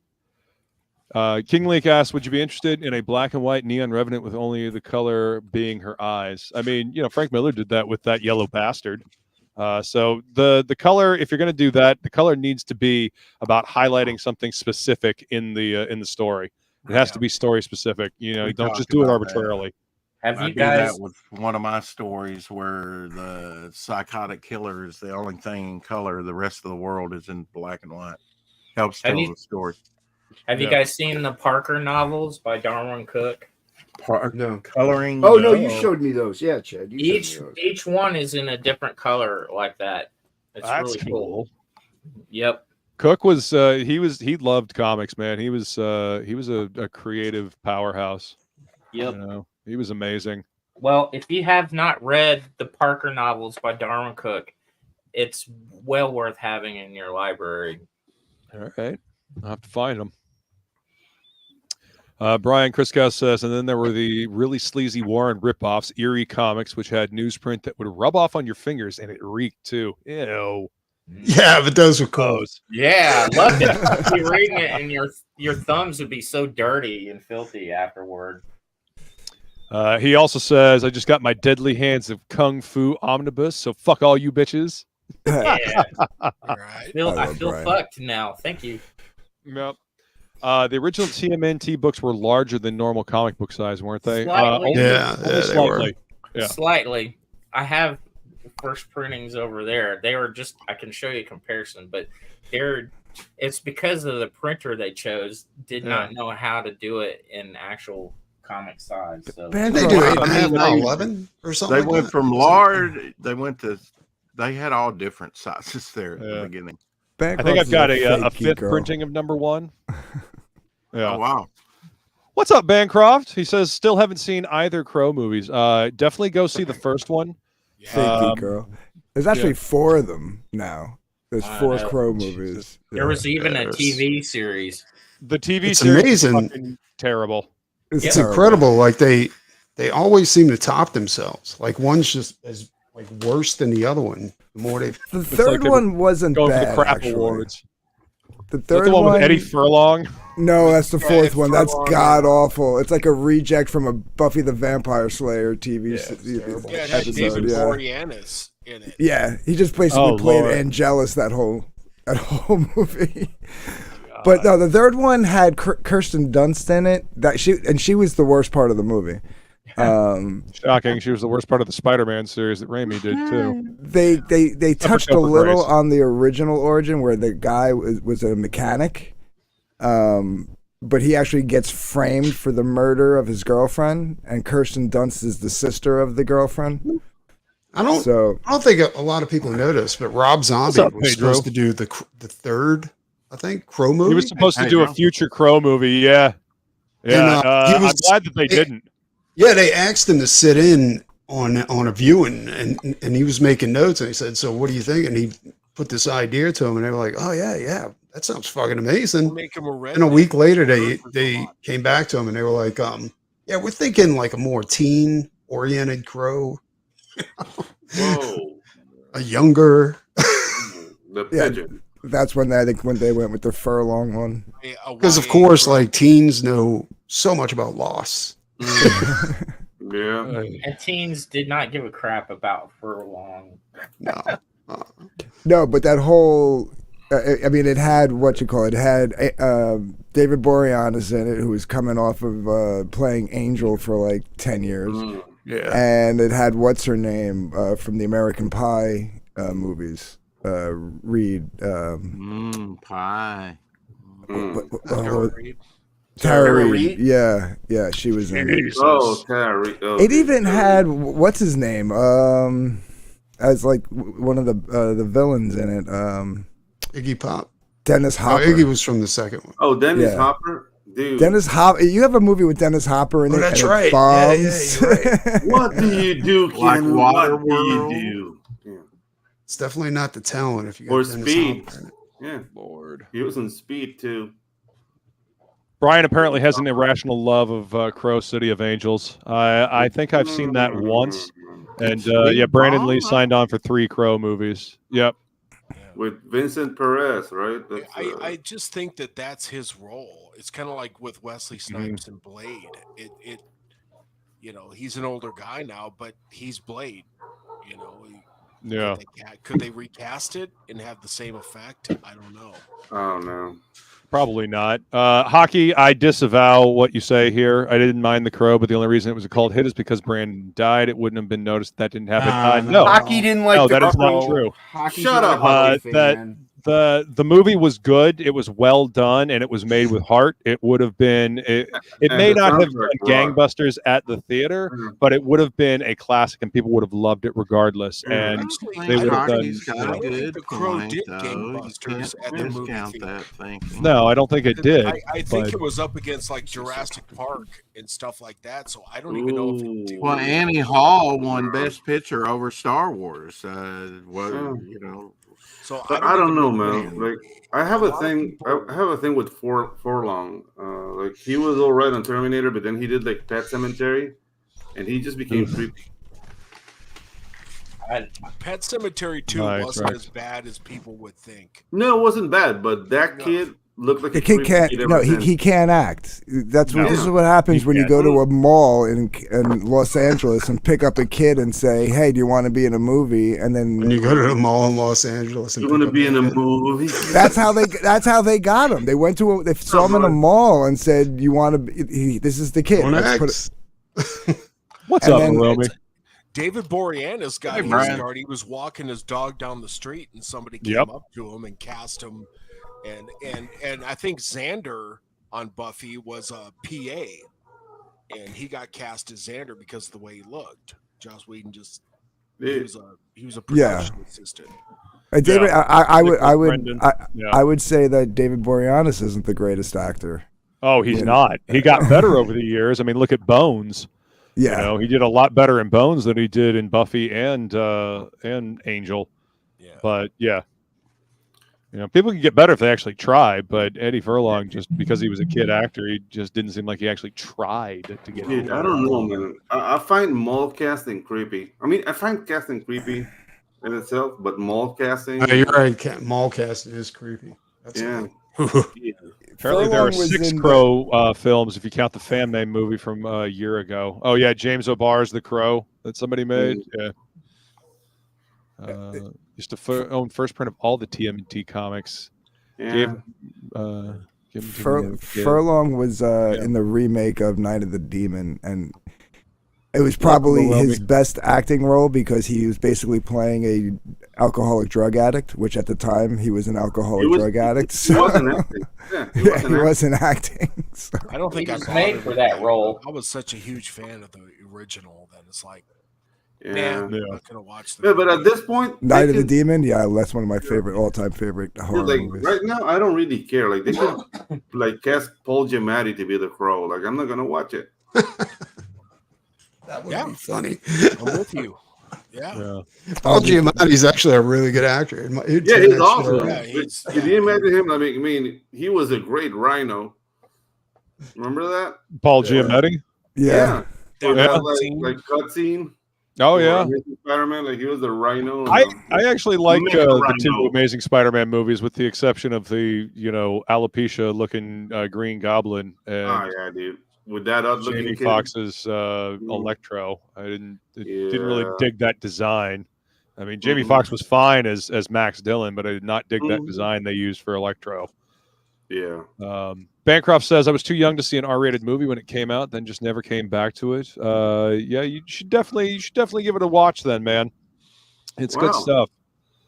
King Link asked, would you be interested in a black and white Neon Revenant with only the color being her eyes? I mean, Frank Miller did that with that Yellow Bastard. So the color, if you're going to do that, the color needs to be about highlighting something specific in the story. It has to be story specific. You don't just do it arbitrarily. Have I you do guys? that with one of my stories where the psychotic killer is the only thing in color. The rest of the world is in black and white. Helps tell the story. Have you guys seen the Parker novels by Darwin Cook? No coloring. Oh no, you showed me those. Yeah, Chad. Each one is in a different color like that. It's That's really cool. Yep. Cook was he loved comics, man. He was a creative powerhouse. Yep. He was amazing. Well, if you have not read the Parker novels by Darwin Cook, it's well worth having in your library. All right. I'll have to find them. Brian Kriskow says, and then there were the really sleazy Warren ripoffs, Eerie Comics, which had newsprint that would rub off on your fingers and it reeked too. Ew. Yeah, but those were cool. Yeah, I loved it. You'd be reading it and your thumbs would be so dirty and filthy afterward. He also says, "I just got my deadly hands of Kung Fu Omnibus, so fuck all you bitches." Yeah. All right. I feel fucked now. Thank you. Yep. The original TMNT books were larger than normal comic book size, weren't they? Slightly. Only slightly. Yeah. Slightly. I have first printings over there. They were just, I can show you a comparison, but it's because of the printer they chose, did not know how to do it in actual comic size. So They do 8.5 by 11 or something. They like went that. from large. They had all different sizes there at the beginning. I think I've got a fifth printing of number 1. Yeah. Oh, wow. What's up, Bancroft? He says, still haven't seen either Crow movies. Definitely go see the first one. Fake Girl. There's actually 4 of them now. There's 4 Crow movies. There was even a TV series. The TV It's series amazing. is fucking terrible. It's incredible. Like they always seem to top themselves. Like one's just as like worse than the other one. The more they, the third one wasn't going bad. for the crap actually. awards. The third the one with Eddie Furlong. No, that's the fourth one. That's Furlong, god awful. It's like a reject from a Buffy the Vampire Slayer TV Yeah, it had David Boreanaz in it. Yeah, he just basically played Angelus that whole movie. But no, the third one had Kirsten Dunst in it. She was the worst part of the movie. Shocking. She was the worst part of the Spider-Man series that Raimi did too. They touched a little on the original origin where the guy was a mechanic, but he actually gets framed for the murder of his girlfriend, and Kirsten Dunst is the sister of the girlfriend. I don't think a lot of people notice, but Rob Zombie was supposed to do the third, I think, Crow movie. He was supposed to do a future Crow movie. Yeah. Yeah. And, I'm glad that they didn't. Yeah, they asked him to sit in on a viewing, and he was making notes, and he said, "So what do you think?" And he put this idea to him, and they were like, "Oh yeah, that sounds fucking amazing." Make him a and a week later, they came back to him, and they were like, "Yeah, we're thinking like a more teen-oriented Crow, Whoa, a younger." The pigeon. That's when they went with the Furlong one. Because of course, like teens know so much about loss. Yeah. And teens did not give a crap about Furlong. No, but that whole, I mean, it had what you call it. It had David Boreanaz in it, who was coming off of playing Angel for like 10 years. Yeah. And it had what's her name from the American Pie movies. Reed. Pie. Tara Reid. Yeah, she was in it. Oh, Tara Reid. Oh, it even had what's his name as like one of the villains in it. Iggy Pop. Dennis Hopper. Iggy was from the second one. Oh, Dennis Hopper. Dude. Dennis Hopper. You have a movie with Dennis Hopper in it. That's and right. It bombs. Yeah, you're right. What do you do, Ken? Water What do you do? Yeah. It's definitely not the talent if you got Or Dennis Speed. Hopper in it. Yeah. Lord. He was in Speed too. Brian apparently has an irrational love of Crow City of Angels. I think I've seen that once. And Brandon Lee signed on for 3 Crow movies. Yep. With Vincent Perez, right? I just think that that's his role. It's kind of like with Wesley Snipes and Blade. It he's an older guy now, but he's Blade. Yeah. Could they recast it and have the same effect? I don't know. Oh no. Probably not. Hockey, I disavow what you say here. I didn't mind the Crow, but the only reason it was a cult hit is because Brandon died. It wouldn't have been noticed. That didn't happen. No. Hockey didn't like the that is Crow. not true. Shut up. Hockey fan. The movie was good. It was well done, and it was made with heart. It would have been. It may not have been gangbusters at the theater, but it would have been a classic, and people would have loved it regardless. And they would have done. The Crow did gangbusters at the movie theater. No, I don't think it did. I think it was up against like Jurassic Park and stuff like that. So I don't even know if it did. Well, Annie Hall won Best Picture over Star Wars. So I don't know, man. Like I have a thing. I have a thing with Furlong. Like he was all right on Terminator, but then he did like Pet Sematary, and he just became creepy. Pet Sematary 2 wasn't as bad as people would think. No, it wasn't bad, but that kid looked like The a kid creepy can't. kid No, ever since. he can't act. That's what. No. This is what happens He when you can't. go to a mall in Los Angeles and pick up a kid and say, "Hey, do you want to be in a movie?" And When then you go to the mall in Los Angeles and You want to pick be up in a kid. movie? that's how they got him. They went to they saw him in a mall and said, "You want to be? This is the kid." One Let's put X. What's And up, then- Romy? David Boreanaz got Hey, his Brian. start. He was walking his dog down the street, and somebody came Yep. up to him and cast him. And I think Xander on Buffy was a PA, and he got cast as Xander because of the way he looked. Joss Whedon just he was a production assistant. David, Yeah. I Brendan. Yeah. I would say that David Boreanaz isn't the greatest actor. Oh, he's Yeah. not. He got better over the years. I mean, look at Bones. Yeah, You know, he did a lot better in Bones than he did in Buffy and Angel. Yeah. But yeah, you know, people can get better if they actually try. But Eddie Furlong, just because he was a kid actor, he just didn't seem like he actually tried to get. Dude, I don't know, man. I find mall casting creepy. I mean, I find casting creepy in itself, but mall casting. You're right. Mall casting is creepy. That's Yeah. right. Apparently, there are Furlong was 6 in Crow films if you count the fan made movie from a year ago. Oh yeah, James O'Barr's The Crow that somebody made. Yeah. Used to own first print of all the TMNT comics. Yeah. Gave them to me as a kid. Furlong was in the remake of Night of the Demon, and it was probably his best acting role because he was basically playing a alcoholic drug addict, which at the time he was an alcoholic drug addict. He wasn't acting. Yeah, He wasn't acting. So. I don't think He I was got made it. for that role. I was such a huge fan of the original. Then it's like, Yeah. man, I'm Yeah. not gonna watch the. Yeah, but at this point, Night they of the can- Demon, yeah, that's one of my favorite, all-time favorite horror like movies. right now, I don't really care. Like they could like cast Paul Giamatti to be the Crow. Like I'm not gonna watch it. That would Yeah. be funny. I'm with you. Yeah. Yeah. Paul Giamatti's actually a really good actor. He'd Yeah, turn he's that shit awesome. around. Yeah, he's- Can you imagine him? I mean, he was a great Rhino. Remember that? Paul Giamatti. Yeah. For That that, cutscene. like cutscene. Oh yeah. Spider-Man, like he was the Rhino. I actually like Mega the 2 Rhino. Amazing Spider-Man movies, with the exception of the alopecia looking Green Goblin and Oh yeah, dude. With that looking Jamie kid. Foxx's Electro. I didn't really Yeah. dig that design. I mean, Jamie Foxx was fine as Max Dillon, but I did not dig that design they used for Electro. Yeah. Bancroft says, I was too young to see an R-rated movie when it came out, then just never came back to it. Yeah, you should definitely give it a watch then, man. It's good Wow. stuff.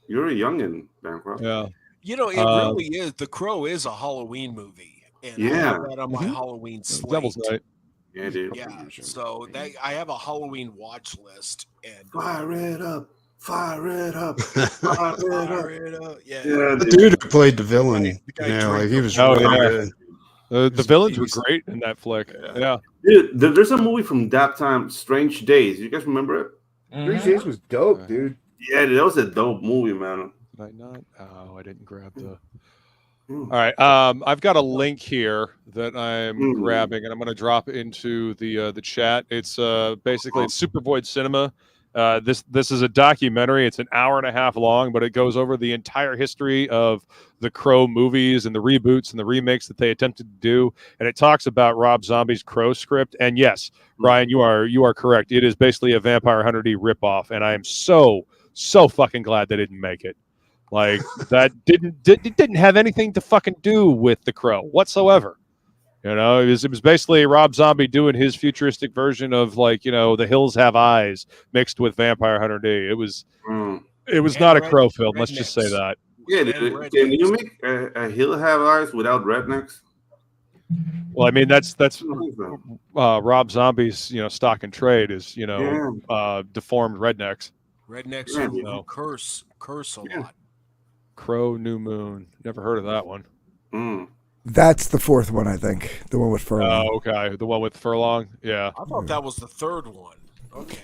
You're a youngin, Bancroft. Yeah. You know, it really is. The Crow is a Halloween movie, and I Yeah. have that on my Halloween slate. Devil's Night. Yeah, dude. Yeah, so I have a Halloween watch list, and Fire it up. Fire it up. Fire it up. fire it up. Yeah, Yeah, The dude. dude who played the villain, The guy like he was Oh, really yeah. good. The villains were great in that flick. Yeah. Dude, there's a movie from that time, Strange Days. You guys remember it? Strange Days was dope, dude. Yeah, that was a dope movie, man. Did I not? Oh, I didn't grab the. Mm. All right. I've got a link here that I'm grabbing, and I'm going to drop into the chat. It's basically it's Super Void Cinema. This is a documentary. It's an hour and a half long, but it goes over the entire history of the Crow movies and the reboots and the remakes that they attempted to do. And it talks about Rob Zombie's Crow script. And yes, Brian, you are correct. It is basically a Vampire Hunter D ripoff, and I am so fucking glad they didn't make it. Like that didn't have anything to fucking do with the Crow whatsoever. You know, it was basically Rob Zombie doing his futuristic version of like, The Hills Have Eyes mixed with Vampire Hunter D. It was not a Crow film. Let's just say that. Yeah, dude, can you make a Hill Have Eyes without rednecks? Well, I mean that's Rob Zombie's stock and trade is deformed rednecks. rednecks Yeah, who curse a lot. Crow New Moon. Never heard of that one. That's the fourth one, I think. The one with Furlong. Oh, okay. The one with Furlong. Yeah. I thought that was the third one. Okay.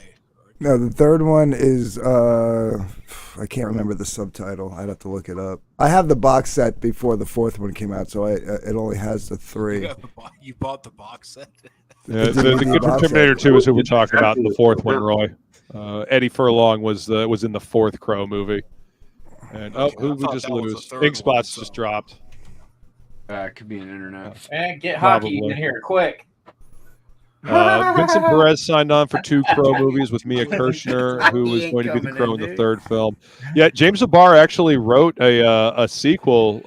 No, the third one is I can't remember the subtitle. I'd have to look it up. I have the box set before the fourth one came out, so it only has the three. You bought the box set. Yeah, the kid from Terminator 2 is who we're talking about in the fourth one, Roy. Eddie Furlong was in the fourth Crow movie. And who did we just lose? Ink Spots just dropped. It could be an internet. And get hockey Probably. in here quick. Vincent Perez signed on for 2 Crow movies with Mia Kirshner, who was going to be the Crow in the 3rd film. Yeah, James O'Barr actually wrote a sequel.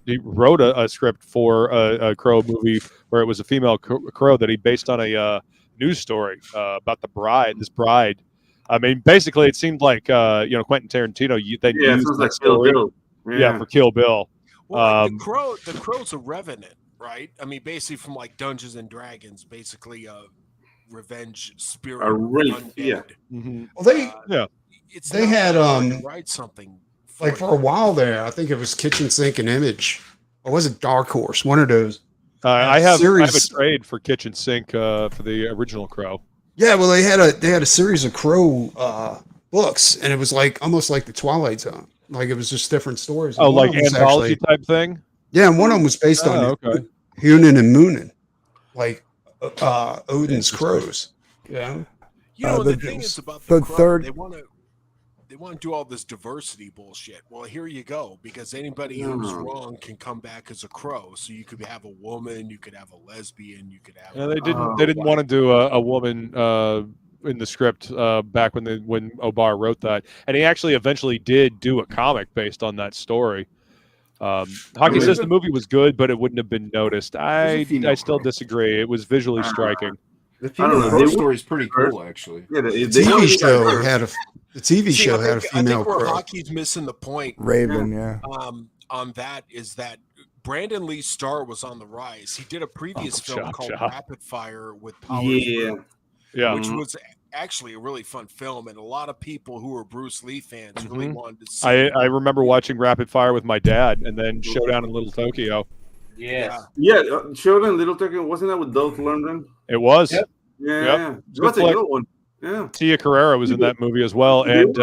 He wrote a script for a Crow movie where it was a female Crow that he based on a news story about this bride. I mean, basically, it seemed like Quentin Tarantino. They used sounds that like Kill story. Bill. Yeah, for Kill Bill. Well, the Crow's a revenant, right? I mean, basically from like Dungeons and Dragons, basically a revenge spirit. A wraith, undead. yeah. Mm-hmm. Well, they had write something like for a while there. I think it was Kitchen Sink and Image, or was it Dark Horse? One of those. I have a trade for Kitchen Sink for the original Crow. Yeah, well, they had a series of Crow books, and it was like almost like the Twilight Zone. Like it was just different stories. Oh, like anthology type thing. Yeah, and one of them was based on Hunin and Moonin, like Odin's crows. Yeah. You know, the thing is about the Crow, they want to do all this diversity bullshit. Well, here you go, because anybody who's wrong can come back as a Crow. So you could have a woman, you could have a lesbian, you could have. Yeah, they didn't want to do a woman in the script back when O'Barr wrote that, and he actually eventually did do a comic based on that story. Hockey says the movie was good, but it wouldn't have been noticed. I still disagree. It was visually striking. The female Crow story is pretty cool, actually. Yeah, the TV show had a female Crow. I think where Crow. Hockey's missing the point, Raven, yeah. On that is that Brandon Lee Starr was on the rise. He did a previous film called Rapid Fire with Power. Yeah, which was actually a really fun film, and a lot of people who were Bruce Lee fans really wanted to see. I remember watching Rapid Fire with my dad, and then Showdown in Little Tokyo. Yeah. Showdown in Little Tokyo, wasn't that with Dolph Lundgren? It was. Yep. Yeah, that's a good one. Yeah. Tia Carrera was in that movie as well, and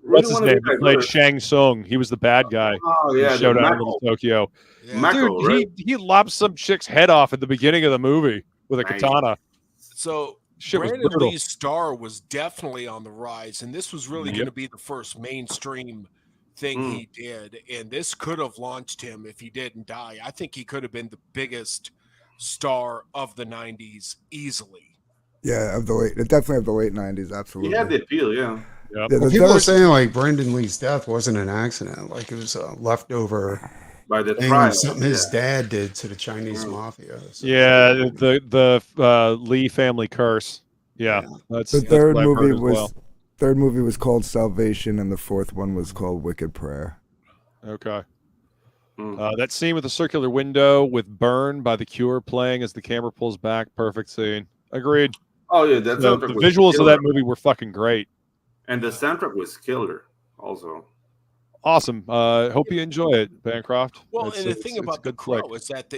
what's his name? He played Shang Tsung. He was the bad guy. Oh yeah, Showdown in Little Tokyo. Yeah. Dude, right? he lopped some chick's head off at the beginning of the movie with a katana. So Shit was Brandon brutal. Lee Starr was definitely on the rise, and this was really going to be the first mainstream thing he did, and this could have launched him if he didn't die. I think he could have been the biggest star of the 90s easily. Yeah, definitely of the late 90s, absolutely. He had the appeal, yeah. Yep. Well, people are saying like Brandon Lee's death wasn't an accident, like it was a leftover by the thing, trial. something his dad did to the Chinese mafia. So. Yeah, the Lee family curse. Yeah, that's the third what I've movie heard as was well. third movie was called Salvation, and the fourth one was called Wicked Prayer. Okay. That scene with the circular window with "Burn" by The Cure playing as the camera pulls back, perfect scene. Agreed. Oh yeah, the visuals of that movie were fucking great, and the soundtrack was killer. Also, awesome. Hope you enjoy it, Bancroft. Well, and the thing about the Crow is that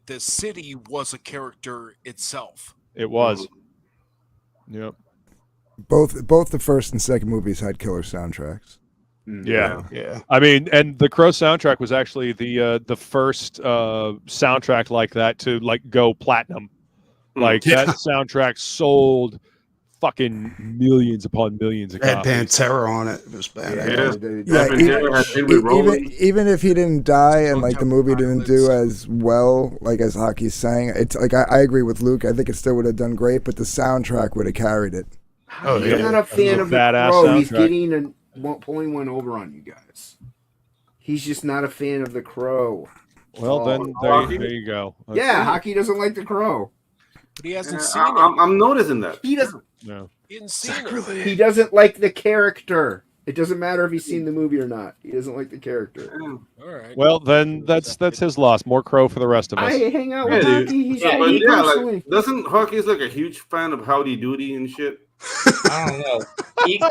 the city was a character itself. It was. Yep. Both the first and second movies had killer soundtracks. Yeah. I mean, and the Crow soundtrack was actually the first soundtrack like that to like go platinum. Like that soundtrack sold fucking millions upon millions of Had copies. Pantera on it. It was bad. Even if he didn't die and like the movie didn't do as well, like as Hockey's saying, it's like I agree with Luke. I think it still would have done great, but the soundtrack would have carried it. Oh, he's not a fan of the Crow. He's getting pulling one over on you guys. He's just not a fan of the Crow. Well, then there you go. Yeah, Hockey doesn't like the Crow. But he hasn't seen it. I'm noticing that. He doesn't. No. He hasn't seen it. He doesn't like the character. It doesn't matter if he's seen the movie or not. He doesn't like the character. All right. Well, then that's his loss. More Crow for the rest of us. I hang out with Hockey. He's doesn't Hockey's like a huge fan of Howdy Doody and shit? I don't know. Eat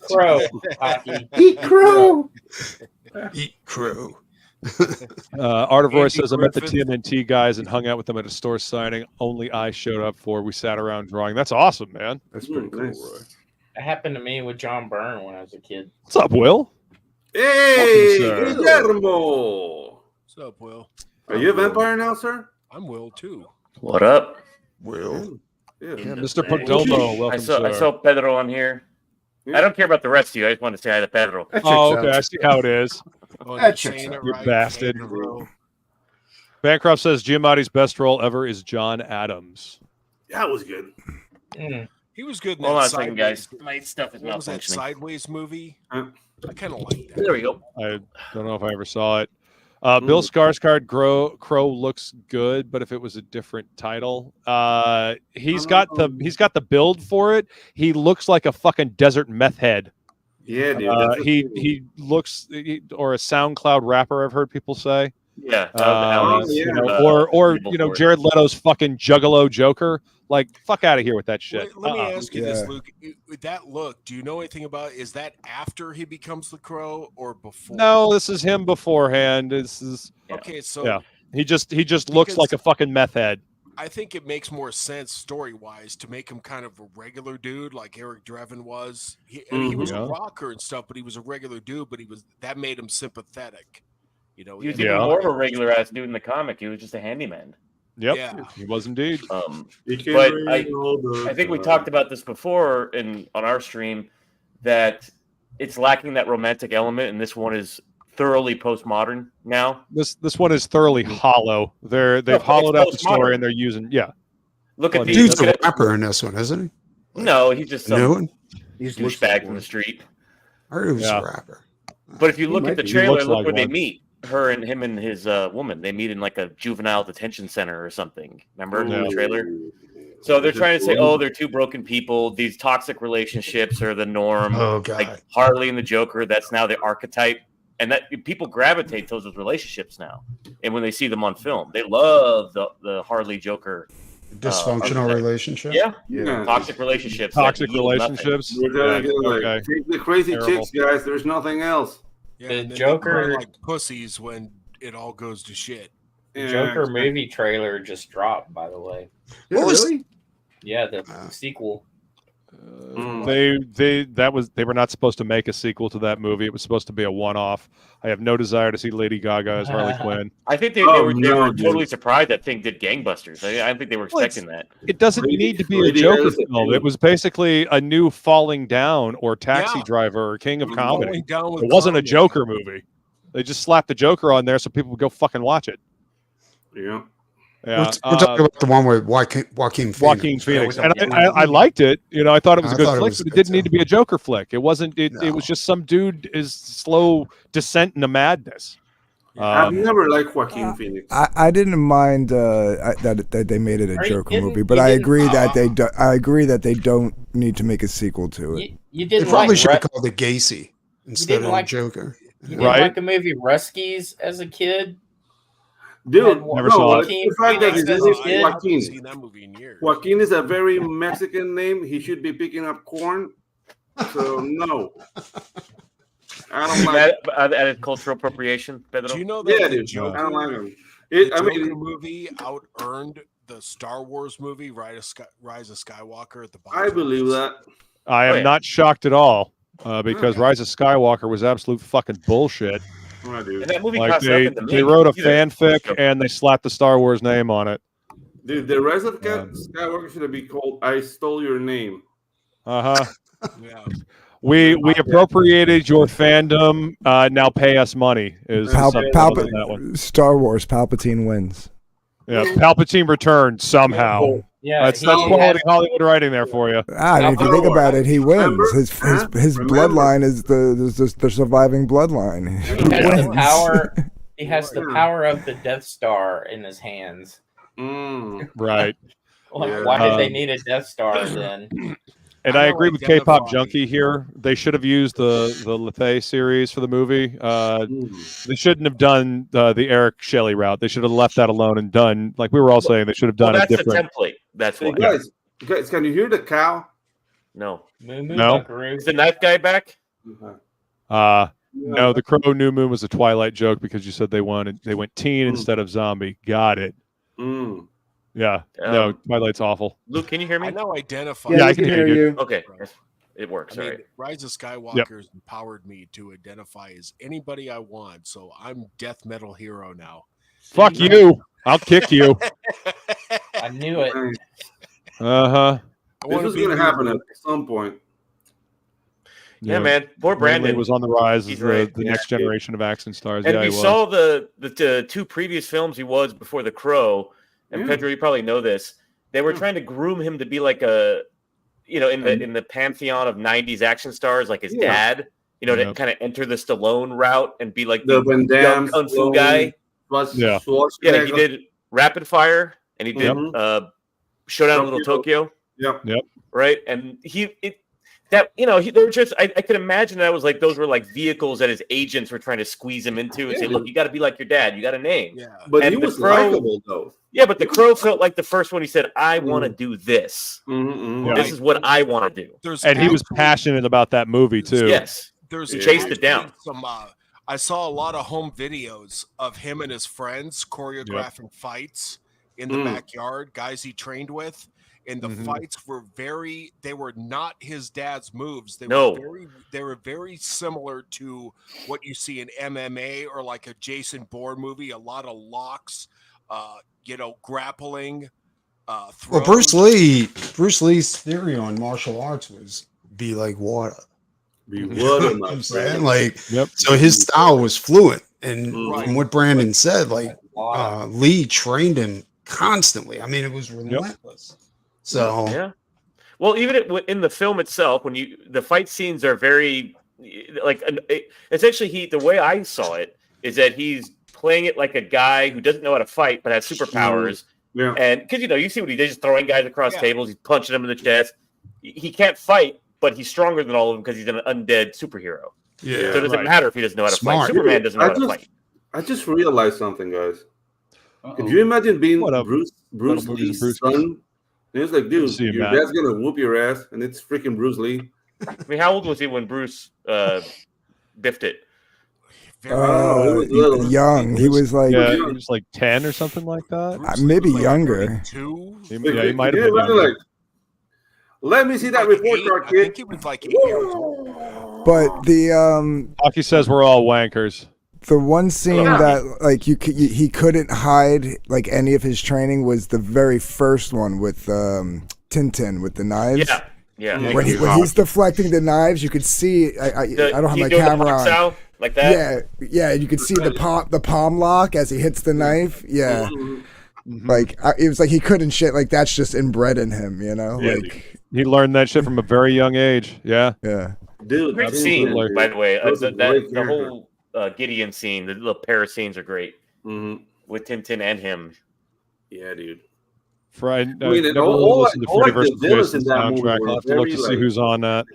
crow, Hockey. Eat crow. Eat crow. Art of Roy says, I met the TMNT guys and hung out with them at a store signing. Only I showed up for. We sat around drawing. That's awesome, man. That's pretty cool, Roy. That happened to me with John Byrne when I was a kid. What's up, Will? Hey, Welcome, Guillermo. What's up, Will? Are you a vampire now, sir? I'm Will too. What up? Will. Yeah, Mr. Perdomo, welcome, I saw Pedro on here. I don't care about the rest of you. I just want to say hi to Pedro. Oh, okay. I see how it is. Oh, That checks out. You bastard. Bancroft says Giamatti's best role ever is John Adams. That was good. He was good in Hold that on a second, Sideways. guys. My stuff is What was that malfunctioning. Sideways movie? Huh? I kind of like that. There we go. I don't know if I ever saw it. Bill Skarsgård, Crow looks good, but if it was a different title, he's got the build for it. He looks like a fucking desert meth head. Yeah, dude. He looks or a SoundCloud rapper. I've heard people say. Yeah. You know, or you know, Jared Leto's fucking Juggalo Joker. Like, fuck out of here with that shit. Let me ask you this, Luke. With that look, do you know anything about? Is that after he becomes the Crow or before? No, this is him beforehand. This is okay. So yeah, he just looks like a fucking meth head. I think it makes more sense story wise to make him kind of a regular dude like Eric Draven was. He was a rocker and stuff, but he was a regular dude. But that made him sympathetic. You know, he was even more of a regular ass dude in the comic. He was just a handyman. Yep, yeah. He was indeed. But I think we talked about this before on our stream that it's lacking that romantic element, and this one is thoroughly postmodern now. This one is thoroughly hollow. They've hollowed out the story and they're using Look at dude's a rapper in this one, isn't he? No, he's just some He's douchebag from the street. I heard he was a rapper. But if you look at the trailer, look where they one. meet. Her and him and his woman. They meet in like a juvenile detention center or something. Remember in the trailer? So they're trying to say, oh, they're two broken people. These toxic relationships are the norm. Oh, God. Like Harley and the Joker, that's now the archetype. And that people gravitate towards those relationships now. And when they see them on film, they love the Harley Joker. Dysfunctional relationship? Yeah. Toxic relationships. Toxic relationships. Take the crazy chicks, guys. There's nothing else. Yeah, The Joker, like pussies when it all goes to shit. the Joker movie trailer just dropped, by the way. What was Yeah, the sequel. They were not supposed to make a sequel to that movie. It was supposed to be a one-off. I have no desire to see Lady Gaga as Harley Quinn. I think they were totally surprised that thing did gangbusters. I don't think they were expecting that. It doesn't need to be a Joker film. It was basically a new Falling Down or Taxi Driver or King of Comedy. It wasn't a Joker movie. They just slapped the Joker on there so people would go fucking watch it. Yeah. Yeah, we're talking about the one with Joaquin Phoenix. And I liked it. You know, I thought it was a good flick, but it didn't need to be a Joker flick. It wasn't. It was just some dude is slow descent into madness. I've never liked Joaquin Phoenix. I didn't mind that they made it a Joker movie, but I agree that they don't need to make a sequel to it. You They didn't probably like should have called it Gacy instead of like- Joker. You didn't like the movie Ruskies as a kid? Dude, never saw it. The fact that his name is I haven't Joaquin. seen that movie in years. Joaquin is a very Mexican name. He should be picking up corn. So no, I don't like. Added cultural appropriation, Pedro. Do you know that Yeah, the dude. Joker, I don't like him. the I mean, Joker movie out-earned the Star Wars movie Rise of Skywalker at the box I believe that. I am not shocked at all because Rise of Skywalker was absolute fucking bullshit. Oh, dude. And that movie Like cost they nothing to they make. wrote a Either. fanfic and they slapped the Star Wars name on it. Dude, the rest of Skywalker should have been called "I Stole Your Name." Yeah. We appropriated your fandom. Now pay us money. Is that one. Star Wars Palpatine wins. Yeah, Palpatine returned somehow. Yeah, that's quality Hollywood writing there for you. I mean, if you think about it, he wins. His bloodline is the surviving bloodline. He has the power. He has the power of the Death Star in his hands. Right. Why did they need a Death Star then? And I agree with K-pop Junkie here. They should have used the Lethe series for the movie. They shouldn't have done the Eric Shelley route. They should have left that alone and done, like we were all saying, they should have done a different. That's the template. That's Hey, why. guys, can you hear the cow? No. No. Is the knife guy back? No, the Crow New Moon was a Twilight joke because you said they went teen instead of zombie. Got it. Yeah. No, Twilight's awful. Luke, can you hear me? I now identify. Yeah, I can hear you. Okay. It works. I mean, all right. Rise of Skywalker has empowered me to identify as anybody I want. So I'm Death Metal Hero now. Fuck you. I'll kick you. I knew it. This was going to happen at some point. Yeah, man. Poor Brandon was on the rise as He's the, right. the Yeah, next dude. generation of action stars. And yeah, we he was. saw the two previous films he was before The Crow. And Yeah. Pedro, you probably know this. They were trying to groom him to be like a, in the pantheon of '90s action stars, like his dad. To kind of enter the Stallone route and be like The Van Damme, young kung fu guy. Yeah, Yeah, he did Rapid Fire and he did Mhm. Showdown in Little Tokyo. Yep. Right, and they were just. I could imagine that was like those were like vehicles that his agents were trying to squeeze him into and say, "Look, you got to be like your dad. You got a name." Yeah, But and he The was Crow- likable though. Yeah, but The Crow felt like the first one. He said, "I want to do this. Mm-hmm. This is what I want to do." And he was passionate about that movie too. Yes, There's he chased it actually down. Some, I saw a lot of home videos of him and his friends choreographing fights in the backyard, guys he trained with. And the fights were they were not his dad's moves. They were very similar to what you see in MMA or like a Jason Bourne movie, a lot of locks, grappling, Well, throws. Bruce Lee's theory on martial arts was be like water. Be You water, know what my I'm friend. saying? So his style was fluid. And Right. from what Brandon said, Lee trained him constantly. I mean, it was relentless. So yeah. Well, even in the film itself, when the fight scenes are very essentially the way I saw it is that he's playing it like a guy who doesn't know how to fight but has superpowers. Yeah. And because you see what he did, just throwing guys across tables, he's punching them in the chest. He can't fight, but he's stronger than all of them because he's an undead superhero. Yeah. So it doesn't matter if he doesn't know how to Smart. fight. Superman doesn't know how to fight. I just realized something, guys. Could you imagine being Bruce Lee's son? And it's like, dude, your dad's gonna whoop your ass, and it's freaking Bruce Lee. I mean, how old was he when Bruce biffed it? Young. He was like, he was like 10 or something like that. Maybe younger. He might have been younger. Like, let me see that report card, kid. I think he was like 8 years old. But the Hockey says we're all wankers. The one scene that he couldn't hide like any of his training was the very first one with Tintin with the knives. Yeah. When he's deflecting the knives, you could see. I don't have my camera on. Like that. Yeah. You could see the palm lock as he hits the knife. Yeah. Like it was like he couldn't shit. Like that's just inbred in him, you know. Yeah. Like he learned that shit from a very young age. Yeah. Dude, great scene, by the way. The whole whole Gideon scene, the little pair of scenes are great with Tintin and him. Yeah, dude. I mean, never all listened to like Freddy the vs. villains Jason in that movie soundtrack. were I'll have to look very, to see who's on that.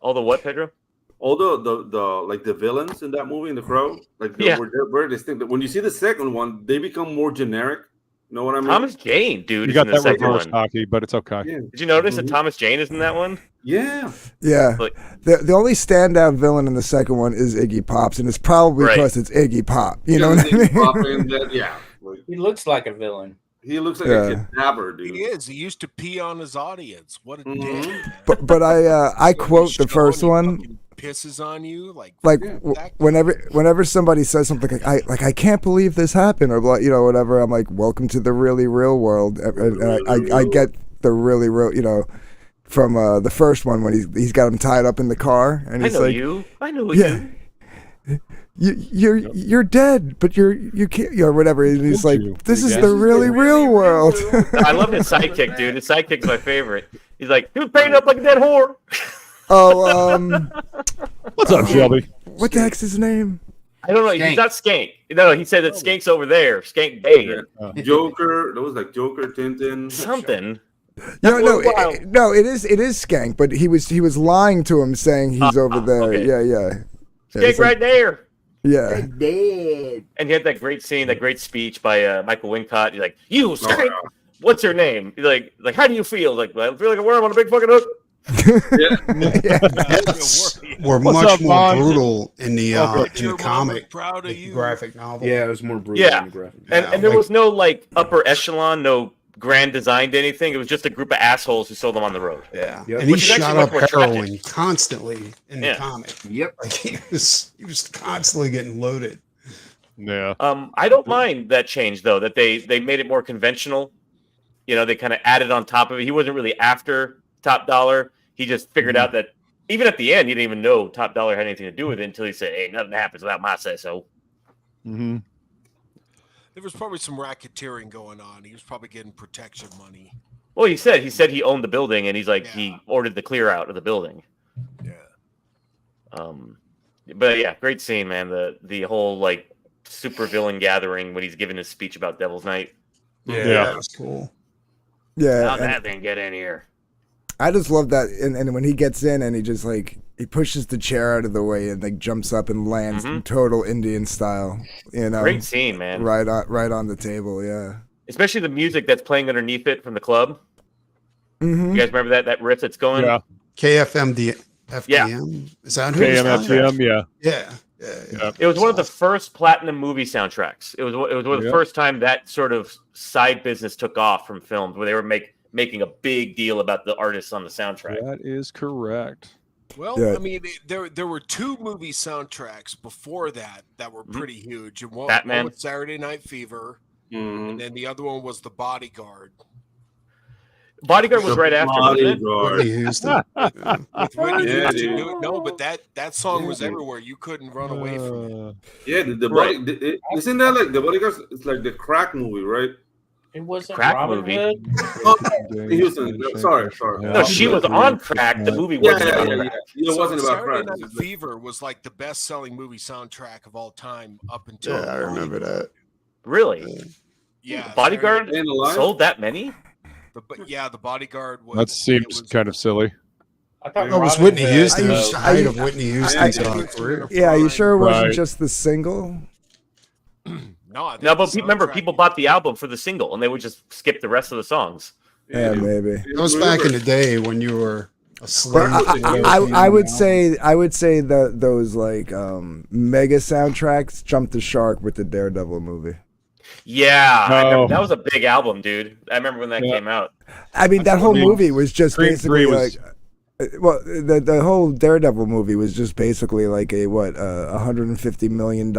All the what, Pedro? All the villains in that movie in The Crow, like were very distinct. When you see the second one, they become more generic. You know what I mean? Thomas Jane, dude. You got is in the that second reverse one. hockey, but it's okay. Yeah. Did you notice that Thomas Jane is in that one? Yeah. Like, the only standout villain in the second one is Iggy Pop's, and it's probably because it's Iggy Pop. You know what I mean? Yeah. He looks like a villain. He looks like a kidnapper, dude. He is. He used to pee on his audience. What a dick. But I quote the first one. Pisses on you like whenever somebody says something like I can't believe this happened or whatever, I'm like, welcome to the really real world, and I get the really real from the first one when he's got him tied up in the car and he's like, I know you. You're dead, but you can't or whatever. And he's like, this is the really real world. I love his sidekick, dude. His sidekick's my favorite. He's like, he was painted up like a dead whore. What's up, Shelby? What the heck's his name? I don't know. Skank. He's not Skank. No, he said that Skank's over there. Skank Bay. Joker. That was like Joker, Tintin. Something. No, it is Skank, but he was lying to him saying he's over there. Okay. Yeah. Skank right there. Yeah. Dead. And he had that great scene, that great speech by Michael Wincott. He's like, "You Skank, what's your name?" He's like, how do you feel? Like, well, I feel like a worm on a big fucking hook. Were much more brutal in the comic, proud of you. graphic novel. Yeah, it was more brutal Yeah, than the graphic. and there was no like upper echelon, no grand designed anything. It was just a group of assholes who sold them on the road. Yeah, Yep. and he Which is shot actually up much more heroin tragic. constantly in the Yeah. comic. Yep. Like he was constantly getting loaded. Yeah. I don't mind that change though, that they made it more conventional. They kind of added on top of it. He wasn't really after top dollar. He just figured out that Even at the end, you didn't even know Top Dollar had anything to do with it until he said, "Hey, nothing happens without my say so." Mm-hmm. There was probably some racketeering going on. He was probably getting protection money. Well, he said he owned the building, and he's like he ordered the clear out of the building. Yeah. But yeah, great scene, man. The whole like super villain gathering when he's giving his speech about Devil's Night. Yeah, that was cool. Yeah, How'd that thing get in here? I just love that, and when he gets in and he just like he pushes the chair out of the way and like jumps up and lands in total Indian style. You know, Great scene, man. Right on the table. Yeah, especially the music that's playing underneath it from the club. You guys remember that riff that's going? Yeah. KFMD FDM. Is that who KMFDM? Yeah. It was one of the first platinum movie soundtracks. It was one of the first time that sort of side business took off from films where they were making a big deal about the artists on the soundtrack. That is correct. Well, I mean, there were 2 movie soundtracks before that were pretty huge. And one was Saturday Night Fever, and then the other one was The Bodyguard. Bodyguard was right after, wasn't it? Whitney Houston. With Whitney Houston. No, but that song was everywhere. You couldn't run away from it. Yeah, isn't that like The Bodyguard? It's like the crack movie, right? It wasn't crack Robin movie. Hood. Houston. Sorry. No, she was on crack. The movie wasn't about crack. It wasn't about Saturday crack. Night Fever was like the best-selling movie soundtrack of all time up until. Yeah, I remember that. Really? Yeah. Bodyguard sold that many? The Bodyguard was. That seems kind of silly. I thought it was Robin Whitney Hood- Houston. It was the height of Whitney Houston's career. Yeah, you sure it wasn't Right. just the single? No, but remember, people bought the album for the single, and they would just skip the rest of the songs. Yeah, maybe. That was back in the day when you were a But slave. I would say that those like mega soundtracks jumped the shark with the Daredevil movie. Yeah, I remember, that was a big album, dude. I remember when that came out. I mean, that whole movie was just Creed basically 3 was- like. Well, the whole Daredevil movie was just basically like a $150 million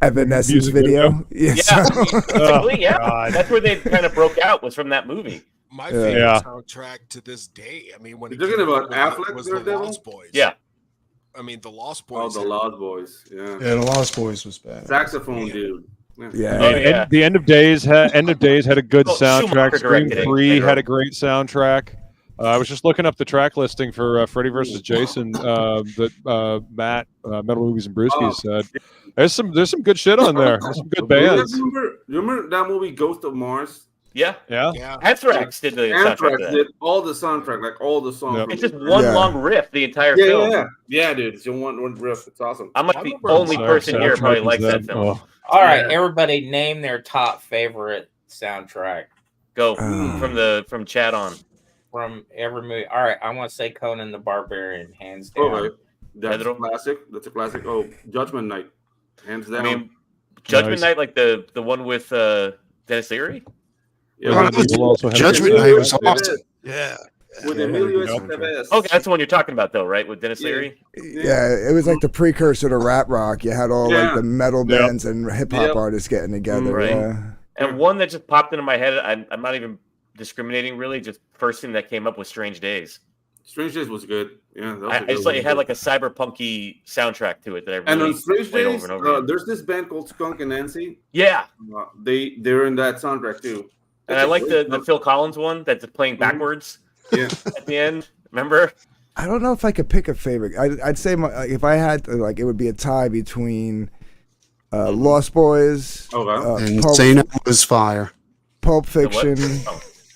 Evanescence Music video. video. Yeah, that's where they kind of broke out, was from that movie. My favorite soundtrack to this day. I mean, when You're talking about Affleck, was the Daredevil? Lost Boys. Yeah. I mean, the Lost Oh, Boys. the Lost Boys. Yeah. Yeah, the Lost Boys was bad. Saxophone dude. Yeah. The End of Days had a good soundtrack. Schumacher Scream directed it. 3 had a great soundtrack. I was just looking up the track listing for Freddy vs. Jason that Matt Metal Movies and Brewskis said. There's some good shit on there. There's some good bands. You remember that movie Ghost of Mars? Yeah. Yeah. Anthrax did the soundtrack. Anthrax to did that. all the soundtrack, like all the songs. Yep. It's just one long riff the entire film. Yeah, dude. It's just one riff. It's awesome. I'm like the only person here who probably likes that film. Oh. All right, everybody, name their top favorite soundtrack Go from Chad on. from every movie. All right, I want to say Conan the Barbarian, hands down. Oh, right. That's a classic. That's a classic. Oh, Judgment Night, hands down. I mean, Judgment Night, like the one with Dennis Leary. Yeah, Judgment Night was awesome. Yeah. With Emilio Estevez. Okay, that's the one you're talking about, though, right? With Dennis Leary. Yeah, it was like the precursor to rap rock. You had all like the metal bands and hip hop artists getting together. Right. Yeah. And one that just popped into my head. I'm not even discriminating, really. Just first thing that came up was Strange Days. Strange Days was good. Yeah, that was it had like a cyberpunky soundtrack to it that I really and on Strange played Days, over and over again. there's this band called Skunk and Nancy. Yeah, they're in that soundtrack too. and I like the Phil Collins one that's playing backwards. Yeah, at the end. Remember? I don't know if I could pick a favorite. I'd say if I had to, like, it would be a tie between Lost Boys, and St. Elmo's Fire, Pulp Fiction,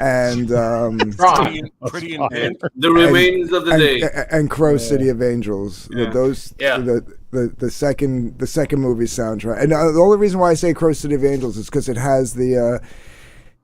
and Pretty intense. The Remains of the Day, and Crow City of Angels. Yeah. The second movie soundtrack. And the only reason why I say Crow City of Angels is because it has the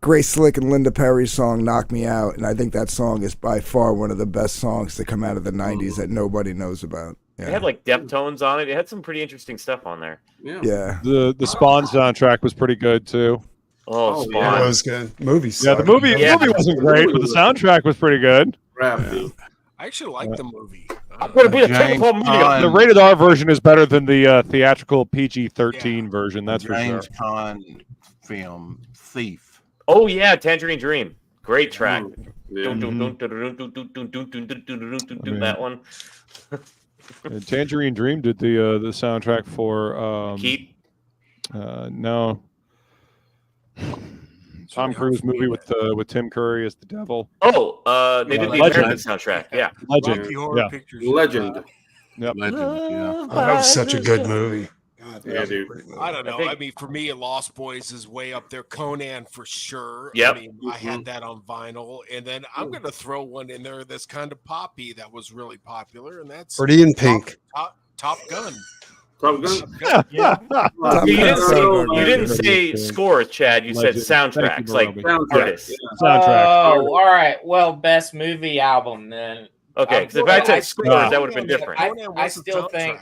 Grace Slick and Linda Perry song "Knock Me Out," and I think that song is by far one of the best songs to come out of the '90s that nobody knows about. Yeah. It had like Deftones on it. It had some pretty interesting stuff on there. Yeah. The Spawn soundtrack was pretty good too. Oh, Spawn. Yeah, that was good. Movie. Yeah, the movie wasn't great, but the soundtrack was pretty good. I actually like the movie. The rated R version is better than the theatrical PG-13 version. That's for sure. James Caan film Thief. Oh yeah, Tangerine Dream. Great track. Yeah. That one. Tangerine Dream did the soundtrack for Keith. No. Tom Cruise movie with Tim Curry as the devil. Oh, they did the Legend. American soundtrack. Yeah. Legend. Rocky Horror Yeah. Picture Legend. Yep. Legend. Yeah. Oh, that was such a good movie. God, that Yeah, was a dude. great movie. I don't know. I mean, for me, Lost Boys is way up there. Conan for sure. Yep. I mean, I had that on vinyl, and then I'm gonna throw one in there that's kind of poppy that was really popular, and that's Pretty in Pink. Top Gun. Top Gun. Yeah. You didn't say scores, Chad. You said Legend. Thank soundtracks, you, like Soundtrack. artists. Yeah. Soundtrack. Oh, all right. Well, best movie album then. Okay, because if I said scores, that would have been different. I still think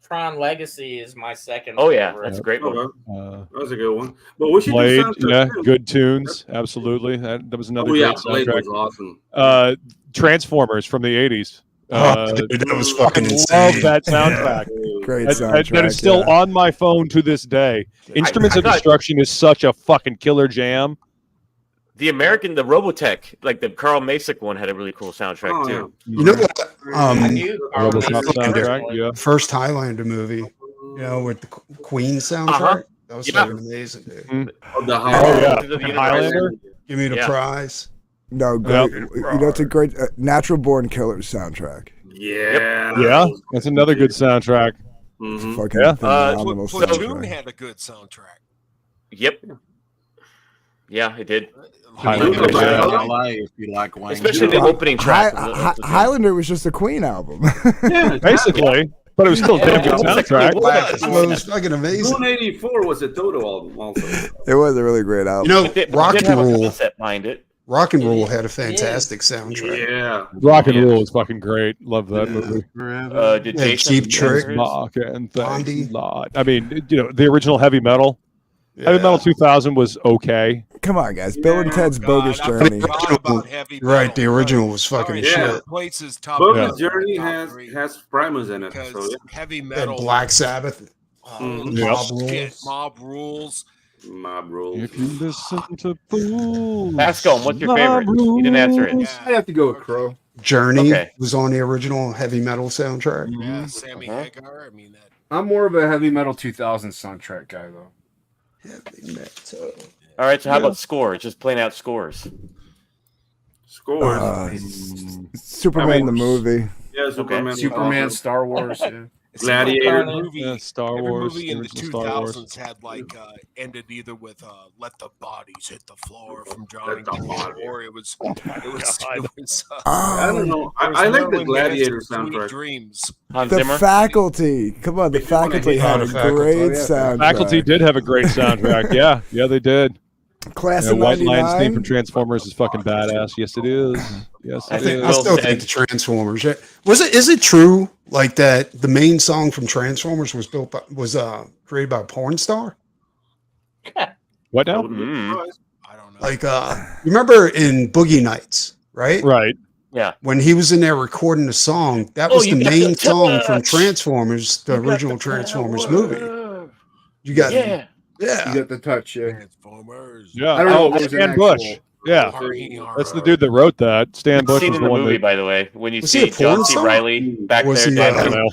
Tron Legacy is my second. Oh yeah, favorite. that's a great one. That's a good one. But we should Blade, do soundtrack yeah, too. good tunes, absolutely. That was another Oh yeah, great Blade soundtrack. was awesome. Transformers from the 80s. Dude, that was fucking insane. Love that soundtrack. Great That soundtrack. is still yeah. on my phone to this day. Instruments of Destruction is such a fucking killer jam. The Robotech, like the Carl Masick one, had a really cool soundtrack too. You know what? I knew Carl RoboCop Mason soundtrack, personally. yeah. First Highlander movie, you know, with the Queen soundtrack. That was Yeah. fucking amazing, dude. Oh, the Oh yeah, To the universe. Highlander. Give me the Yeah. prize. No, great. You know, it's a great Natural Born Killers soundtrack. Yeah. Yeah, that's another good soundtrack. It's Mhm. fucking Yeah. phenomenal Platoon soundtrack. had a good soundtrack. Yep. Yeah, it did. Highlander, yeah. LA, if you like Wayne. Especially the opening track. Highlander was just a Queen album. Yeah, Basically, but it was still a damn good soundtrack. It was fucking amazing. 184 was a Toto album also. It was a really great album. You know, It did Rock have and a Roll. concept behind it. Rock and Roll had a fantastic soundtrack. Yeah. Rock and Roll is fucking great. Love that movie. Did Yeah, Jason Cheap Trick. Rock and Blondie. thanks a lot. I mean, you know, the original Heavy Metal. Yeah. Heavy Metal 2000 was okay. Come on, guys. Bill and Ted's Bogus I Journey. forgot about Heavy Right, Metal. the original was fucking Alright, shit. Yeah. Places top Bogus top Journey top three, has Primus in it. because So yeah. Heavy Had Metal. Black Sabbath. Mhm. Mob Shit, Rules. Mob Rules. Mob rules. You can listen to fools. Bascom, what's your favorite? You didn't answer it. Yeah. I have to go with Crow. Journey Okay. was on the original Heavy Metal soundtrack. Yeah, Sammy Hagar. I mean that. I'm more of a heavy metal 2000 soundtrack guy though. Heavy Metal. All right, so how about scores? Just plain out scores. Scores. Superman I mean, the movie. Yeah, Superman. Superman, Star Wars. Yeah. Gladiator. Every movie, Yeah, Star every Wars, movie in the original Star Wars. 2000s had like ended either with "Let the Bodies Hit the Floor" from Johnny Let the Cash, body. or it was I don't know. I like the Gladiator soundtrack. Dreams. Hans The Zimmer. Faculty. Come on, the Faculty had a the Faculty. great Oh, yeah. soundtrack. Faculty did have a great soundtrack. Yeah, they did. Class Yeah, of White Line's theme 99. from Transformers is fucking badass. Yes, it is. Yes, I it think is. I still think the Transformers. Is it true like that the main song from Transformers was created by a porn star? What I now? wouldn't be Mm. surprised. I don't know. Like you remember in Boogie Nights, right? Right. Yeah. When he was in there recording the song, that Oh, was you the got main the song from touch. Transformers, the You got original the Transformers power. movie. You got Yeah. You yeah. got the touch, yeah. Transformers. Yeah. I don't know if it was Stan an Bush. actual- Yeah. That's the dude that wrote that. Stan Bush Scene was in the the one movie, that. by the way, when you Was he see a porn John C. star? Riley back Was there. he, I dancing. don't know.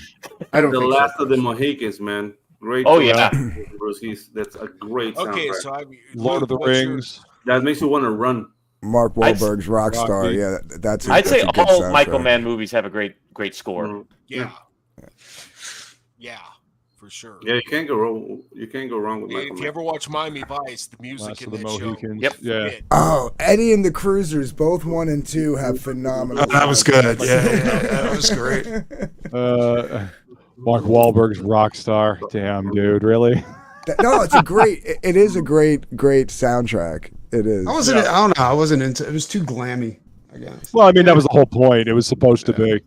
I don't The think Last so. of the Mohicans, man. Great. Oh, soundtrack. yeah. Bruce, that's a great Okay, soundtrack. so Lord of the Rings. That makes you want to run. Mark Wahlberg's Rockstar. Rocky. Yeah, that's. I'd say that's a good all soundtrack. Michael Mann movies have a great score. Mm. Yeah, for sure. Yeah, you can't go wrong. You can't go wrong with Michael If you Mann. ever watch Miami Vice, the music Last in of the that show. Mohicans. Yep. Yeah. hit. Oh, Eddie and the Cruisers, both 1 and 2 have phenomenal. That was good. Yeah, that was great. Mark Wahlberg's Rockstar. Damn, dude, really? No, it's a great. It is a great soundtrack. It is. I wasn't. I don't know. I wasn't into. It was too glammy. I guess. Well, I mean, that was the whole point. It was supposed to be.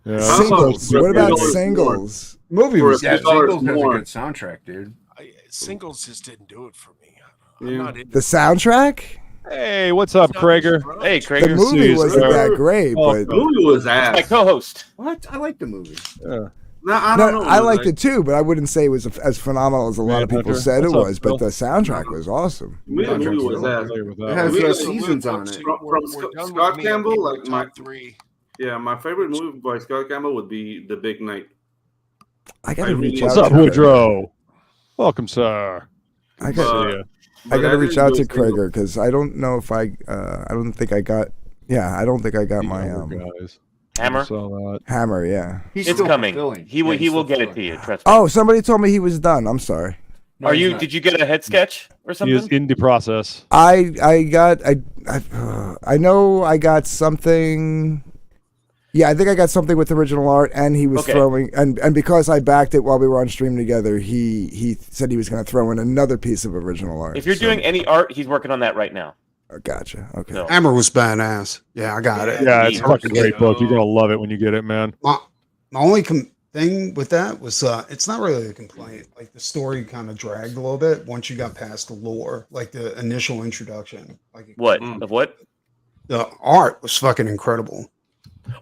Yeah. Singles. For What about $3 more. singles? Movie For was. a Yeah, few dollars Singles has a more. good soundtrack, dude. Singles just didn't do it for me. I'm Yeah. not into The soundtrack? Hey, what's up, Krager? Hey, The Craig, movie wasn't that great, Oh, but The movie was my ass. co-host. What? I like the movie. Yeah. No, I don't know. I liked it too, but I wouldn't say it was as phenomenal as a lot of people Manhunter? said it What's up, was. But Phil? the soundtrack was awesome. To me, the movie was that. It has seasons on it. From Scott Campbell, like my top 3. Yeah, my favorite movie by Scott Campbell would be The Big Night. I gotta reach What's out up, to Woodrow? Welcome, sir. I Good to got. see ya. I gotta reach out to Krager because I don't know if I don't think I got. Yeah, I don't think I got my guys. Hammer? Hammer. Yeah. It's coming. He will get it to you. Trust me. Oh, somebody told me he was done. I'm sorry. Are you? Did you get a head sketch or He something? is in the process. I know I got something. Yeah, I think I got something with original art, and he was throwing, and because I backed it while we were on stream together, he said he was going to throw in another piece of original art. If you're doing any art, he's working on that right now. Gotcha. Okay. No. Hammer was badass. Yeah, I got it. Yeah, it's a fucking great book. You're gonna love it when you get it, man. My only thing with that was it's not really a complaint. Like the story kind of dragged a little bit once you got past the lore, like the initial introduction. Like What of what? The art was fucking incredible.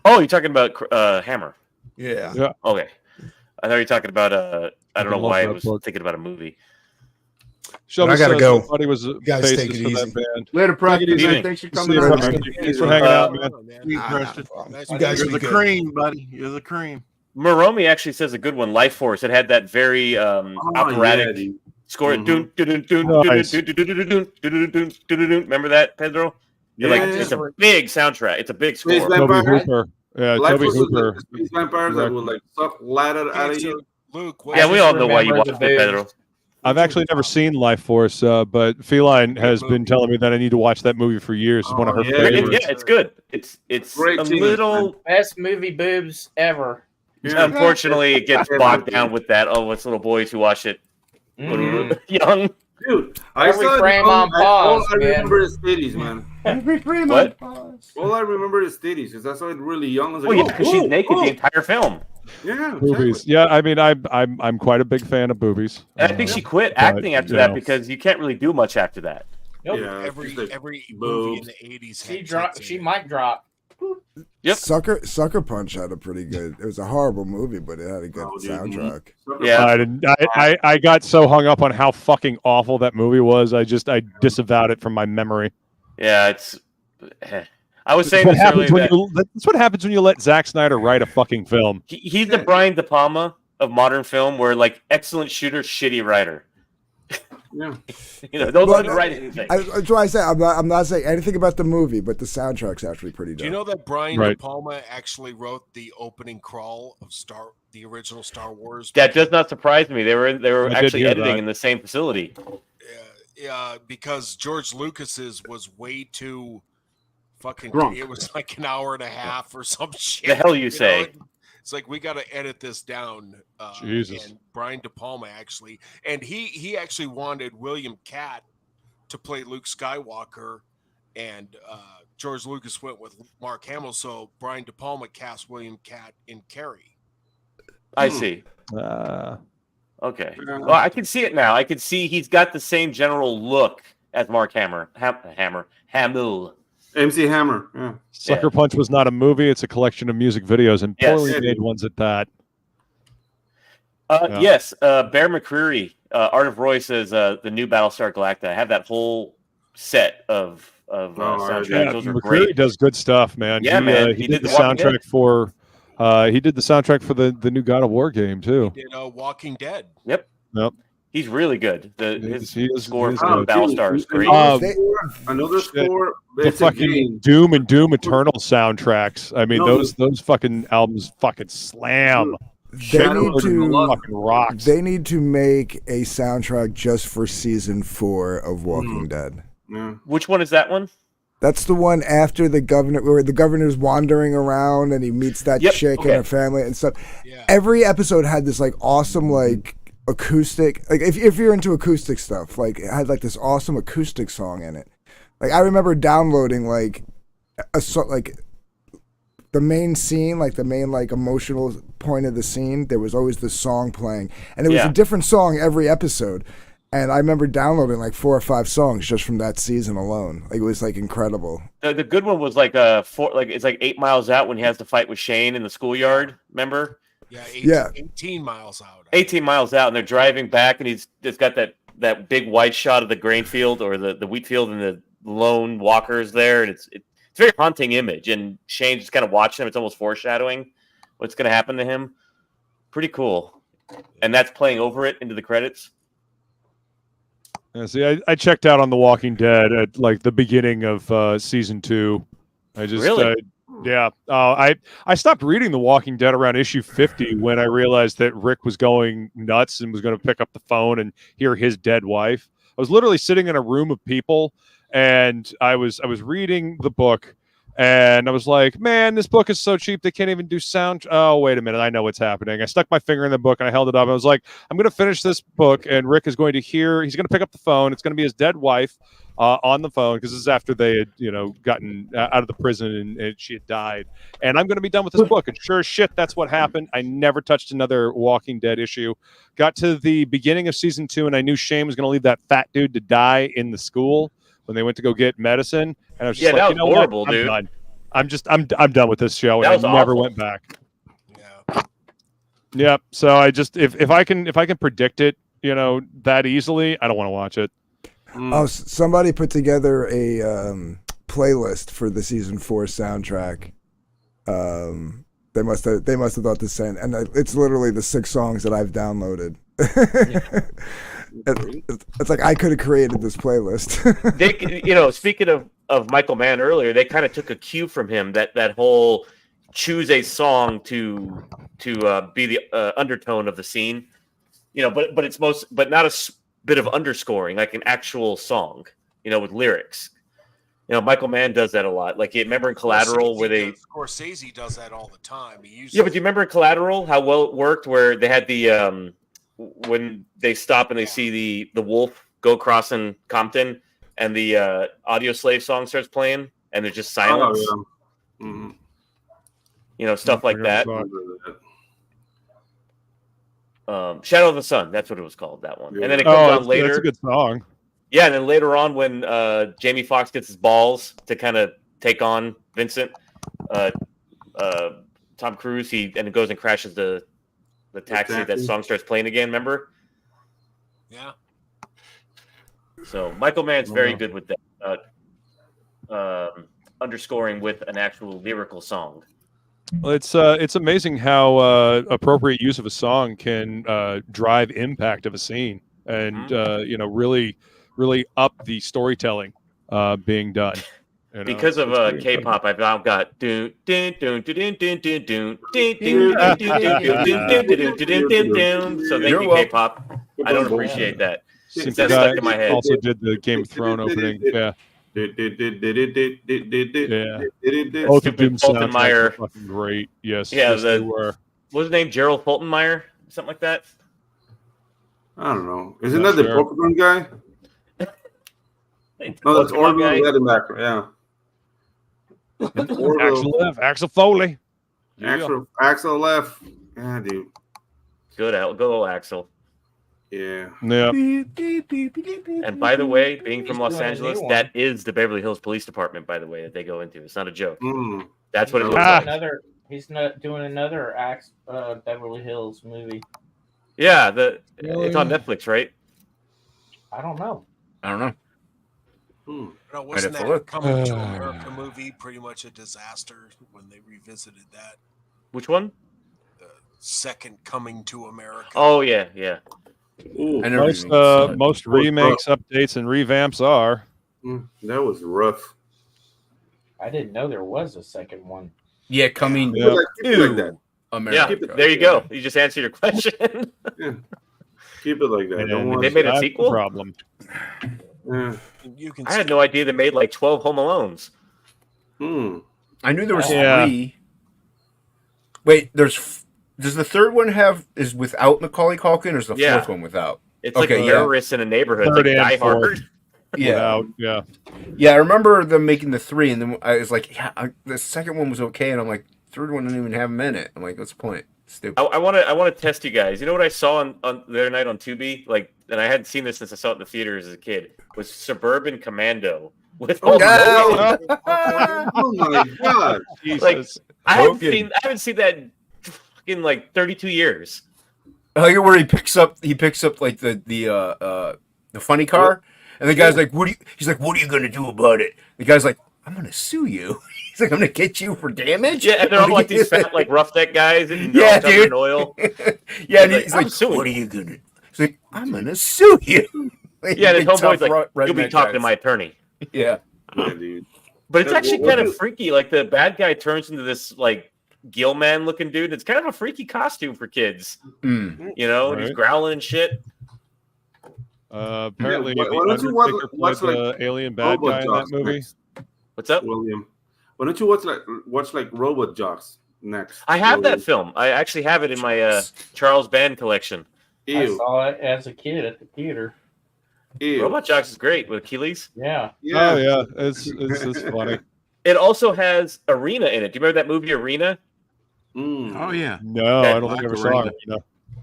Oh, you're talking about Hammer. Yeah. Yeah. Okay. I thought you were talking about I don't know love why I that was book. thinking about a movie. Shelby I gotta says go. nobody was You guys faces take it for easy. that band. Later, Preston. Take it easy. Thanks for See coming you, out. Preston. Thanks for hanging out, man. Preston. You guys You're be the good. cream, buddy. You're the cream. Moromi actually says a good one. Life Force. It had that very operatic dude. score. Mhm. Dun, dun, dun, dun, Nice. dun, dun, dun, dun, dun, dun, dun, dun, dun. Remember that, Pedro? You're like, Yeah. it's a big soundtrack. It's a big score. Space Toby Vampire. Hooper. Yeah, Life Toby was Hooper. like the space vampires that would like suck light out of So, you. Luke, Yeah, we all know why you remember watched the it, boobs. Pedro. I've actually never seen Life Force, but Feline has been telling me that I need to watch that movie for years. It's one of her yeah, favorites. Yeah, it's good. It's Great a team, little. Best movie boobs ever. Unfortunately, it gets bogged down with that. Oh, it's little boys who watch it young. Dude, I Every saw it frame young, on pause, all I man. remember is titties, man. Every frame What? All I remember is titties because I saw it really young. I was Oh like, yeah, because she's naked the entire film. Yeah, Boobies. exactly. Yeah, I mean, I'm quite a big fan of boobies. And I think she quit but, acting after you that know. because you can't really do much after that. Nope. Yeah, every just like every movie in boobs. the 80s She had drop. tits She in it. might drop. Yep. Sucker Punch had a pretty good. It was a horrible movie, but it had a good Oh, dude. soundtrack. Yeah. I didn't. I got so hung up on how fucking awful that movie was. I disavowed it from my memory. Yeah, it's. I was saying That's what this happens earlier when that you. That's what happens when you let Zack Snyder write a fucking film. he's the Brian De Palma of modern film, where like excellent shooter, shitty writer. Yeah. You know, don't But, write anything. That's why I say I'm not saying anything about the movie, but the soundtrack's actually pretty dope. Do you know that Brian Right. De Palma actually wrote the opening crawl of the original Star Wars? That does not surprise me. They were I did actually hear editing that. in the same facility. Because George Lucas's was way too fucking. Drunk. It was like an hour and a half or some shit. The hell you say? It's like we got to edit this down. Jesus. And Brian De Palma actually, and he actually wanted William Catt to play Luke Skywalker, and George Lucas went with Mark Hamill, so Brian De Palma cast William Catt in Carrie. I see. Okay. Well, I can see it now. I can see he's got the same general look as Mark Hamill. MC Hammer. Yeah. Sucker Punch was not a movie; it's a collection of music videos and Yes. poorly made ones at that. Yeah. Yes, Bear McCreary, Art of Roy says the new Battlestar Galactica. I have that whole set of soundtracks. Yeah, Those are McCreary great. does good stuff, man. Yeah, man. He He did did the The Walking Dead. soundtrack for. He did the soundtrack for the new God of War game too. He did Walking Dead. Yep. Yep. He's really good. His He is- score he is for good. Battlestar is great. Another score. The It's a fucking game. Doom and Doom Eternal soundtracks. I mean, No, those fucking albums fucking slam. They need to fucking rocks. They need to make a soundtrack just for season 4 of Walking Dead. Yeah. Which one is that one? That's the one after the governor, where the governor's wandering around and he meets that Yep, chick okay. and her family and stuff. Yeah. Every episode had this like awesome like acoustic, like if you're into acoustic stuff, like it had like this awesome acoustic song in it. Like I remember downloading like like the main scene, like the main like emotional point of the scene. There was always this song playing, and it was Yeah. a different song every episode. And I remember downloading like 4 or 5 songs just from that season alone. Like it was like incredible. The good one was like it's like 8 miles out when he has to fight with Shane in the schoolyard. Remember? Yeah, 18 miles out. 18 miles out, and they're driving back, and it's got that big wide shot of the grain field or the wheat field, and the lone walkers there, and it's a very haunting image. And Shane's just kind of watching him. It's almost foreshadowing what's going to happen to him. Pretty cool. And that's playing over it into the credits. Yeah, see, I checked out on The Walking Dead at like the beginning of season 2. I just really. Yeah, I stopped reading The Walking Dead around issue 50 when I realized that Rick was going nuts and was going to pick up the phone and hear his dead wife. I was literally sitting in a room of people, and I was reading the book, and I was like, man, this book is so cheap they can't even do sound. Oh, wait a minute, I know what's happening. I stuck my finger in the book and I held it up. And I was like, I'm going to finish this book, and Rick is going to hear. He's going to pick up the phone. It's going to be his dead wife. On the phone, because this is after they had, gotten out of the prison and she had died. And I'm going to be done with this book. And sure as shit, that's what happened. I never touched another Walking Dead issue. Got to the beginning of season 2, and I knew Shane was going to leave that fat dude to die in the school when they went to go get medicine. And I was just that was horrible, dude. I'm done with this show, and I never went back. Yeah. So I just if I can predict it, that easily, I don't want to watch it. Oh, somebody put together a playlist for the season 4 soundtrack. They must have thought the same, and it's literally the 6 songs that I've downloaded. It's like I could have created this playlist. They, speaking of Michael Mann earlier, they kind of took a cue from him that whole choose a song to be the undertone of the scene. But it's not a bit of underscoring, like an actual song, with lyrics. Michael Mann does that a lot. Like, remember in Collateral Scorsese does that all the time. But do you remember in Collateral how well it worked, where they had the when they stop and they see the wolf go crossing Compton, and the Audio Slave song starts playing, and there's just silence. Oh, yeah. Mm-hmm. Stuff like that. Shadow of the Sun, that's what it was called, that one. And then it comes on later. That's a good song. Yeah, and then later on when Jamie Foxx gets his balls to kind of take on Vincent, Tom Cruise, and it goes and crashes the taxi. Exactly. That song starts playing again, remember? Yeah. So Michael Mann's very good with that, underscoring with an actual lyrical song. Well, it's amazing how appropriate use of a song can drive impact of a scene, and really up the storytelling being done. Because of K-pop, I've now got so thank you, K-pop. I don't appreciate that. Since that stuck in my head. Also did the Game of Thrones opening. Yeah. Both of them Fulton-Meyer. Fucking great. Yes. Yeah. Yes, they were. What was his name? Gerald Fulton-Meyer? Something like that? I don't know. Isn't that the Pokemon guy? No, that's Orville. Yeah. Axel Foley. Axel left. Yeah, dude. Go Axel. Yeah. And by the way, being from Los Angeles, that is the Beverly Hills Police Department, by the way, that they go into. It's not a joke. That's what it looks like. He's not doing another Beverly Hills movie. Yeah, it's on Netflix, right? I don't know. No, wasn't that Coming to America movie pretty much a disaster when they revisited that? Which one? The second Coming to America. Oh, yeah. Ooh, most remakes, updates, and revamps are. That was rough. I didn't know there was a second one. Yeah, Coming to America. Yeah, there you go. You just answered your question. Keep it like that. They made a sequel? Problem. Yeah. I had no idea they made like 12 Home Alones. I knew there was 3. Wait, does the third one is without Macaulay Culkin, or is the fourth one without? It's like terrorists in a neighborhood, like Die Hard. Yeah, yeah. I remember them making the 3, and then I was like, the second one was okay, and I'm like, third one didn't even have a minute. I'm like, what's the point? Stupid. I want to test you guys. You know what I saw on the other night on Tubi? Like, and I hadn't seen this since I saw it in the theaters as a kid. Was Suburban Commando with oh my god! Like, I haven't seen that fucking like 32 years. I like it where he picks up like the funny car, and the guy's like, he's like, what are you gonna do about it? The guy's like, I'm gonna sue you. He's like, I'm gonna get you for damage. Yeah, and they're all like these fat like roughneck guys and yeah, covered dude. in oil. Yeah, and he's I'm like, suing what are you. you gonna? He's like, I'm gonna sue you. Yeah, and his homeboy's like, you'll be redneck talking to guys. my attorney. Yeah. Yeah, dude. But it's Yeah, actually what kind do- of freaky. Like the bad guy turns into this like Gilman looking dude. It's kind of a freaky costume for kids. Mm. You know, and he's Right. growling and shit. Apparently, why the don't you Undertaker watch, played like, the alien bad Robot guy in that Jocks movie. next, What's up? William? Why don't you watch like Robot Jocks next? I have William? that film. I actually have it in my Charles Band collection. I Ew. saw it as a kid at the theater. Ew. Robot Jocks is great with Achilles. Yeah. Oh yeah, it's funny. It also has Arena in it. Do you remember that movie Arena? Mm. Oh yeah. No, That I don't think I ever Black saw Arena. it. No.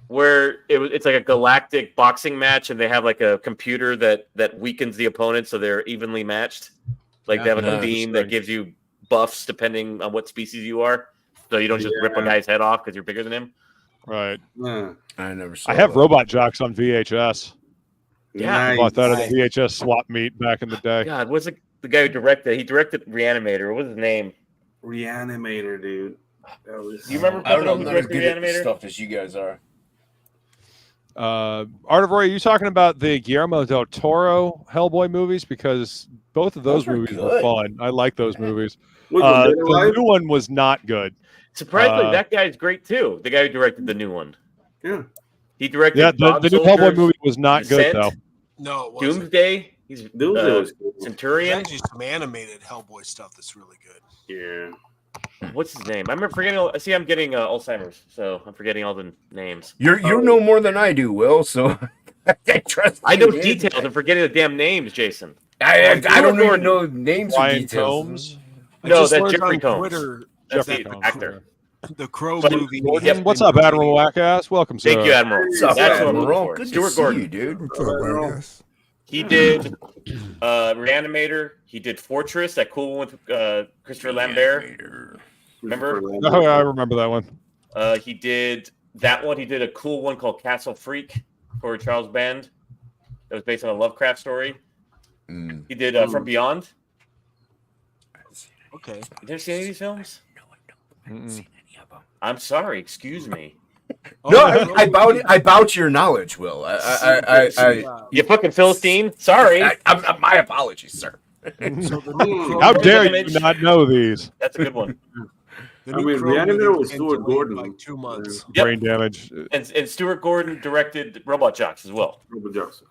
Where it's like a galactic boxing match, and they have like a computer that weakens the opponent, so they're evenly matched. Like they have Yeah. a beam that gives you buffs depending on what species you are, so you don't just rip a Yeah. guy's head off because you're bigger than him. Right. Yeah. I never saw. I have that. Robot Jocks on VHS. Yeah. I Nice. bought that at Nice. a VHS swap meet back in the day. God, what's the guy who directed? He directed Reanimator. What was his name? Reanimator, dude. That was. Do you remember? I don't know. I'm who not as directed good at this Reanimator? stuff as you guys are. Art of Roy, are you talking about the Guillermo del Toro Hellboy movies? Because both of those Those are movies were good. fun. I like those movies. Wait, was Dead The Alive? new one was not good. Surprisingly, Uh, that guy's great too. The guy who directed the new one. Yeah. He directed Yeah, the Dog new Soldiers, Hellboy movie was not good Descent, though. No, it wasn't. Doomsday. He's Doomsday was cool. There's Centurion. actually some animated Hellboy stuff that's really good. Yeah. What's his name? I'm forgetting. See, I'm getting Alzheimer's, so I'm forgetting all the names. You know more than I do, Will. So I trust. I know you, dude. details. I'm forgetting the damn names, Jason. I don't Gordon. even know names or Ryan details. Combs. I No, just that's learned Jeffrey on Combs. Twitter That's Jeffrey the Combs, actor. the Crow But movie. Gordon- What's up, Admiral Wackass? Welcome, sir. Thank you, Admiral. What's up, That's what I'm Admiral? looking for. Good to Stuart see Gordon. you, dude. What's up, Reyes? He did Reanimator. He did Fortress, that cool one with Christopher Lambert. Remember? Oh, yeah, I remember that one. He did that one. He did a cool one called Castle Freak for Charles Band. That was based on a Lovecraft story. Mm. He did From Beyond. Okay. You never seen any of these films? Mm-mm. I'm sorry. Excuse me. No, I bow to your knowledge, Will. You fucking Philistine. Sorry. My apologies, sir. So the new Crow How movie- dare you not know these? That's a good one. The I new mean, Crow Reanimator movie was been Stuart delayed Gordon. by 2 months. Yep. Brain damage. And Stuart Gordon directed Robot Jocks as well. Robot Jocks.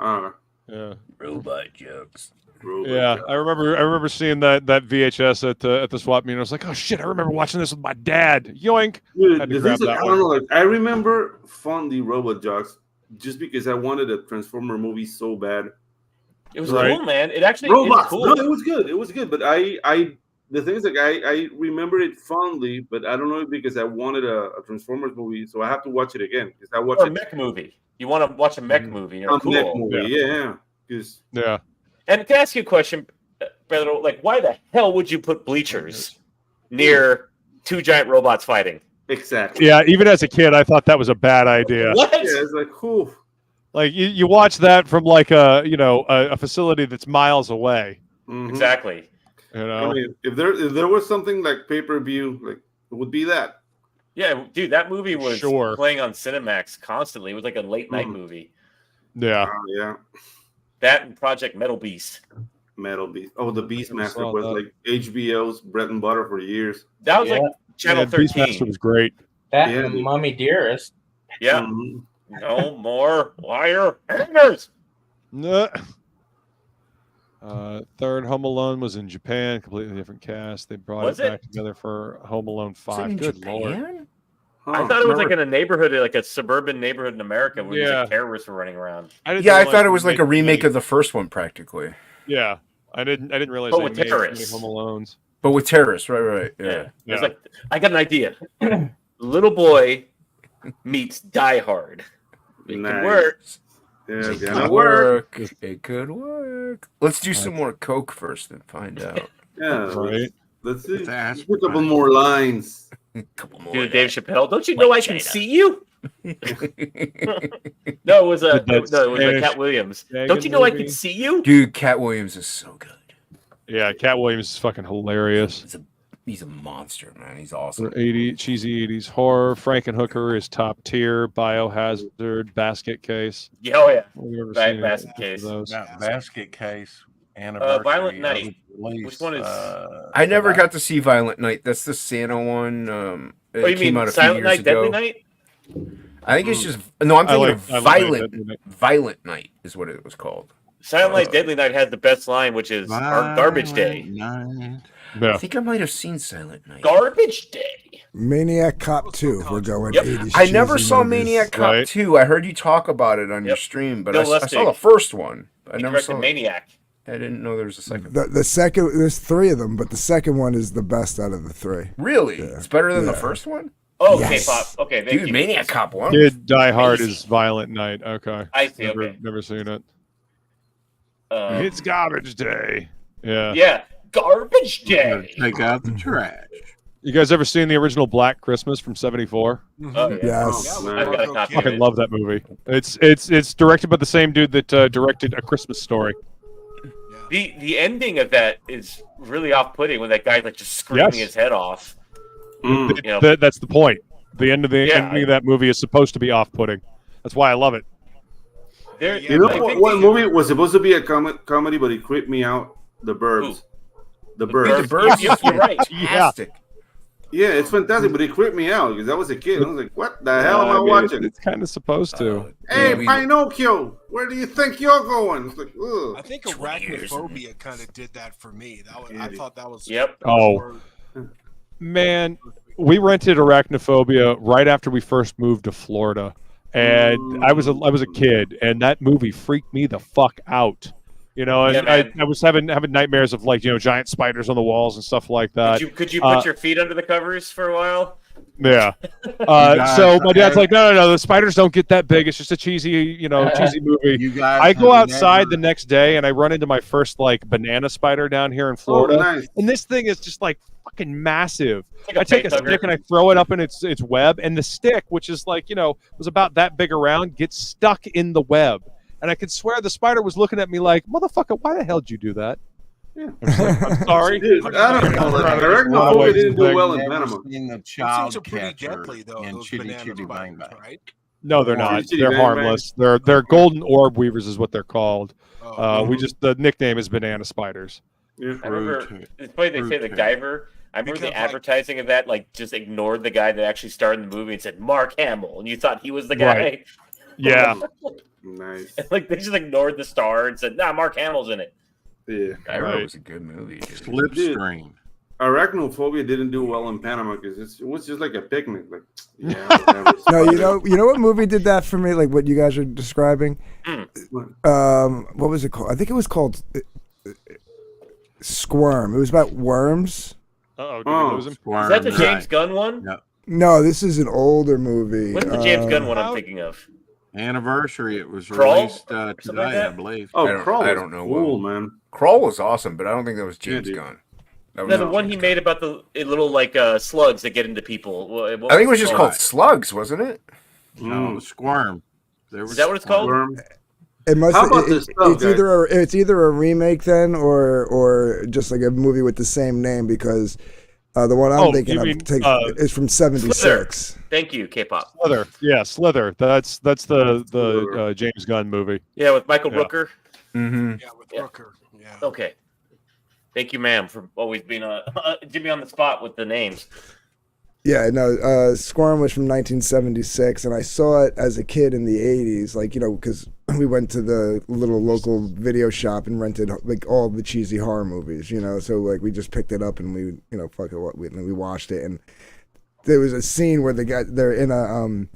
Yeah. Robot jokes. Robot Yeah, Jocks. I remember seeing that VHS at the swap meet. And I was like, oh shit! I remember watching this with my dad. Yoink! Dude, Had to the grab thing is, that I one. don't know. Like, I remember fondly Robot Jocks just because I wanted a Transformer movie so bad. It was Right. cool, man. It actually Robots. is cool. No, it was good. It was good. But the thing is, like, I remember it fondly, but I don't know if because I wanted a Transformers movie, so I have to watch it again because I watched Or a it. mech movie. You want to watch a mech movie? You're A cool. mech movie. Yeah. Because Yeah. And can I ask you a question, brother? Like, why the hell would you put bleachers near two giant robots fighting? exactly. Yeah. Even as a kid, I thought that was a bad idea. What? Yeah, it's like, whew. Like you watch that from like a facility that's miles away. Mhm. Exactly. You I know. mean, if there was something like pay-per-view, like it would be that. Yeah, dude, that movie was Sure. playing on Cinemax constantly. It was like a late night movie. Yeah. Yeah. That and Project Metal Beast. Metal Beast. Oh, the Beastmaster saw was that. like HBO's bread and butter for years. That was Yeah. like Channel Yeah, 13. Beastmaster was great. That Yeah, and dude. Mummy Dearest. Yeah. Mhm. No more wire hangers. Nah. Third Home Alone was in Japan, completely different cast. They brought Was it back it? together for Home Alone Is it 5. in Good lord. Japan? I Huh, thought it was like remember- in a neighborhood, like a suburban neighborhood in America where Yeah. like terrorists were running around. Didn't Yeah, I realize thought it they was like made a remake many- of the first one, practically. Yeah, I didn't realize But they with made so many terrorists. Home Alones. But with terrorists, right. Yeah. It was like, I got an idea. Little boy meets Die Hard. It Nice. can work. Yeah, It yeah. could work. It could work. Let's do some more Coke first and find out. Yeah, Right. let's see. Let's ask. Let's put a couple more lines. Couple more. Dude, Dave Chappelle, don't you know I can see you? No, it was Cat Williams. Don't you know I can see you? Dude, Cat Williams is so good. Yeah, Cat Williams is fucking hilarious. He's a monster, man. He's awesome. Cheesy 80s horror. Frankenhooker is top tier. Biohazard, Basket Case. Yeah, oh yeah. Basket Case. Basket Case. Anniversary. Violent Night. Which one is? I never got to see Violent Night. That's the Santa one. You mean Silent Night, Deadly Night? I think it's just I'm thinking of Violent Night is what it was called. Silent Night, Deadly Night has the best line, which is our Garbage Day. I think I might have seen Silent Night. Garbage Day. Maniac Cop 2. We're going 80s. I never saw movies. Maniac Cop 2. I heard you talk about it on your stream, but I saw the first one. I never saw Maniac. I didn't know there was a second. The second, there's 3 of them, but the second one is the best out of the 3. Really? Yeah. It's better than the first one? Oh, Yes. K-pop. Okay, thank Dude, you. Maniac Cop 1. Did Die Hard is Violent Night. Okay. I see, okay. Never seen it. Um, It's Garbage Day. Yeah. Yeah, Garbage Day. Take out the trash. You guys ever seen the original Black Christmas from '74? Oh, yeah. Yes. I've got a copy. I fucking love that movie. It's directed by the same dude that directed A Christmas Story. The ending of that is really off-putting when that guy's like just screaming his head off. You know? That's the point. The ending of that movie is supposed to be off-putting. That's why I love it. You know what movie was supposed to be a comedy, but it creeped me out? The Burbs. The Burbs. The Burbs. You're right. Fantastic. Yeah, it's fantastic, but it creeped me out because I was a kid. I was like, "What the hell am I watching?" It's kind of supposed to. Hey, Pinocchio, where do you think you're going? It's like, ugh. I think Arachnophobia kind of did that for me. I thought that was. Man, we rented Arachnophobia right after we first moved to Florida, and I was a kid, and that movie freaked me the fuck out. You know, and I was having nightmares of giant spiders on the walls and stuff like that. Could you put your feet under the covers for a while? Yeah. So my dad's like, no, the spiders don't get that big. It's just a cheesy movie. I go outside the next day and I run into my first banana spider down here in Florida. Oh, nice. And this thing is just fucking massive. Like I take a stick and I throw it up in its web, and the stick, which is was about that big around, gets stuck in the web. And I could swear the spider was looking at me like, motherfucker, why the hell did you do that? Yeah. I'm sorry. Dude, I don't know. Arachnophobia didn't do well in Panama. The child catcher in Chitty Chitty Bang Bang. Right? No, they're not. Chitty They're Bang harmless. They're golden orb weavers is what they're called. The nickname is banana spiders. Yeah. I remember, it's funny they say the Guyver. I remember the advertising of that, just ignored the guy that actually starred in the movie and said Mark Hamill, and you thought he was the guy. Right. Yeah. Nice. They just ignored the star and said, "Nah, Mark Hamill's in it." Yeah. It was a good movie. Slipstream. Arachnophobia didn't do well in Panama because it was just like a picnic. Whatever. No, you know what movie did that for me? Like what you guys are describing. What was it called? I think it was called Squirm. It was about worms. Did we lose him? Is that the James Gunn one? No, this is an older movie. What's the James Gunn one I'm thinking of? Anniversary. It was Crawl? released today, I believe. Crawl. I don't know. Cool, man. Crawl was awesome, but I don't think that was James Gunn. The one he made about the little slugs that get into people. I think it was just called Slugs, wasn't it? No, it was Squirm. Is that what it's called? It must. How about this stuff, It's either a remake then, or just like a movie with the same name because the one I'm thinking of is from '76. Thank you, K-pop. Slither. Yeah, Slither. That's the James Gunn movie. Yeah, with Michael Rooker. Mm-hmm. Yeah, with Rooker. Yeah. Okay. Thank you, ma'am, for always being get me on the spot with the names. Yeah, no, Squirm was from 1976, and I saw it as a kid in the 80s, because we went to the little local video shop and rented all the cheesy horror movies, so we just picked it up and we watched it, and there was a scene where they're in a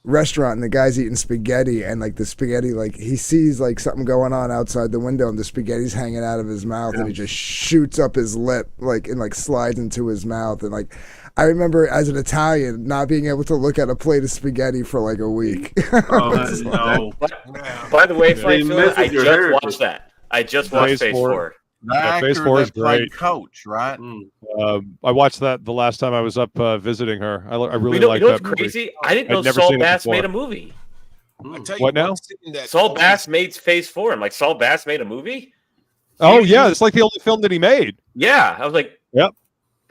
restaurant and the guy's eating spaghetti, and the spaghetti, he sees something going on outside the window and the spaghetti's hanging out of his mouth and he just shoots up his lip and slides into his mouth, and I remember as an Italian not being able to look at a plate of spaghetti for a week. No. By the way, I just watched that. I just watched Phase 4. The Yeah, actor Phase 4 is that played great. Coach, right? I watched that the last time I was up visiting her. I really You know like what's that movie. crazy? I didn't I'd know never Saul seen it Bass before. made a movie. I tell you What now? one scene that Saul always- Bass made Phase 4. I'm like, Saul Bass made a movie? Oh yeah, it's like the only film that he made. Yeah, I was like, Yep.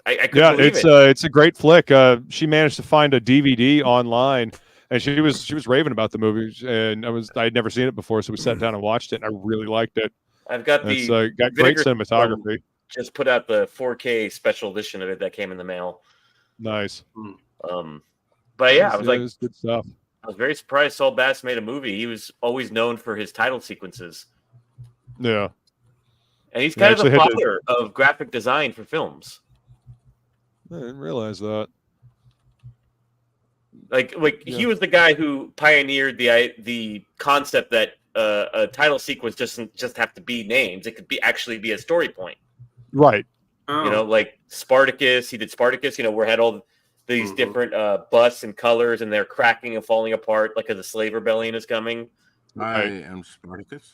I couldn't believe it. It's a great flick. She managed to find a DVD online, and she was raving about the movie, and I'd never seen it before, so we sat down and watched it, and I really liked it. I've got It's the got great Vinegar cinematography. just put out the 4K special edition of it that came in the mail. Nice. But yeah, I was It like, was good stuff. I was very surprised Saul Bass made a movie. He was always known for his title sequences, Yeah. and he's Yeah, kind of the actually had to- father of graphic design for films. I didn't realize that. Like he was the guy who pioneered the concept that a title sequence doesn't just have to be names; it could actually be a story point. Right. You know, like Spartacus. He did Spartacus. You know, where it had all these different busts and colors, and they're cracking and falling apart, like as the slave rebellion is coming. I am Spartacus.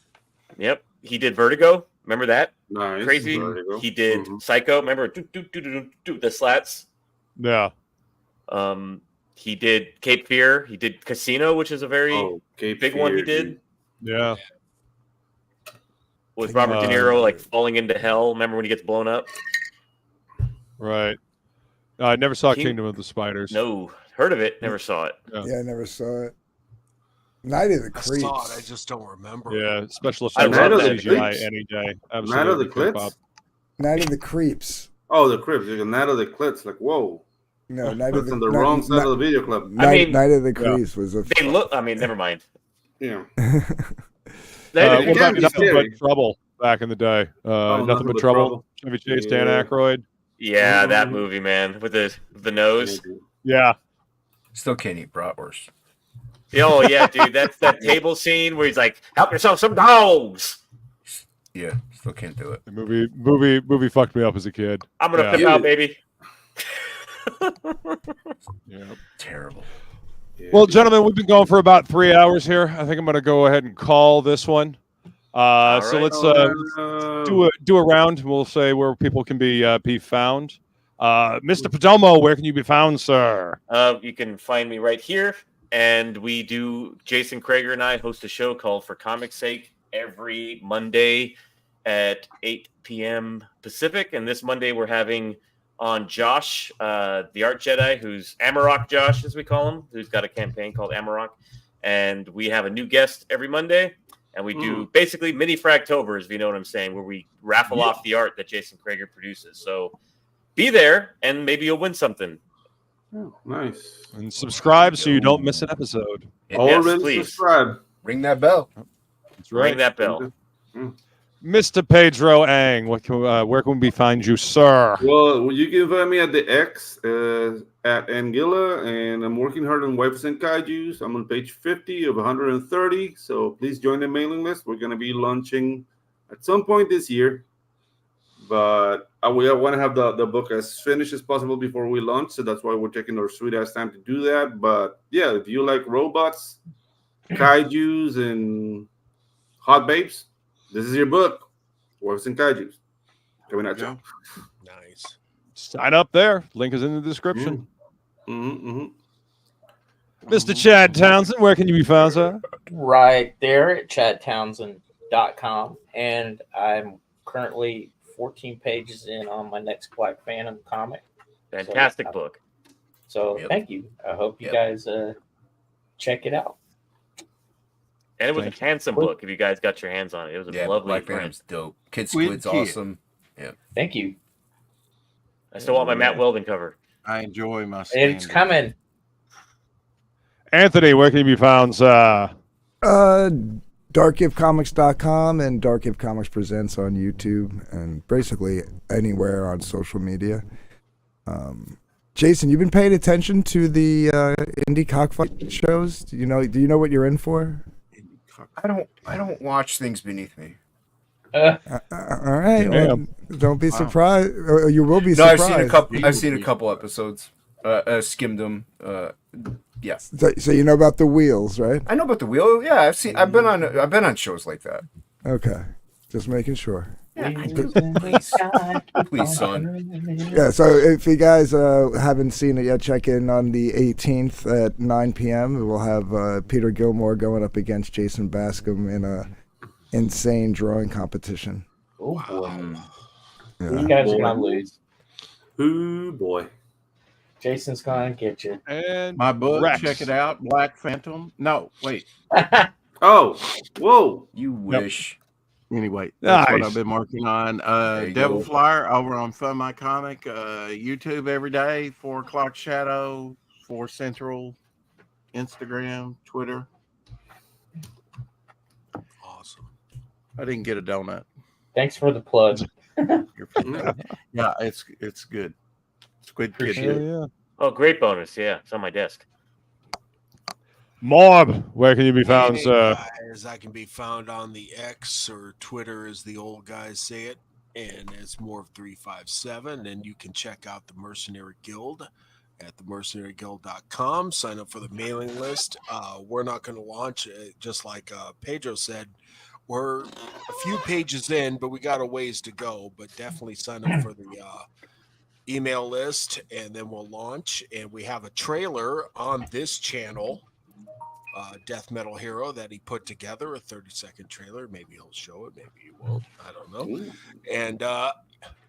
Yep, he did Vertigo. Remember that? Nice. Crazy. Vertigo. He did Psycho. Remember the slats? Yeah. He did Cape Fear. He did Casino, which is a very Cape big one. He Fear, did Yeah. with Robert De Niro, like falling into hell. Remember when he gets blown up? Right. I never saw Kingdom of the Spiders. No, heard of it, never saw it. Yeah, I never saw it. Night of the I Creeps. saw it. I just don't remember. Yeah, special I effects love on that. CGI any day. Night of the Absolutely. Clits? Night of the Creeps. Oh, the Crips. Night of the Clits. Like, whoa. No, Night of That's the on the wrong side of the video club. Night of the Creeps was a. They look. I mean, never mind. Yeah. That- What about be Nothing scary. But Trouble back in the day? Nothing But Trouble. Chevy Chase, Dan Yeah. Aykroyd. Yeah, that movie, man, with the nose. Yeah. Still can't eat bratwurst. Oh yeah, dude, that's that table scene where he's like, "Help yourself, some dogs." Yeah, still can't do it. The movie fucked me up as a kid. I'm gonna Yeah. flip out, baby. Yeah. Terrible. Well, gentlemen, we've been going for about 3 hours here. I think I'm going to go ahead and call this one. So right. let's do a round. We'll say where people can be found. Mr. Perdomo, where can you be found, sir? You can find me right here, and Jason Krager and I host a show called For Comics Sake every Monday at 8 p.m. Pacific, and this Monday we're having on Josh, the Art Jedi, who's Amarok Josh, as we call him, who's got a campaign called Amarok, and we have a new guest every Monday, and we do basically mini Fragtobers, if you know what I'm saying, where we raffle off the art that Jason Krager produces. So be there, and maybe you'll win something. Oh, nice. And subscribe so you don't miss an episode. Already please. subscribe. Ring that bell. That's right. Ring that bell. Mr. Pedro Ang, where can we find you, sir? Well, you can find me at the X at Angilla, and I'm working hard on Waifus and Kaijus. I'm on page 50 of 130, so please join the mailing list. We're going to be launching at some point this year, but we want to have the book as finished as possible before we launch, so that's why we're taking our sweet-ass time to do that. But yeah, if you like robots, Kaijus, and hot babes, this is your book, Waifus and Kaijus. Coming at you. Nice. Sign up there. Link is in the description. Mm-hmm. Mr. Chad Townsend, where can you be found, sir? Right there at chadtownsend.com. And I'm currently 14 pages in on my next Black Phantom comic. Fantastic book. So thank you. I hope you guys check it out. And it was a handsome book if you guys got your hands on it. It was a lovely Black print. Phantom's dope. Kid Sweet Squid's kid. awesome. Yeah. Thank you. I still want my Matt Weldon cover. I enjoy my It's standard. coming. Anthony, where can you be found, sir? DarkGiveComics.com and Dark Give Comics Presents on YouTube and basically anywhere on social media. Jason, you've been paying attention to the indie cockfight shows? Do you know what you're in for? I don't watch things beneath me. All right, well, don't be surprised. Or you will be No, surprised. I've seen a couple episodes. Skimmed them. Yeah. So you know about the wheels, right? I know about the wheel. Yeah, I've been on shows like that. Okay, just making sure. Please, son. Yeah, so if you guys haven't seen it yet, check in on the 18th at 9 p.m. We'll have Peter Gilmore going up against Jason Bascom in a insane drawing competition. Oh boy. Yeah. You guys are gonna lose. Ooh boy. Jason's gonna get you. And My book, Rex. check it out. Black Phantom. No, wait. Oh, whoa. You wish. Anyway, that's what Nice. I've been working on. There you Devil go. Flyer over on Fun My Comic. YouTube every day, 4 o'clock shadow, 4 Central, Instagram, Twitter. Awesome. I didn't get a donut. Thanks for the plug. Yeah, it's good. Squid Kid. Hell yeah. Oh, great bonus. Yeah, it's on my desk. Mob, where can you be found, Hey, sir? guys, I can be found on the X or Twitter, as the old guys say it, and it's Morv357. And you can check out the Mercenary Guild at themercenaryguild.com. Sign up for the mailing list. We're not going to launch it, just like Pedro said. We're a few pages in, but we got a ways to go. But definitely sign up for the email list, and then we'll launch. And we have a trailer on this channel. DeathMetalHero that he put together, a 30-second trailer. Maybe he'll show it, maybe he won't. I don't know.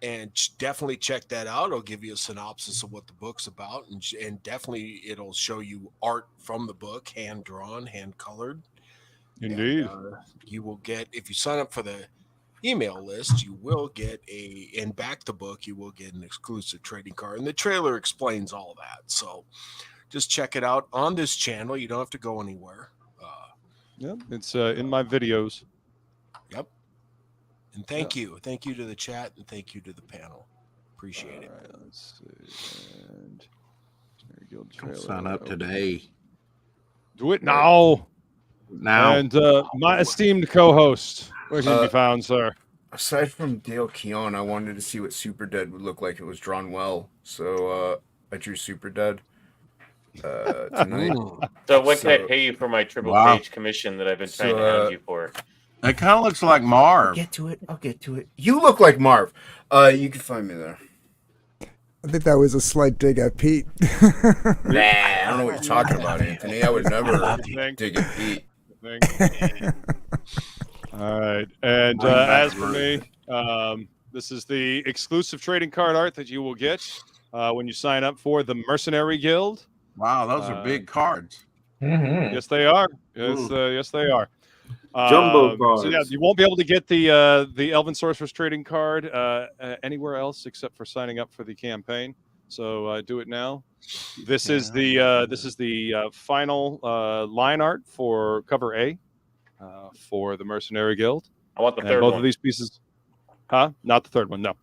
And definitely check that out. It'll give you a synopsis of what the book's about, and definitely it'll show you art from the book, hand drawn, hand colored. Indeed. And, you will get, if you sign up for the email list, you will get and back the book, you will get an exclusive trading card, and the trailer explains all that. So just check it out on this channel. You don't have to go anywhere. Yep, it's in my videos. Yep. And thank you to the chat, and thank you to the panel. Appreciate it. Right, let's see. And Guild Go trailer. sign up today. Do it now. Now. And my esteemed co-host, where can you be found, sir? Aside from Dale Keown, I wanted to see what Super Dead would look like if it was drawn well. So I drew Super Dead tonight. So what can I pay you for my triple page commission that I've been trying to hound you for? It kind of looks like Marv. I'll get to it. You look like Marv. You can find me there. I think that was a slight dig at Pete. I don't know what you're talking about, Anthony. I would never dig at Pete. All right. And as for me, this is the exclusive trading card art that you will get when you sign up for the Mercenary Guild. Wow, those are big cards. Yes, they are. Yes, they are. Jumbo cards. So yeah, you won't be able to get the Elven Sorcerer's trading card anywhere else except for signing up for the campaign. So do it now. This is the final line art for cover A for the Mercenary Guild. I want the And third both one. of these pieces. Huh? Not the third one. No.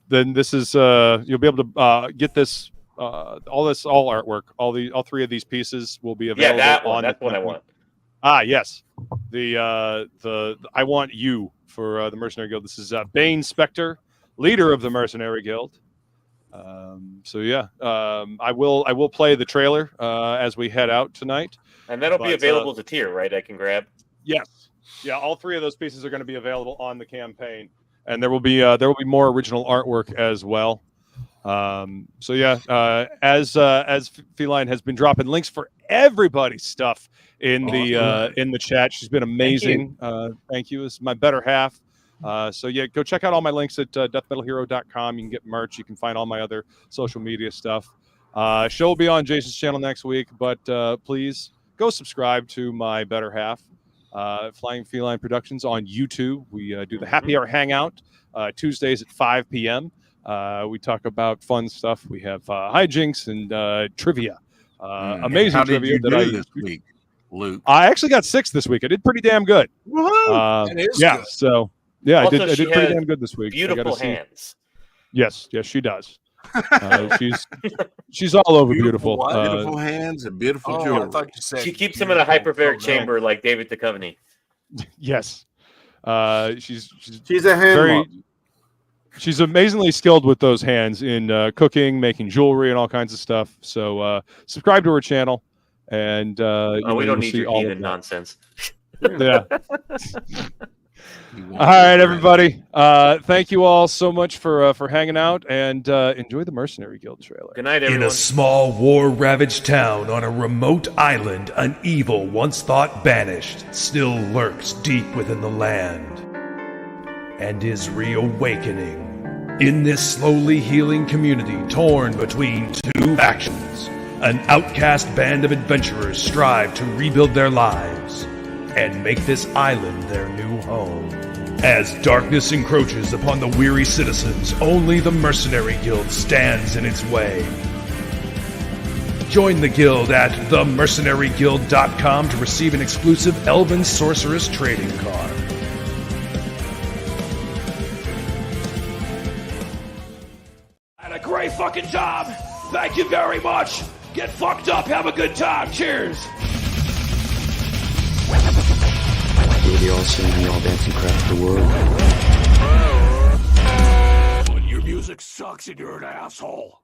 Then this is you'll be able to get this all artwork. All 3 of these pieces will be available. Yeah, that one. on That's the what I want. Ah, yes. The I want you for the Mercenary Guild. This is Bane Spectre, leader of the Mercenary Guild. So yeah, I will play the trailer as we head out tonight. And that'll be available to tier, right? I can grab. Yes. Yeah, all 3 of those pieces are going to be available on the campaign, and there will be more original artwork as well. So yeah, as Feline has been dropping links for everybody's stuff in the chat. She's been amazing. Thank you. This is my better half. So yeah, go check out all my links at DeathMetalHero.com. You can get merch. You can find all my other social media stuff. Show will be on Jason's channel next week, but please go subscribe to my better half, Flying Feline Productions on YouTube. We do the Happy Hour Hangout Tuesdays at 5 p.m. We talk about fun stuff. We have hijinks and trivia. Amazing How did trivia you that do I this week, Luke? I actually got 6 this week. I did pretty damn good. That is yeah. good. So yeah, Also, I did she pretty has damn good this week. I gotta Beautiful see. hands. Yes, she does. She's all over beautiful. Beautiful hands and beautiful I jewelry. thought you said She keeps them in a hyperbaric chamber like David Duchovny. Yes, she's a hand mop. She's amazingly skilled with those hands in cooking, making jewelry, and all kinds of stuff. So subscribe to her channel, and we don't need see your all heathen of that. nonsense. Yeah. All right, everybody. Thank you all so much for hanging out, and enjoy the Mercenary Guild trailer. Good night, In everyone. a small war-ravaged town on a remote island, an evil once thought banished still lurks deep within the land and is reawakening. In this slowly healing community torn between two factions, an outcast band of adventurers strive to rebuild their lives and make this island their new home. As darkness encroaches upon the weary citizens, only the Mercenary Guild stands in its way. Join the guild at themercenaryguild.com to receive an exclusive Elven Sorceress trading card. Had a great fucking job. Thank you very much. Get fucked up. Have a good time. Cheers. Will you all sing the all dancing crowd the world? Your music sucks and you're an asshole.